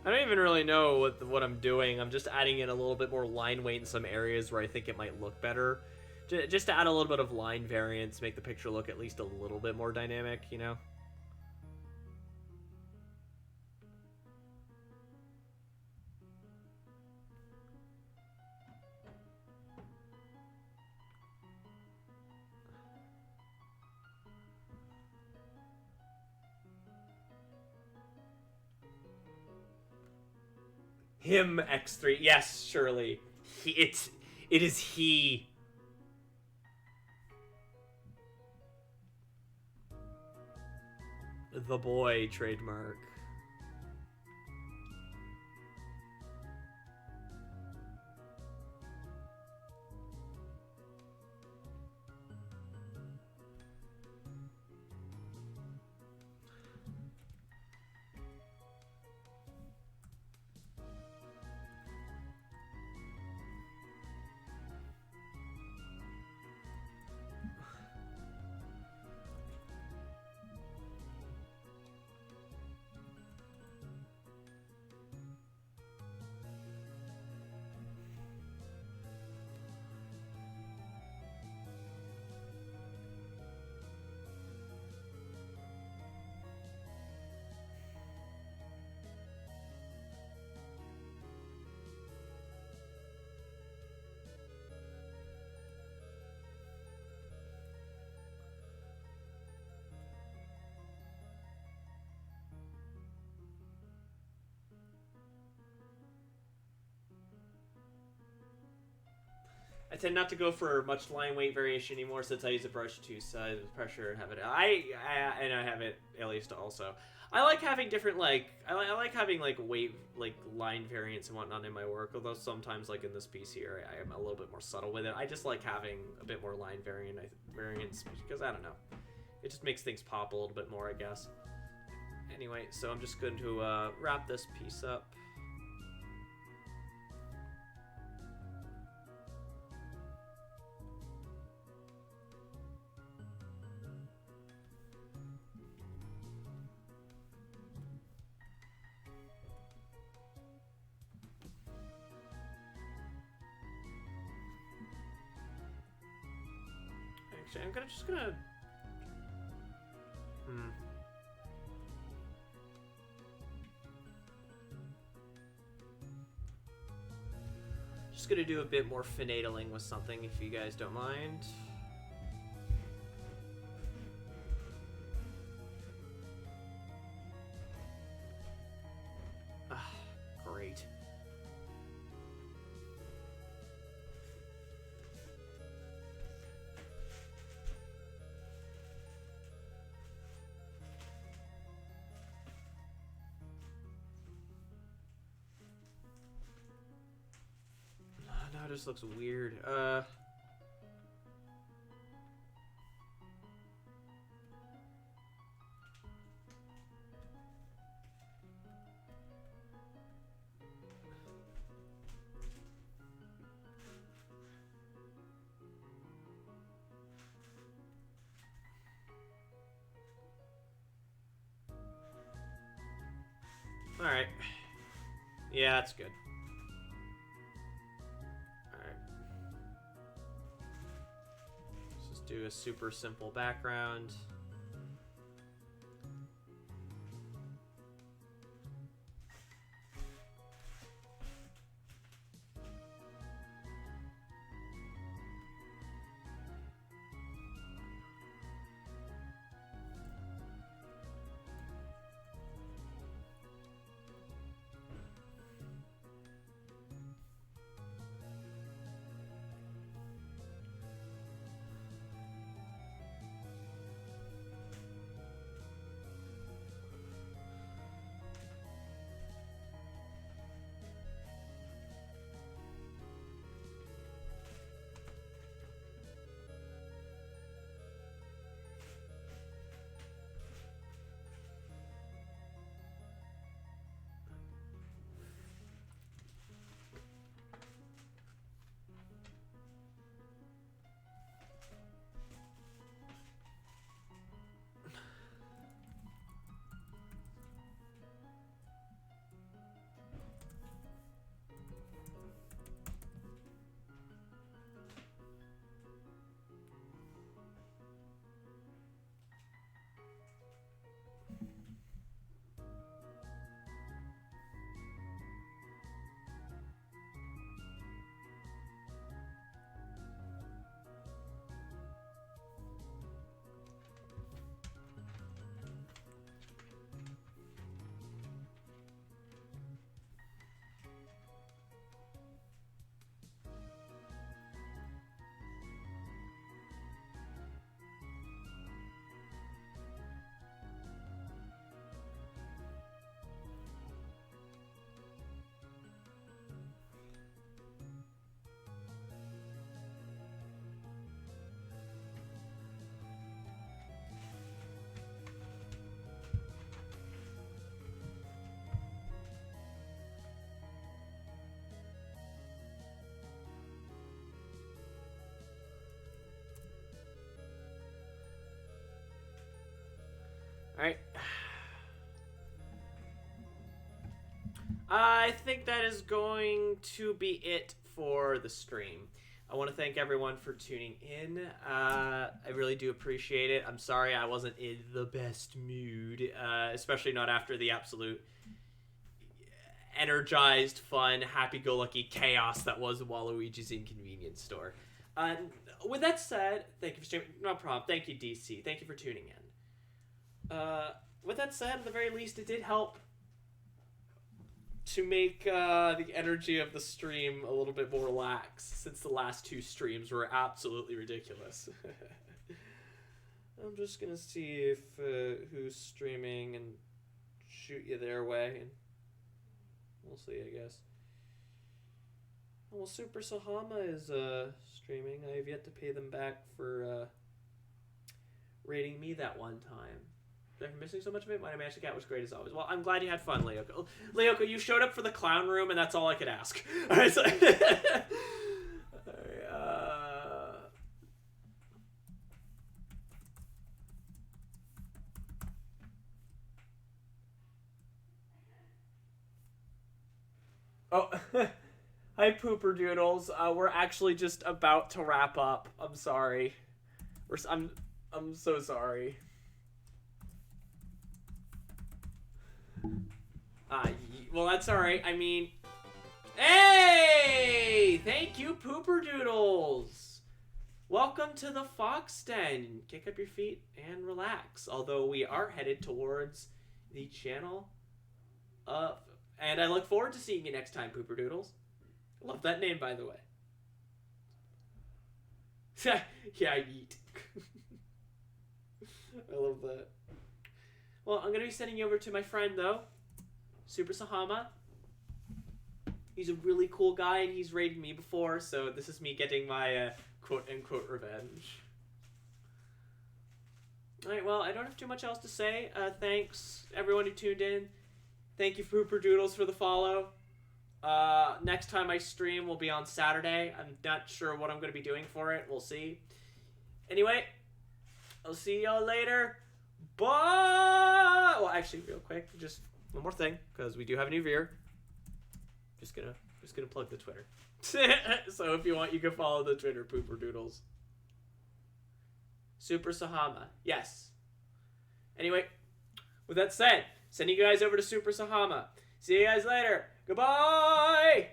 I don't even really know what I'm doing. I'm just adding in a little bit more line weight in some areas where I think it might look better. Just to add a little bit of line variance, make the picture look at least a little bit more dynamic, you know? Him X3. Yes, surely. It is he. The boy trademark. I tend not to go for much line weight variation anymore since I use a brush to size pressure and have it. I have it aliased also. I like having different I like having weight line variance and whatnot in my work. Although sometimes in this piece here I am a little bit more subtle with it. I just like having a bit more line variance because I don't know, it just makes things pop a little bit more, I guess. Anyway, so I'm just going to wrap this piece up. Actually, I'm just gonna. Just gonna do a bit more finagling with something, if you guys don't mind. Ah, great. Now it just looks weird. Alright. Yeah, that's good. Alright. Let's just do a super simple background. I think that is going to be it for the stream. I want to thank everyone for tuning in. I really do appreciate it. I'm sorry I wasn't in the best mood, especially not after the absolute energized, fun, happy-go-lucky chaos that was Waluigi's Inconvenience Store. With that said, thank you for streaming. No problem. Thank you, DC. Thank you for tuning in. With that said, at the very least, it did help to make the energy of the stream a little bit more relaxed, since the last two streams were absolutely ridiculous. I'm just gonna see if who's streaming and shoot you their way, and we'll see, I guess. Well, Super Sahama is streaming. I have yet to pay them back for rating me that one time. I'm missing so much of it. My Magic Cat was great as always. Well, I'm glad you had fun, Leoko. Leoko, you showed up for the clown room, and that's all I could ask. All right, so oh, hi, Pooper Doodles. We're actually just about to wrap up. I'm sorry. I'm so sorry. Well, that's alright. I mean, hey! Thank you, Pooper Doodles! Welcome to the Fox Den. Kick up your feet and relax. Although we are headed towards the channel of... And I look forward to seeing you next time, Pooper Doodles. Love that name, by the way. Yeah, yeet. I love that. Well, I'm going to be sending you over to my friend, though. Super Sahama. He's a really cool guy, and he's raided me before, so this is me getting my quote-unquote revenge. Alright, well, I don't have too much else to say. Thanks, everyone who tuned in. Thank you, Pooper Doodles, for the follow. Next time I stream will be on Saturday. I'm not sure what I'm going to be doing for it. We'll see. Anyway, I'll see y'all later. Bye! Well, actually, real quick, just... one more thing, because we do have a new viewer. Just gonna plug the Twitter. So if you want, you can follow the Twitter, Pooper Doodles. Super Sahama. Yes. Anyway, with that said, sending you guys over to Super Sahama. See you guys later. Goodbye!